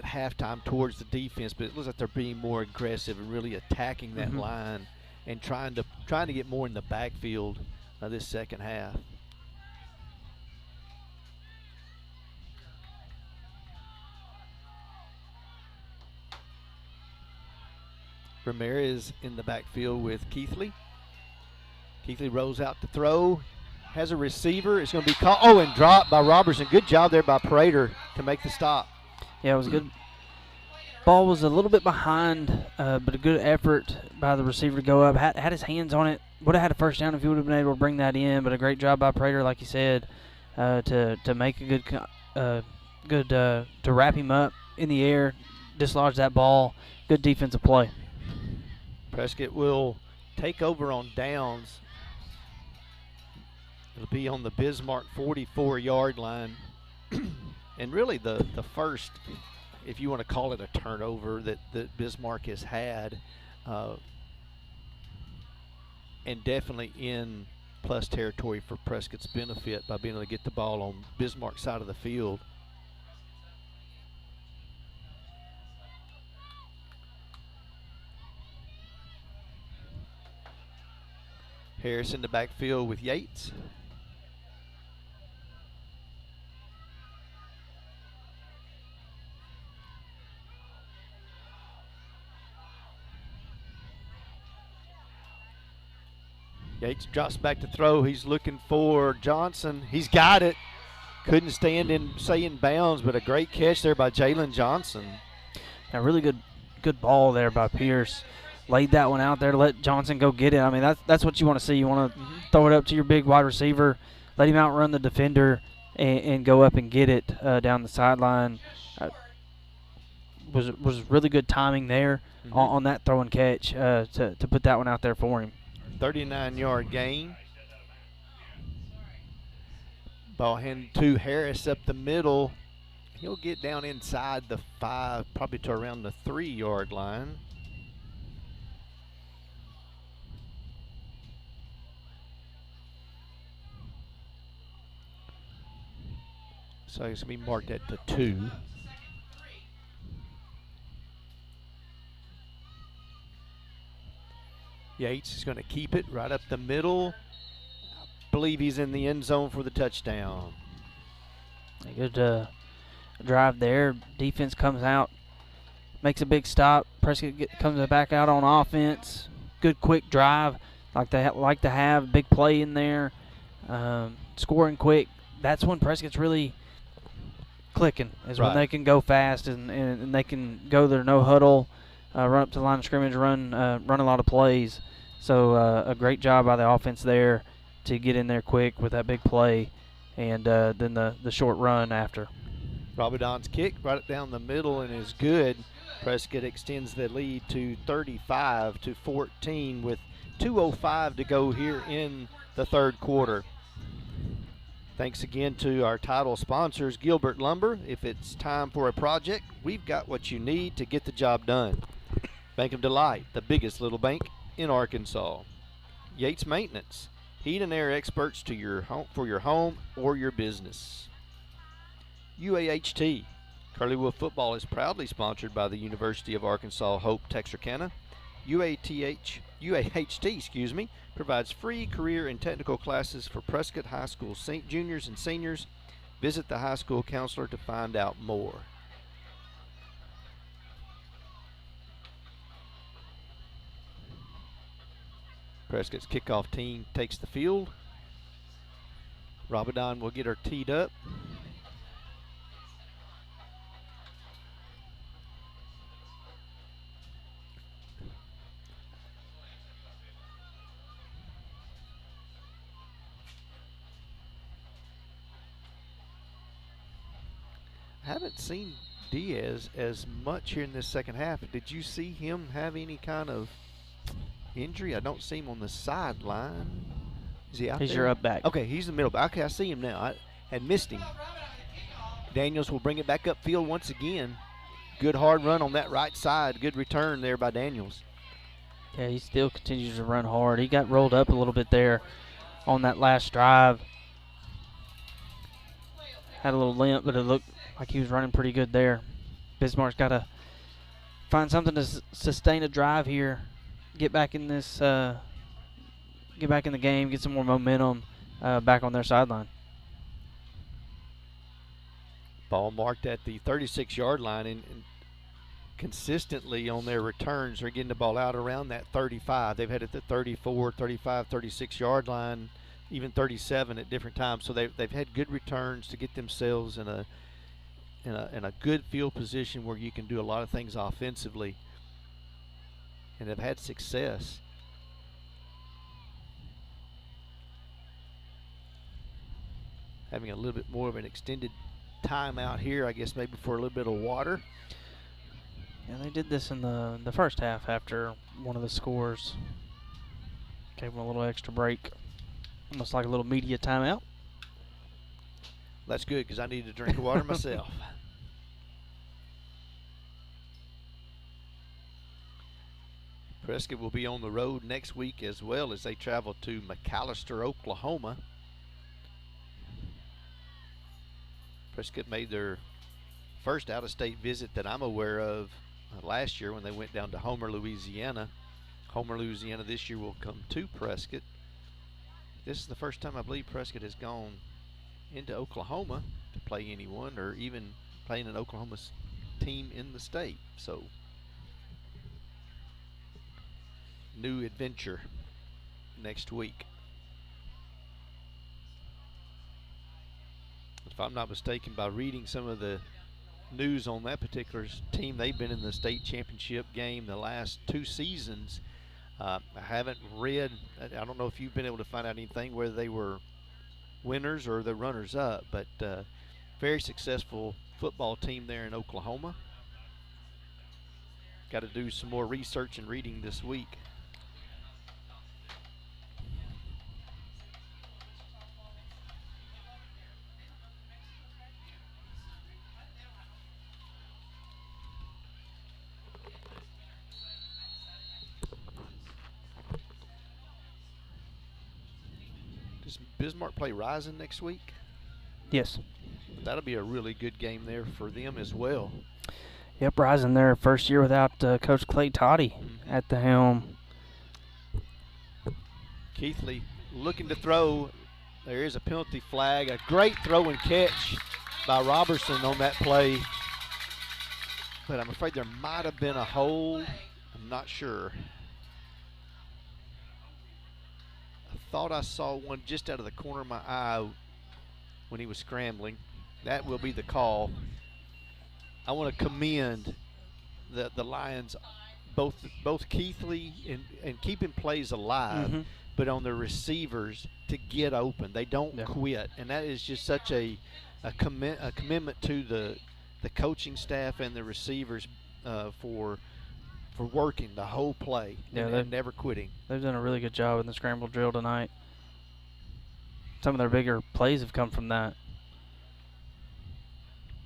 halftime towards the defense, but it looks like they're being more aggressive and really attacking that line and trying to get more in the backfield this second half. Ramirez in the backfield with Keithley. Keithley rolls out to throw, has a receiver. It's going to be caught. Oh, and dropped by Robertson. Good job there by Prater to make the stop. Yeah, it was good. Ball was a little bit behind, but a good effort by the receiver to go up. Had his hands on it. Would have had a first down if he would have been able to bring that in, but a great job by Prater, like you said, to make a good to wrap him up in the air, dislodge that ball. Good defensive play. Prescott will take over on downs. It'll be on the Bismarck 44-yard line. And really the first, if you want to call it a turnover, that Bismarck has had. And definitely in plus territory for Prescott's benefit by being able to get the ball on Bismarck's side of the field. Harris in the backfield with Yates. Yates drops back to throw. He's looking for Johnson. He's got it. Couldn't stay in bounds, but a great catch there by Jalen Johnson. A really good ball there by Pierce. Laid that one out there to let Johnson go get it. I mean, that's what you want to see. You want to throw it up to your big wide receiver, let him outrun the defender, and go up and get it down the sideline. Was really good timing there on that throw and catch to put that one out there for him. 39-yard gain. Ball handed to Harris up the middle. He'll get down inside the 5, probably to around the 3-yard line. So he's going to be marked at the 2. Yates is going to keep it right up the middle. I believe he's in the end zone for the touchdown. A good drive there. Defense comes out, makes a big stop. Prescott comes back out on offense. Good quick drive, like they like to have. Big play in there, scoring quick. That's when Prescott's really clicking, is when they can go fast and they can go their no huddle, run up to the line of scrimmage, run a lot of plays. So a great job by the offense there to get in there quick with that big play, and then the short run after. Robidon's kick right down the middle and is good. Prescott extends the lead to 35-14 with 2:05 to go here in the third quarter. Thanks again to our title sponsors, Gilbert Lumber. If it's time for a project, we've got what you need to get the job done. Bank of Delight, the biggest little bank in Arkansas. Yates Maintenance, heat and air experts to your home, for your home or your business. UAHT, Curleywood football is proudly sponsored by the University of Arkansas Hope Texarkana. UAHT, provides free career and technical classes for Prescott High School juniors and seniors. Visit the high school counselor to find out more. Prescott's kickoff team takes the field. Robidon will get her teed up. I haven't seen Diaz as much here in this second half. Did you see him have any kind of injury? I don't see him on the sideline. Is he out there? He's your up back. Okay, he's in the middle. Okay, I see him now. I had missed him. Daniels will bring it back upfield once again. Good hard run on that right side. Good return there by Daniels. Yeah, he still continues to run hard. He got rolled up a little bit there on that last drive. Had a little limp, but it looked like he was running pretty good there. Bismarck's got to find something to sustain a drive here. Get back in this, get back in the game, get some more momentum back on their sideline. Ball marked at the 36-yard line, and consistently on their returns, they're getting the ball out around that 35. They've had it at the 34, 35, 36-yard line, even 37 at different times. So they've had good returns to get themselves in a good field position where you can do a lot of things offensively, and have had success. Having a little bit more of an extended time out here, I guess maybe for a little bit of water. Yeah, they did this in the first half after one of the scores. Gave them a little extra break. Almost like a little media timeout. That's good because I need to drink water myself. Prescott will be on the road next week as well as they travel to McAllister, Oklahoma. Prescott made their first out-of-state visit that I'm aware of last year when they went down to Homer, Louisiana. Homer, Louisiana this year will come to Prescott. This is the first time I believe Prescott has gone into Oklahoma to play anyone or even playing an Oklahoma team in the state. So, new adventure next week. If I'm not mistaken, by reading some of the news on that particular team, they've been in the state championship game the last 2 seasons. I haven't read, I don't know if you've been able to find out anything whether they were winners or the runners up, but very successful football team there in Oklahoma. Got to do some more research and reading this week. Does Bismarck play Rising next week? Yes. That'll be a really good game there for them as well. Yep, Rising their first year without Coach Clay Toddy at the helm. Keithley looking to throw. There is a penalty flag. A great throw and catch by Robertson on that play. But I'm afraid there might have been a hold. I'm not sure. I thought I saw one just out of the corner of my eye when he was scrambling. That will be the call. I want to commend the Lions, both Keithley and keeping plays alive, but on the receivers to get open. They don't quit, and that is just such a commitment to the coaching staff and the receivers for working the whole play and never quitting. They've done a really good job in the scramble drill tonight. Some of their bigger plays have come from that.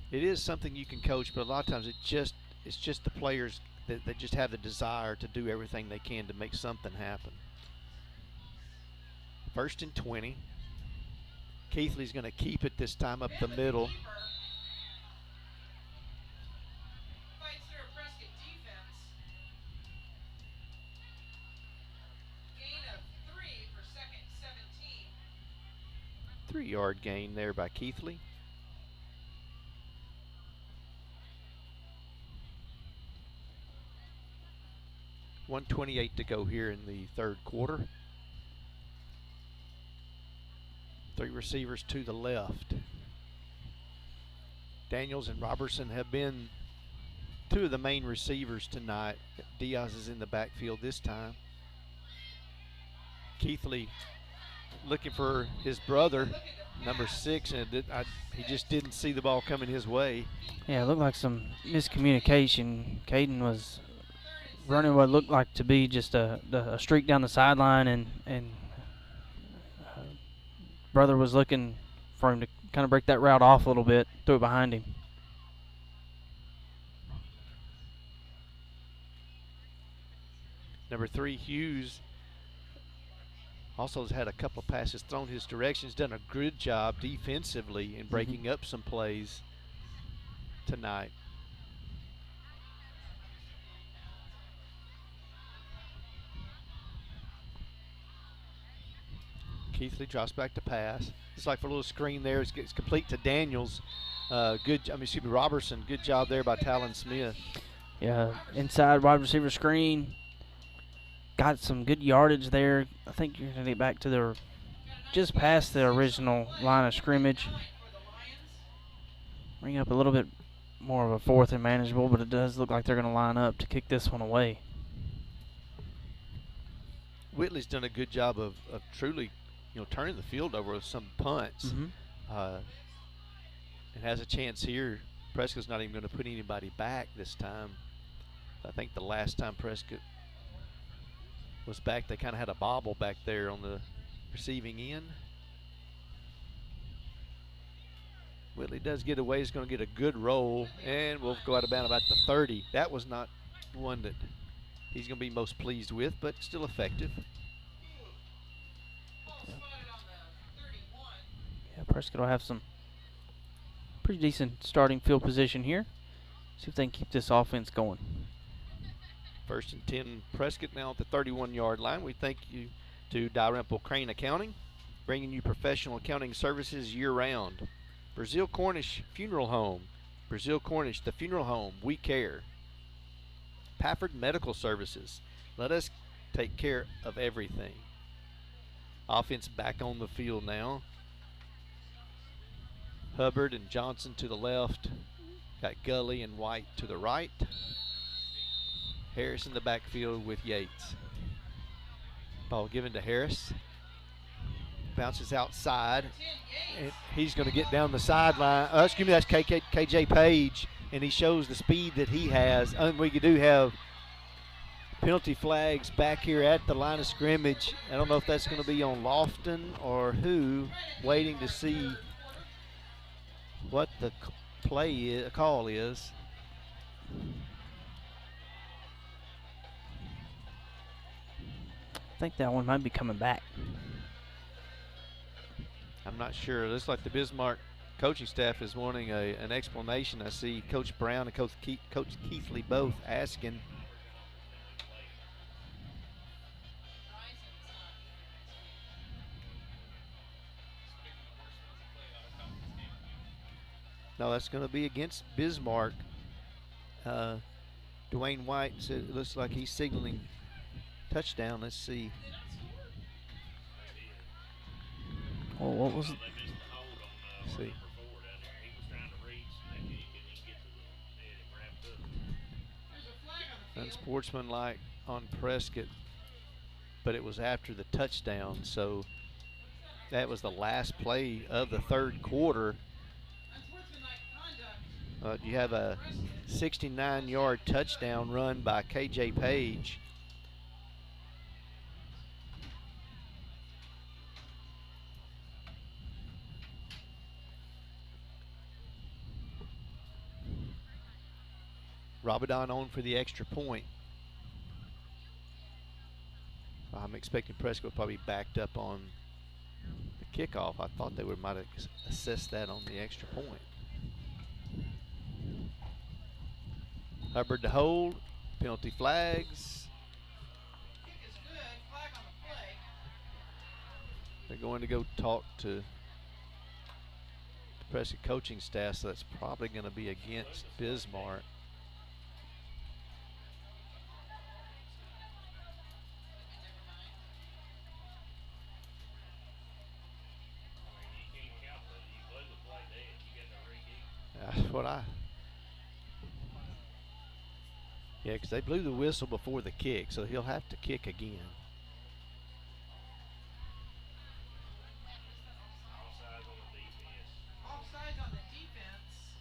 It is something you can coach, but a lot of times it's just the players that just have the desire to do everything they can to make something happen. 1st and 20. Keithley's going to keep it this time up the middle. Fights through a Prescott defense. Gain of 3 for 2nd, 17. 3-yard gain there by Keithley. .128 to go here in the 3rd quarter. 3 receivers to the left. Daniels and Robertson have been 2 of the main receivers tonight. Diaz is in the backfield this time. Keithley looking for his brother, number 6, and he just didn't see the ball coming his way. Yeah, it looked like some miscommunication. Caden was running what looked like to be just a streak down the sideline, and brother was looking for him to kind of break that route off a little bit, threw it behind him. Number 3, Hughes, also has had a couple of passes thrown his direction. He's done a good job defensively in breaking up some plays tonight. Keithley drops back to pass. It's like for a little screen there. It's complete to Daniels. Robertson. Good job there by Talon Smith. Yeah, inside wide receiver screen. Got some good yardage there. I think you're going to get back to just past the original line of scrimmage. Bring up a little bit more of a 4th and manageable, but it does look like they're going to line up to kick this one away. Whitley's done a good job of truly, turning the field over with some punts. And has a chance here. Prescott's not even going to put anybody back this time. I think the last time Prescott was back, they kind of had a bobble back there on the receiving end. Whitley does get away. He's going to get a good roll, and we'll go out of bounds about the 30. That was not one that he's going to be most pleased with, but still effective. Yeah, Prescott will have some pretty decent starting field position here. See if they can keep this offense going. 1st and 10, Prescott now at the 31-yard line. We thank you to Dalrymple Crane Accounting, bringing you professional accounting services year-round. Brazil Cornish Funeral Home. Brazil Cornish, the funeral home, we care. Pafford Medical Services. Let us take care of everything. Offense back on the field now. Hubbard and Johnson to the left. Got Gully and White to the right. Harris in the backfield with Yates. Ball given to Harris. Bounces outside. And he's going to get down the sideline. Excuse me, that's KJ Page, and he shows the speed that he has. And we do have penalty flags back here at the line of scrimmage. I don't know if that's going to be on Lofton or who, waiting to see what the call is. I think that one might be coming back. I'm not sure. It looks like the Bismarck coaching staff is wanting an explanation. I see Coach Brown and Coach Keithley both asking. No, that's going to be against Bismarck. Dwayne White said it looks like he's signaling touchdown. Let's see. Oh, what was it? Let's see. Unsportsmanlike on Prescott, but it was after the touchdown, so that was the last play of the third quarter. You have a 69-yard touchdown run by KJ Page. Rabadon on for the extra point. I'm expecting Prescott probably backed up on the kickoff. I thought they might have assessed that on the extra point. Hubbard to hold. Penalty flags. They're going to go talk to the Prescott coaching staff, so that's probably going to be against Bismarck. That's what yeah, because they blew the whistle before the kick, so he'll have to kick again. Offsides on the defense.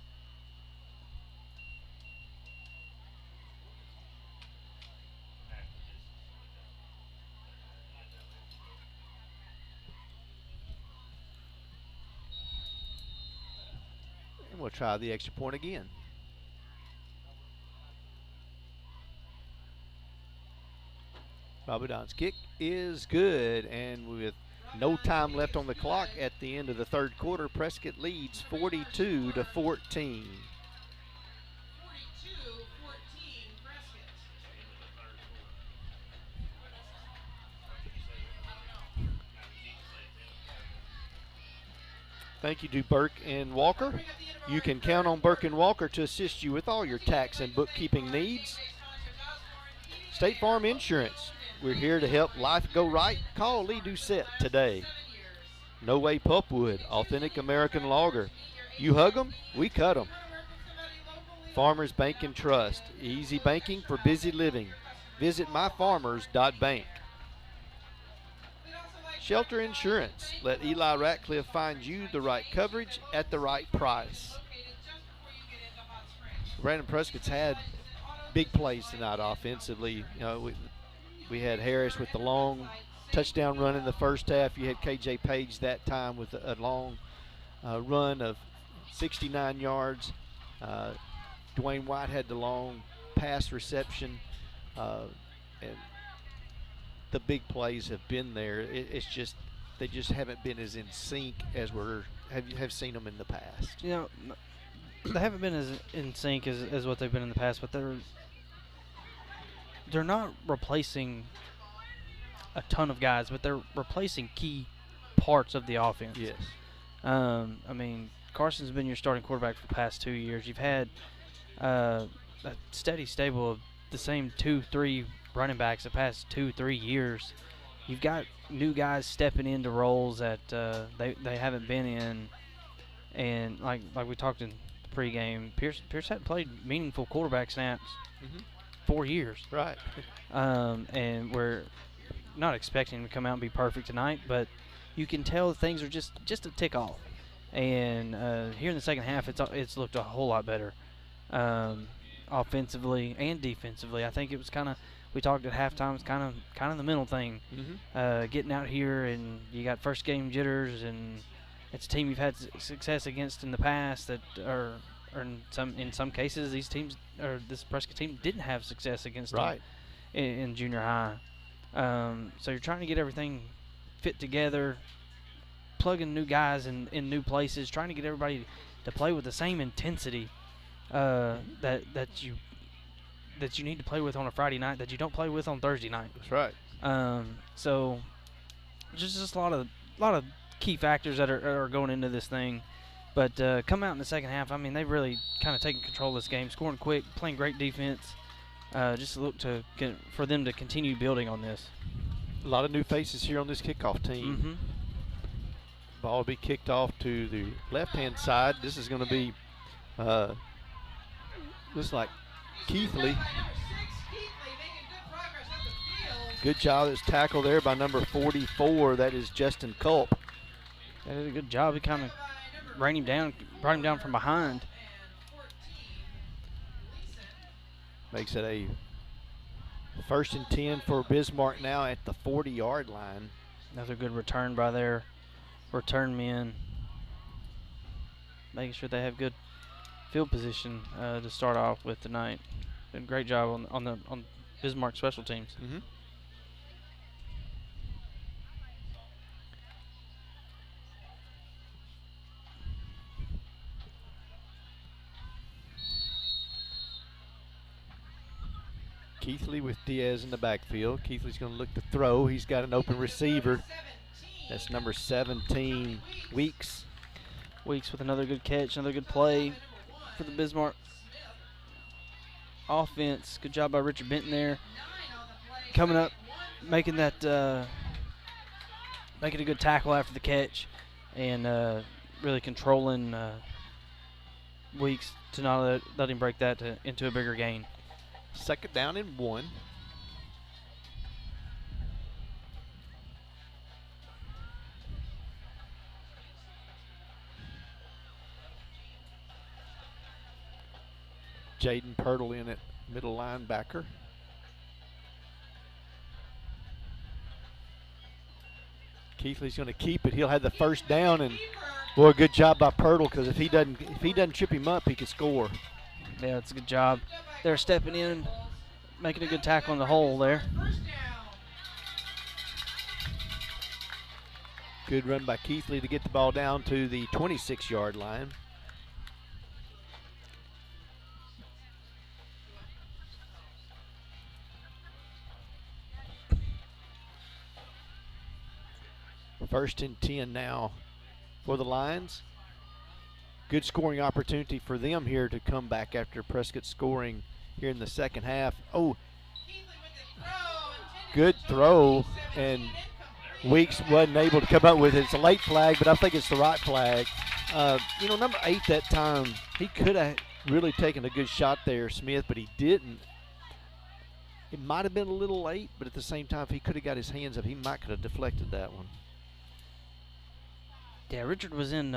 And we'll try the extra point again. Rabadon's kick is good, and with no time left on the clock at the end of the third quarter, Prescott leads 42-14. 42-14 Prescott. Thank you to Burke and Walker. You can count on Burke and Walker to assist you with all your tax and bookkeeping needs. State Farm Insurance. We're here to help life go right. Call Lee Doucette today. No Way Pulpwood, authentic American lager. You hug them, we cut them. Farmers Bank and Trust, easy banking for busy living. Visit myfarmers.bank. Shelter Insurance, let Eli Ratcliffe find you the right coverage at the right price. Brandon Prescott's had big plays tonight offensively. You know, we had Harris with the long touchdown run in the first half. You had KJ Page that time with a long run of 69 yards. Dwayne White had the long pass reception, and the big plays have been there. It's just they just haven't been as in sync as have seen them in the past. You know, they haven't been as in sync as what they've been in the past, but they're not replacing a ton of guys, but they're replacing key parts of the offense. Yes. I mean, Carson's been your starting quarterback for the past 2 years. You've had a steady stable of the same 2-3 running backs the past 2-3 years. You've got new guys stepping into roles that they haven't been in, and like we talked in the pregame, Pierce hadn't played meaningful quarterback snaps 4 years. Right. And we're not expecting him to come out and be perfect tonight, but you can tell things are just a tick off. And here in the second half, it's looked a whole lot better, offensively and defensively. I think it was kind of, we talked at halftime, it's kind of the mental thing, getting out here, and you got first game jitters, and it's a team you've had success against in the past that are in some cases these teams, or this Prescott team, didn't have success against them in junior high. So you're trying to get everything fit together, plugging new guys in new places, trying to get everybody to play with the same intensity that you need to play with on a Friday night that you don't play with on Thursday night. That's right. So just a lot of key factors that are going into this thing. But come out in the second half, I mean, they've really kind of taken control of this game, scoring quick, playing great defense. Just look for them to continue building on this. A lot of new faces here on this kickoff team. Ball will be kicked off to the left-hand side. This is going to be looks like Keithley. Good job. It's tackled there by number 44. That is Justin Culp. That did a good job. He kind of brought him down from behind. Makes it a 1st and 10 for Bismarck now at the 40-yard line. Another good return by their return men. Making sure they have good field position to start off with tonight. Did a great job on Bismarck special teams. Keithley with Diaz in the backfield. Keithley's going to look to throw. He's got an open receiver. That's number 17, Weeks. Weeks with another good catch, another good play for the Bismarck offense. Good job by Richard Benton there. Coming up, making a good tackle after the catch, and really controlling Weeks to not let him break that into a bigger gain. 2nd down and 1. Jaden Pirtle in at middle linebacker. Keithley's going to keep it. He'll have the 1st down, and boy, good job by Pirtle, because if he doesn't trip him up, he can score. Yeah, it's a good job. They're stepping in, making a good tackle on the hole there. Good run by Keithley to get the ball down to the 26-yard line. First and 10 now for the Lions. Good scoring opportunity for them here to come back after Prescott scoring here in the second half. Oh, good throw, and Weeks wasn't able to come up with it. It's a late flag, but I think it's the right flag. Number 8 that time, he could have really taken a good shot there, Smith, but he didn't. It might have been a little late, but at the same time, if he could have got his hands up, he might could have deflected that one. Yeah, Richard was in.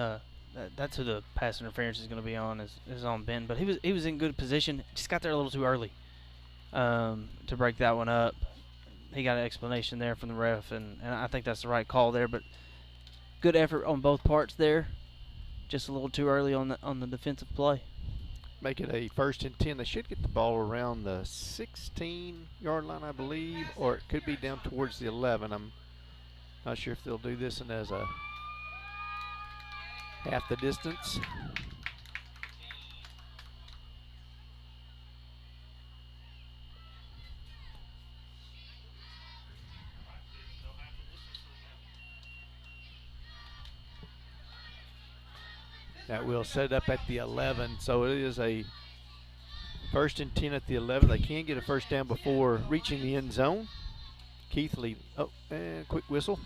That's who the pass interference is going to be on. Is on Ben, but he was in good position. Just got there a little too early. to break that one up. He got an explanation there from the ref, and I think that's the right call there. But good effort on both parts there. Just a little too early on the defensive play. Make it a 1st and 10. They should get the ball around the 16-yard line, I believe, or it could be down towards the 11. I'm not sure if they'll do this and as a half the distance. That will set it up at the 11, so it is a 1st and 10 at the 11. They can get a first down before reaching the end zone. Keithley, oh, and quick whistle.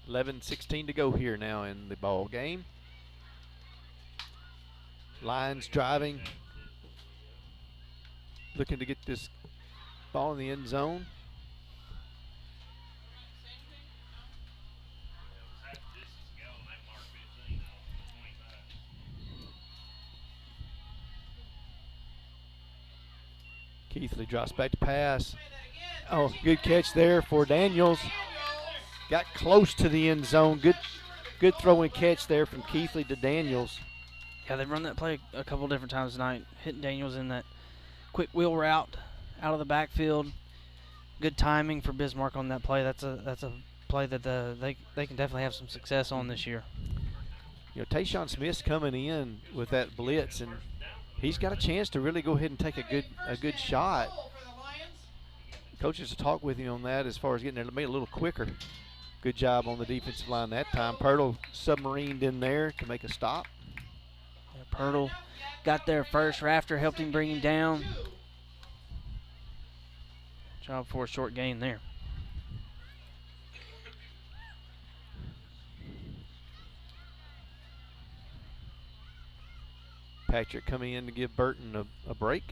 $11:16 to go here now in the ball game. Lions driving, looking to get this ball in the end zone. Keithley drops back to pass. Oh, good catch there for Daniels. Got close to the end zone. Good throw and catch there from Keithley to Daniels. Yeah, they've run that play a couple different times tonight, hitting Daniels in that quick wheel route out of the backfield. Good timing for Bismarck on that play. That's a play that they can definitely have some success on this year. You know, Tayshawn Smith's coming in with that blitz, and he's got a chance to really go ahead and take a good shot. Coaches will talk with you on that as far as getting there to make it a little quicker. Good job on the defensive line that time. Pirtle submarined in there to make a stop. Yeah, Pirtle got there first. Rafter helped him bring him down. Job for a short gain there. Patrick coming in to give Burton a break.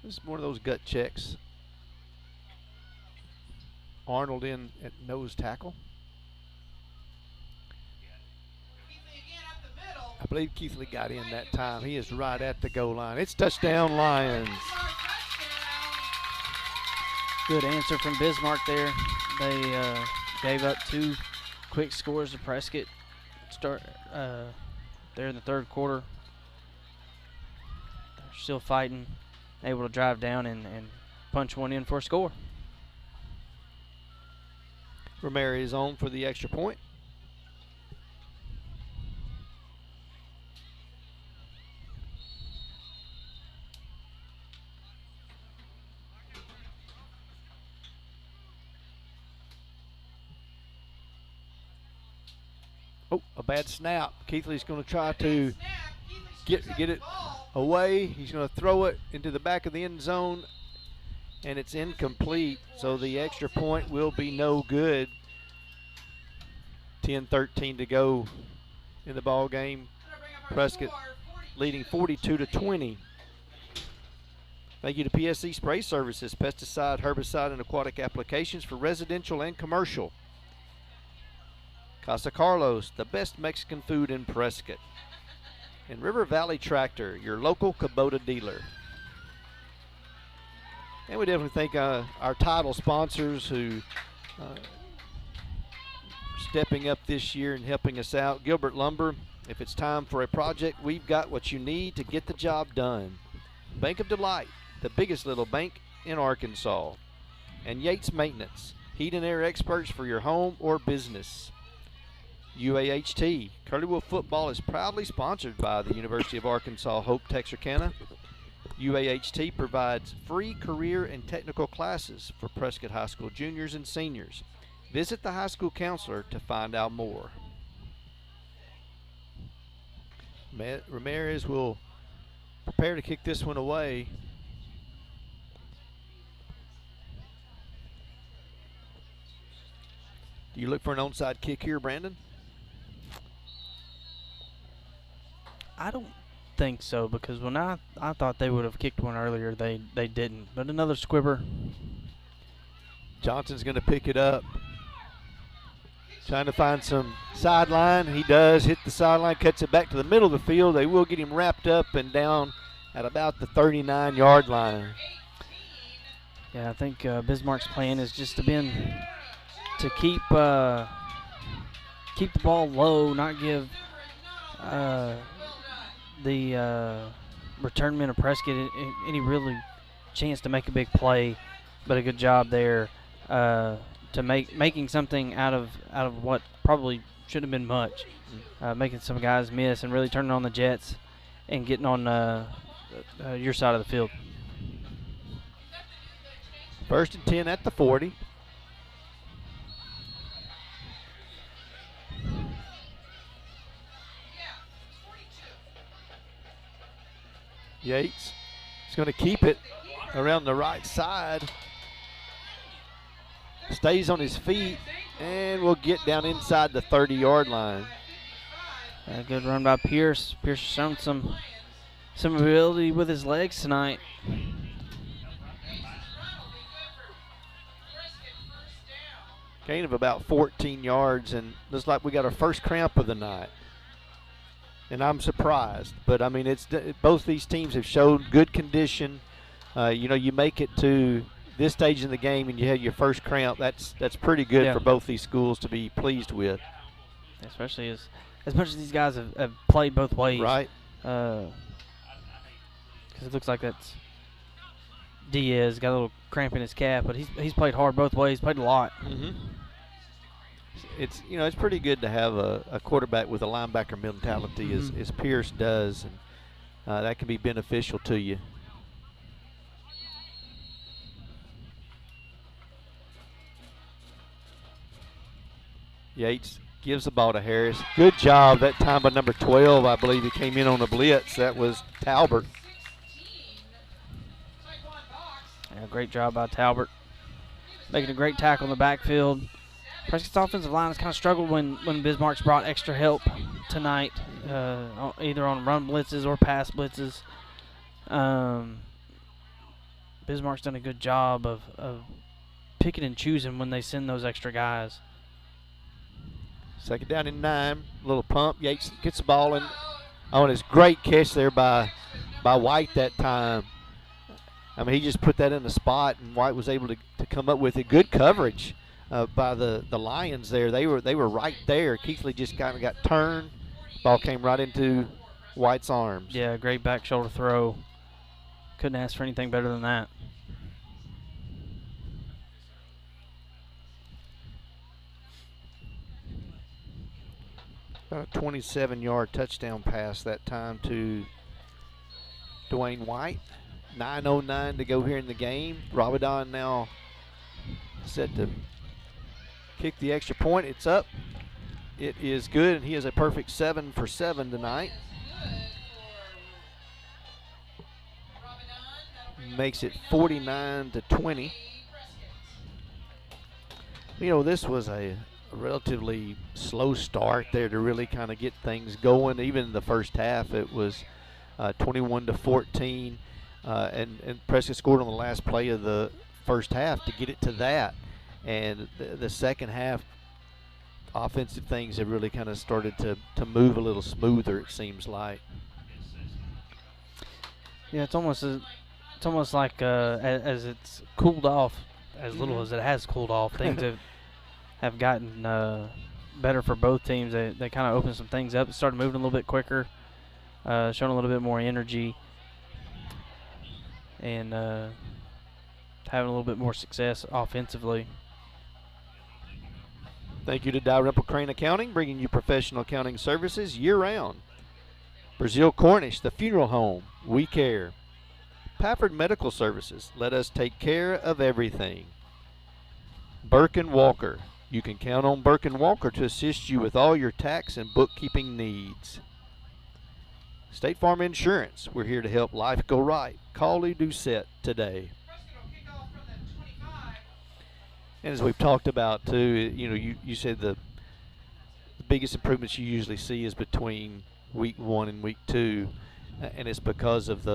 This is one of those gut checks. Arnold in at nose tackle. I believe Keithley got in that time. He is right at the goal line. It's touchdown Lions. Good answer from Bismarck there. They gave up 2 quick scores to Prescott. There in the third quarter. They're still fighting, able to drive down and punch one in for a score. Ramirez on for the extra point. Oh, a bad snap. Keithley's going to try to get it away. He's going to throw it into the back of the end zone, and it's incomplete, so the extra point will be no good. 10-13 to go in the ball game. Prescott leading 42-20. Thank you to PSC Spray Services, pesticide, herbicide, and aquatic applications for residential and commercial. Casa Carlos, the best Mexican food in Prescott. And River Valley Tractor, your local Kubota dealer. And we definitely thank our title sponsors who stepping up this year and helping us out. Gilbert Lumber, if it's time for a project, we've got what you need to get the job done. Bank of Delight, the biggest little bank in Arkansas. And Yates Maintenance, heat and air experts for your home or business. UAHT, Curlywell football is proudly sponsored by the University of Arkansas Hope Texarkana. UAHT provides free career and technical classes for Prescott High School juniors and seniors. Visit the high school counselor to find out more. Ramirez will prepare to kick this one away. Do you look for an onside kick here, Brandon? I don't think so, because when I thought they would have kicked one earlier, they didn't. But another squibber. Johnson's going to pick it up. Trying to find some sideline. He does hit the sideline, cuts it back to the middle of the field. They will get him wrapped up and down at about the 39-yard line. Yeah, I think Bismarck's plan is just to keep the ball low, not give the return men of Prescott any really chance to make a big play, but a good job there to making something out of what probably shouldn't have been much, making some guys miss and really turning on the Jets and getting on your side of the field. 1st and 10 at the 40. Yates is going to keep it around the right side. Stays on his feet and will get down inside the 30-yard line. A good run by Pierce. Pierce has shown some ability with his legs tonight. Gain of about 14 yards, and looks like we got our first cramp of the night. And I'm surprised, but I mean, both these teams have showed good condition. You make it to this stage in the game and you have your first cramp. That's pretty good for both these schools to be pleased with. Especially as much as these guys have played both ways. Right. Because it looks like that's Diaz got a little cramp in his calf, but he's played hard both ways, played a lot. Mm-hmm. It's pretty good to have a quarterback with a linebacker mentality as Pierce does, and that can be beneficial to you. Yates gives the ball to Harris. Good job that time by number 12. I believe he came in on a blitz. That was Talbert. Yeah, great job by Talbert. Making a great tackle in the backfield. Prescott's offensive line has kind of struggled when Bismarck's brought extra help tonight, either on run blitzes or pass blitzes. Bismarck's done a good job of picking and choosing when they send those extra guys. 2nd down and 9. Little pump. Yates gets the ball in. Oh, and it's great catch there by White that time. I mean, he just put that in the spot, and White was able to come up with it. Good coverage by the Lions there. They were right there. Keithley just kind of got turned. Ball came right into White's arms. Yeah, great back shoulder throw. Couldn't ask for anything better than that. About a 27-yard touchdown pass that time to Dwayne White. 9:09 to go here in the game. Rabadon now set to kick the extra point. It's up. It is good, and he is a perfect 7 for 7 tonight. Makes it 49-20. This was a relatively slow start there to really kind of get things going. Even in the first half, it was 21-14, and Prescott scored on the last play of the first half to get it to that. And the second half, offensive things have really kind of started to move a little smoother, it seems like. Yeah, it's almost like as it's cooled off, as little as it has cooled off, things have gotten better for both teams. They kind of opened some things up, started moving a little bit quicker, showing a little bit more energy, and having a little bit more success offensively. Thank you to Dalrymple Crane Accounting, bringing you professional accounting services year-round. Brazil Cornish, the funeral home, we care. Pafford Medical Services, let us take care of everything. Burke & Walker, you can count on Burke & Walker to assist you with all your tax and bookkeeping needs. State Farm Insurance, we're here to help life go right. Call Lee Doucette today. And as we've talked about too, you said the biggest improvements you usually see is between week 1 and week 2, and it's because of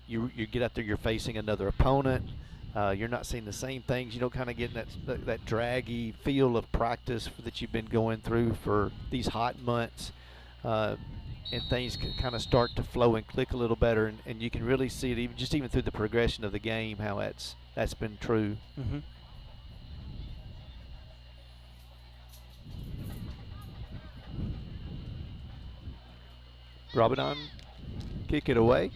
you get out there, you're facing another opponent. You're not seeing the same things. You don't kind of get that draggy feel of practice that you've been going through for these hot months, and things can kind of start to flow and click a little better, and you can really see it even through the progression of the game, how that's been true. Mm-hmm. Robinson kick it away.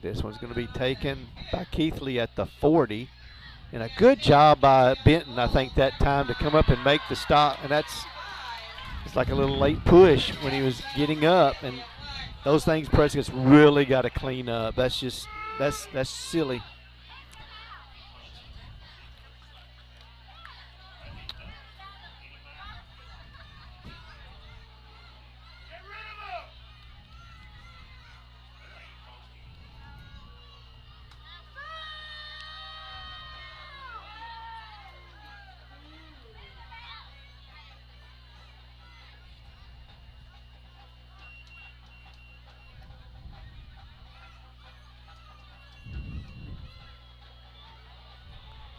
This one's going to be taken by Keithley at the 40. And a good job by Benton, I think, that time to come up and make the stop. And it's like a little late push when he was getting up. And those things Prescott's really got to clean up. That's silly.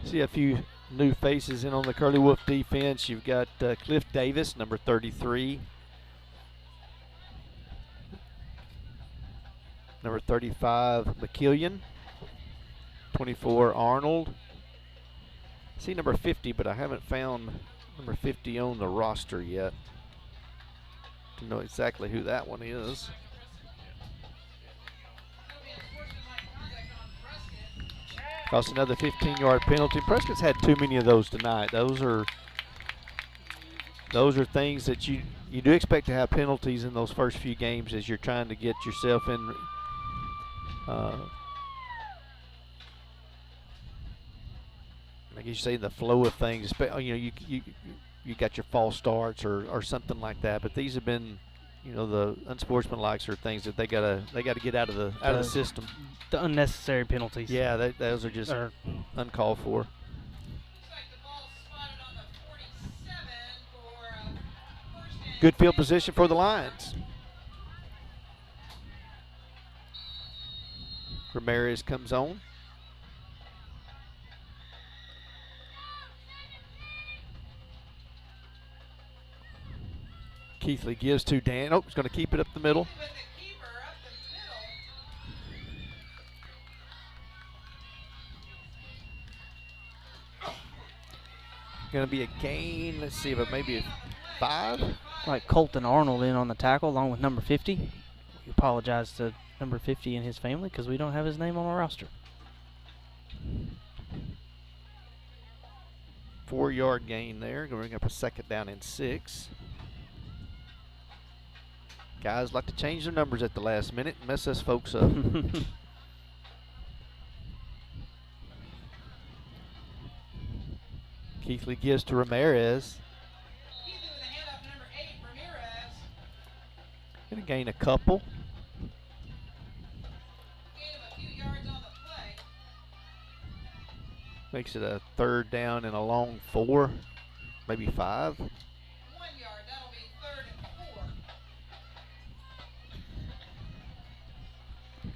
See a few new faces in on the Curly Wolf defense. You've got Cliff Davis, number 33. Number 35, McKillian. 24, Arnold. I see number 50, but I haven't found number 50 on the roster yet to know exactly who that one is. Cost another 15-yard penalty. Prescott's had too many of those tonight. Those are things that you do expect to have penalties in those first few games as you're trying to get yourself in. I guess you say the flow of things. You got your false starts or something like that. But these have been, the unsportsmanlike are things that they gotta get out of the system. The unnecessary penalties. Yeah, those are just uncalled for. Good field position for the Lions. Ramirez comes on. Keithley gives to Dan. Oh, he's going to keep it up the middle. Going to be a gain. Let's see if it may be a 5. Like Colton Arnold in on the tackle along with number 50. We apologize to number 50 and his family because we don't have his name on our roster. 4-yard gain there. Going to bring up a 2nd down and 6. Guys like to change their numbers at the last minute and mess us folks up. Keithley gives to Ramirez. Going to gain a couple. Makes it a 3rd down and a long 4, maybe 5. 1 yard, that'll be 3rd and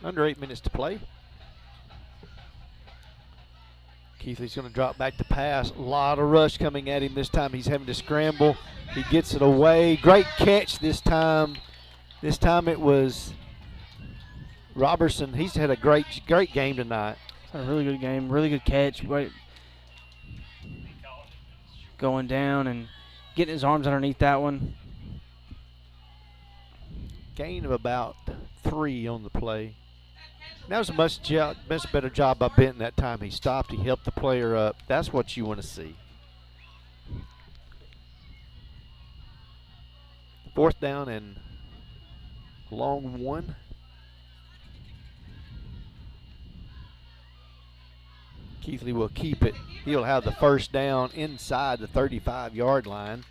4. Under 8 minutes to play. Keithley's going to drop back to pass. A lot of rush coming at him this time. He's having to scramble. He gets it away. Great catch this time. This time it was Robertson. He's had a great game tonight. It's a really good game. Really good catch. Going down and getting his arms underneath that one. Gain of about 3 on the play. That was a much better job by Benton that time. He stopped. He helped the player up. That's what you want to see. 4th down and long 1. Keithley will keep it. He'll have the 1st down inside the 35-yard line.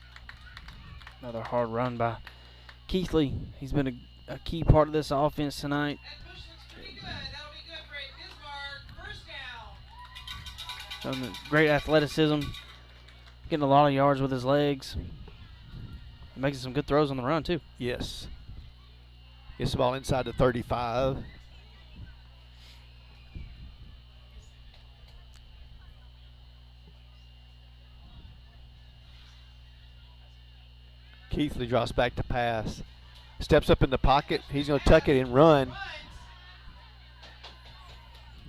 Another hard run by Keithley. He's been a key part of this offense tonight. That push looks pretty good. That'll be good for a Bismarck. First down. Great athleticism. Getting a lot of yards with his legs. Making some good throws on the run, too. Yes. Gets the ball inside the 35. Keithley drops back to pass. Steps up in the pocket. He's going to tuck it and run.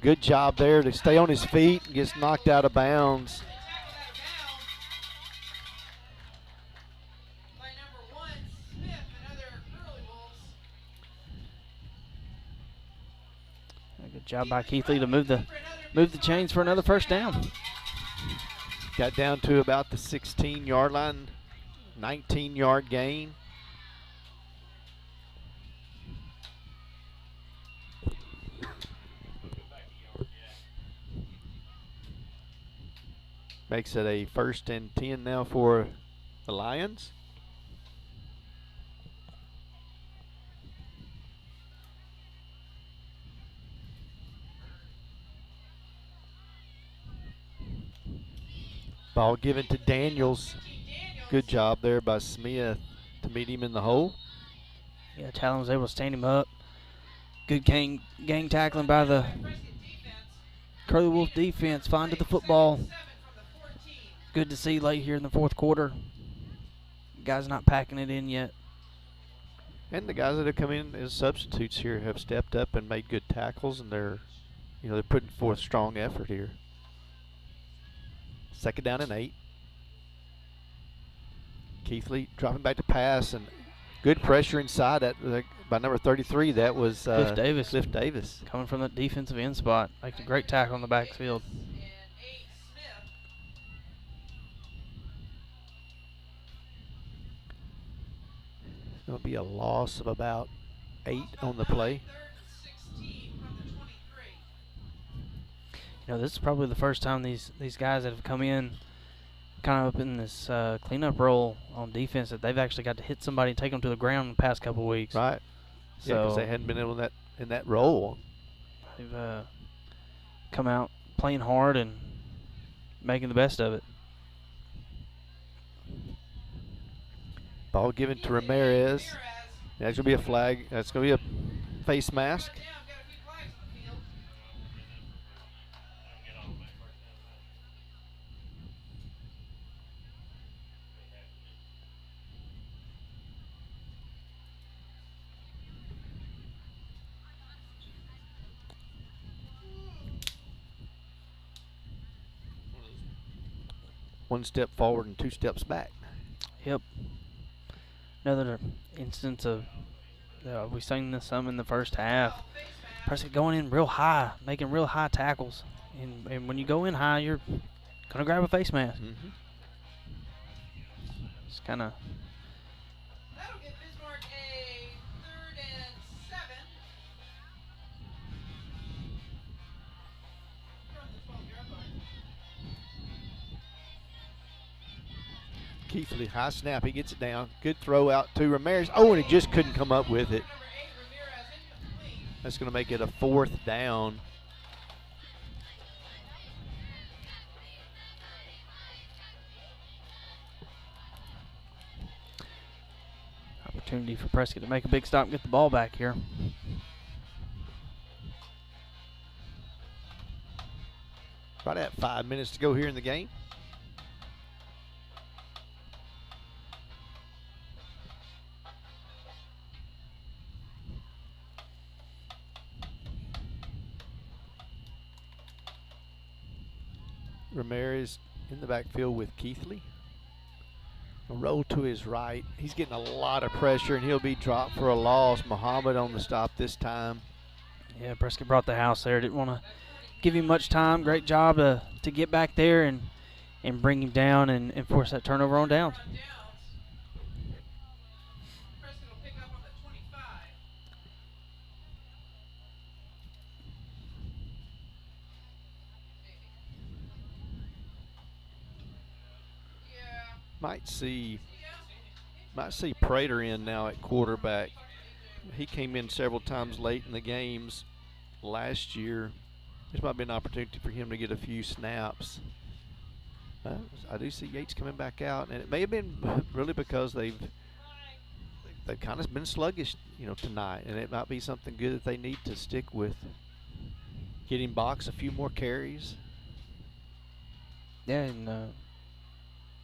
Good job there to stay on his feet and gets knocked out of bounds. Good job by Keithley to move the chains for another first down. Got down to about the 16-yard line, 19-yard gain. Makes it a 1st and 10 now for the Lions. Ball given to Daniels. Good job there by Smith to meet him in the hole. Yeah, Talon was able to stand him up. Good gang tackling by the Curly Wolf defense. Finding the football. Good to see late here in the 4th quarter. Guys not packing it in yet. And the guys that have come in as substitutes here have stepped up and made good tackles, and they're putting forth strong effort here. 2nd down and 8. Keithley dropping back to pass, and good pressure inside that by number 33. That was Cliff Davis. Cliff Davis coming from the defensive end spot, making a great tackle on the backfield. It's going to be a loss of about 8 on the play. This is probably the first time these guys that have come in kind of up in this cleanup role on defense that they've actually got to hit somebody and take them to the ground in the past couple of weeks. Right. So because they hadn't been able in that role. They've come out playing hard and making the best of it. Ball given to Ramirez. That's going to be a flag. That's going to be a face mask. One step forward and 2 steps back. Yep. Another instance of we seen this some in the first half. Prescott going in real high, making real high tackles, and when you go in high, you're gonna grab a face mask. Mm-hmm. It's kind of. That'll give Bismarck a 3rd and 7. From the 12-yard line. Keithley, high snap, he gets it down. Good throw out to Ramirez. Oh, and he just couldn't come up with it. That's going to make it a 4th down. Opportunity for Prescott to make a big stop and get the ball back here. Right at 5 minutes to go here in the game. Ramirez in the backfield with Keithley. A roll to his right. He's getting a lot of pressure, and he'll be dropped for a loss. Muhammad on the stop this time. Yeah, Prescott brought the house there. Didn't want to give him much time. Great job to get back there and bring him down and force that turnover on downs. Prescott will pick up on the 25. Might see Might see Prater in now at quarterback. He came in several times late in the games last year. This might be an opportunity for him to get a few snaps. I do see Yates coming back out, and it may have been really because they've kind of been sluggish, tonight, and it might be something good that they need to stick with. Getting Box a few more carries. Yeah, and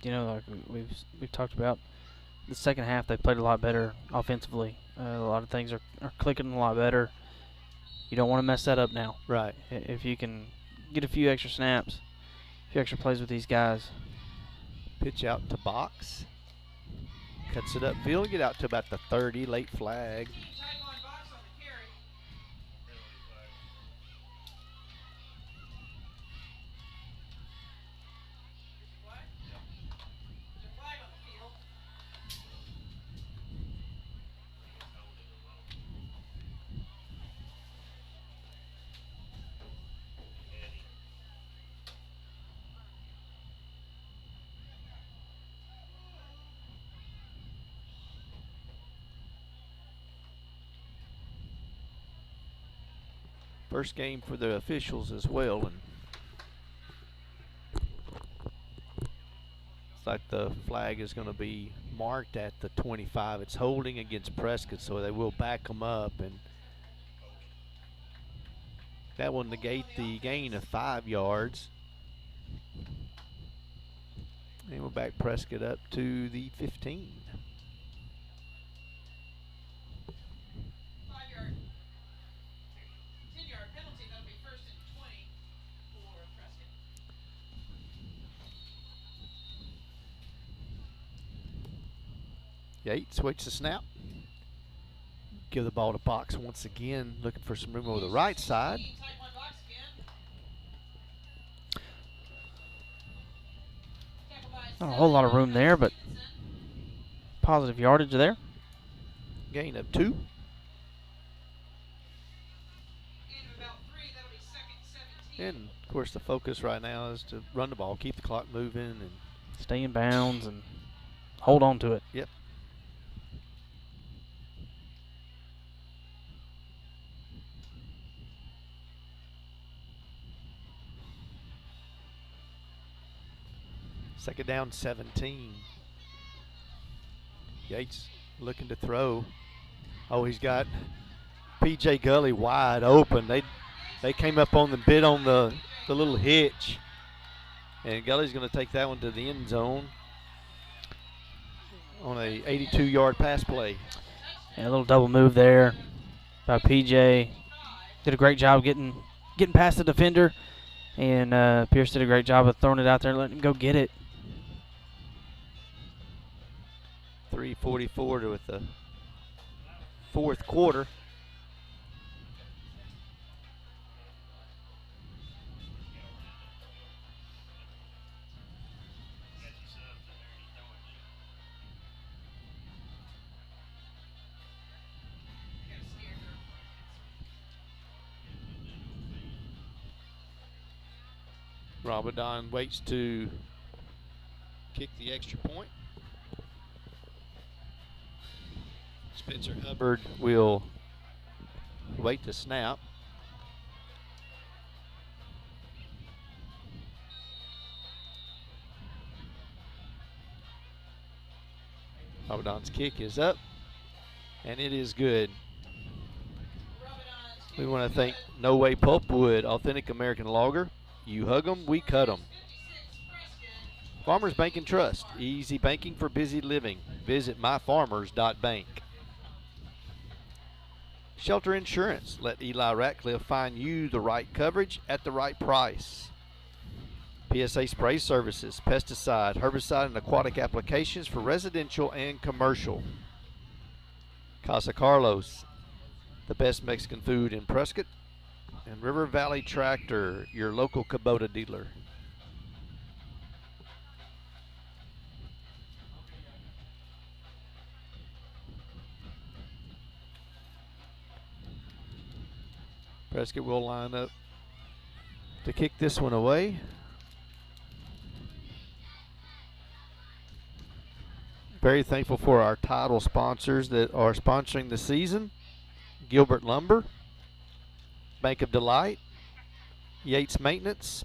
like we've talked about, the second half they played a lot better offensively. A lot of things are clicking a lot better. You don't want to mess that up now. Right. If you can get a few extra snaps, a few extra plays with these guys. Pitch out to Box. Cuts it upfield, get out to about the 30, late flag. First game for the officials as well, and it's like the flag is going to be marked at the 25. It's holding against Prescott, so they will back them up, and that will negate the gain of 5 yards. And we'll back Prescott up to the 15. Yates waits the snap. Give the ball to Box once again, looking for some room over the right side. Not a whole lot of room there, but positive yardage there. Gain of 2. And of course the focus right now is to run the ball, keep the clock moving, and stay in bounds and hold on to it. Yep. Second down, 17. Yates looking to throw. Oh, he's got P.J. Gully wide open. They came up on the bit on the little hitch. And Gully's going to take that one to the end zone on a 82-yard pass play. Yeah, a little double move there by P.J. Did a great job getting past the defender. And Pierce did a great job of throwing it out there and letting him go get it. 3:44 with the fourth quarter. Ramadan waits to kick the extra point. Spencer Hubbard will wait to snap. Ramadan's kick is up, and it is good. We want to thank No Way Pulpwood, authentic American lager. You hug 'em, we cut 'em. Farmers Bank and Trust, easy banking for busy living. Visit myfarmers.bank. Shelter Insurance, let Eli Ratcliffe find you the right coverage at the right price. PSA Spray Services, pesticide, herbicide, and aquatic applications for residential and commercial. Casa Carlos, the best Mexican food in Prescott. And River Valley Tractor, your local Kubota dealer. Prescott will line up to kick this one away. very thankful for our title sponsors that are sponsoring the season. Gilbert Lumber, Bank of Delight, Yates Maintenance,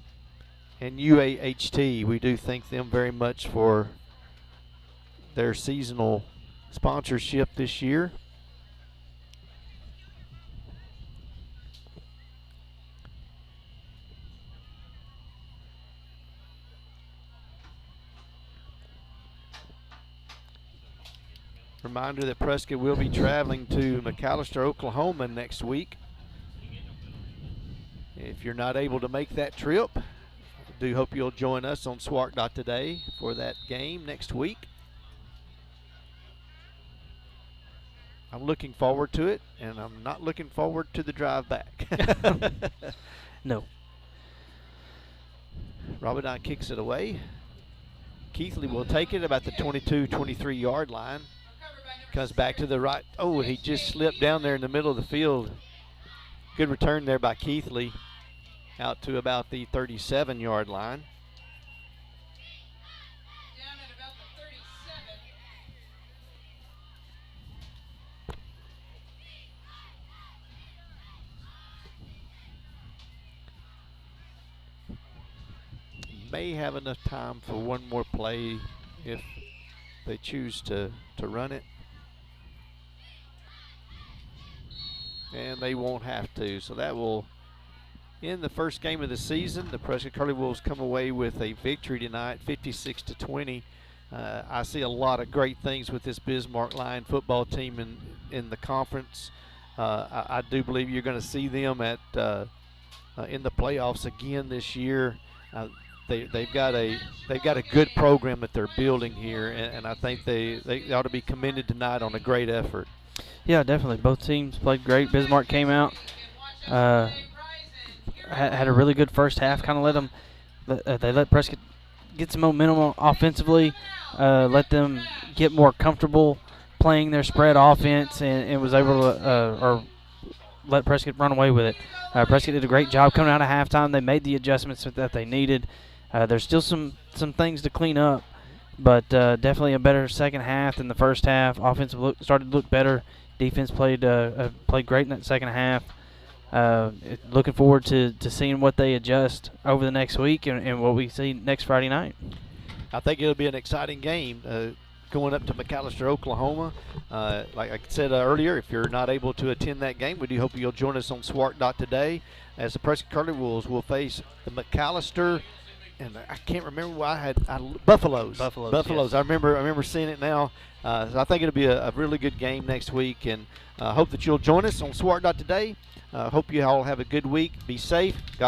and UAHT. We do thank them very much for their seasonal sponsorship this year. Reminder that Prescott will be traveling to McAllister, Oklahoma next week. If you're not able to make that trip, I do hope you'll join us on Swark.today for that game next week. I'm looking forward to it, and I'm not looking forward to the drive back. No. Robidon kicks it away. Keithley will take it about the 22-23 yard line. Comes back to the right. Oh, he just slipped down there in the middle of the field. Good return there by Keithley out to about the 37-yard line. Down at about the 37. May have enough time for one more play if they choose to run it. And they won't have to, so that will end the first game of the season. The Prescott Curly Wolves come away with a victory tonight, 56-20. I see a lot of great things with this Bismarck Lion football team in the conference. I do believe you're going to see them at in the playoffs again this year. They've got a good program that they're building here, and I think they ought to be commended tonight on a great effort. Yeah, definitely. Both teams played great. Bismarck came out, had a really good first half. Kind of let them, they let Prescott get some momentum offensively, let them get more comfortable playing their spread offense, and was able to or let Prescott run away with it. Prescott did a great job coming out of halftime. They made the adjustments that they needed. There's still some things to clean up, but definitely a better second half than the first half. Offense started to look better. Defense played great in that second half. Looking forward to seeing what they adjust over the next week and what we see next Friday night. I think it'll be an exciting game going up to McAllister, Oklahoma. Like I said earlier, if you're not able to attend that game, we do hope you'll join us on Swark.today as the Prescott Curly Wolves will face the McAllister. And I can't remember why Buffaloes. Yes. I remember seeing it now. So I think it'll be a really good game next week, and hope that you'll join us on Swark.today. Hope you all have a good week. Be safe. God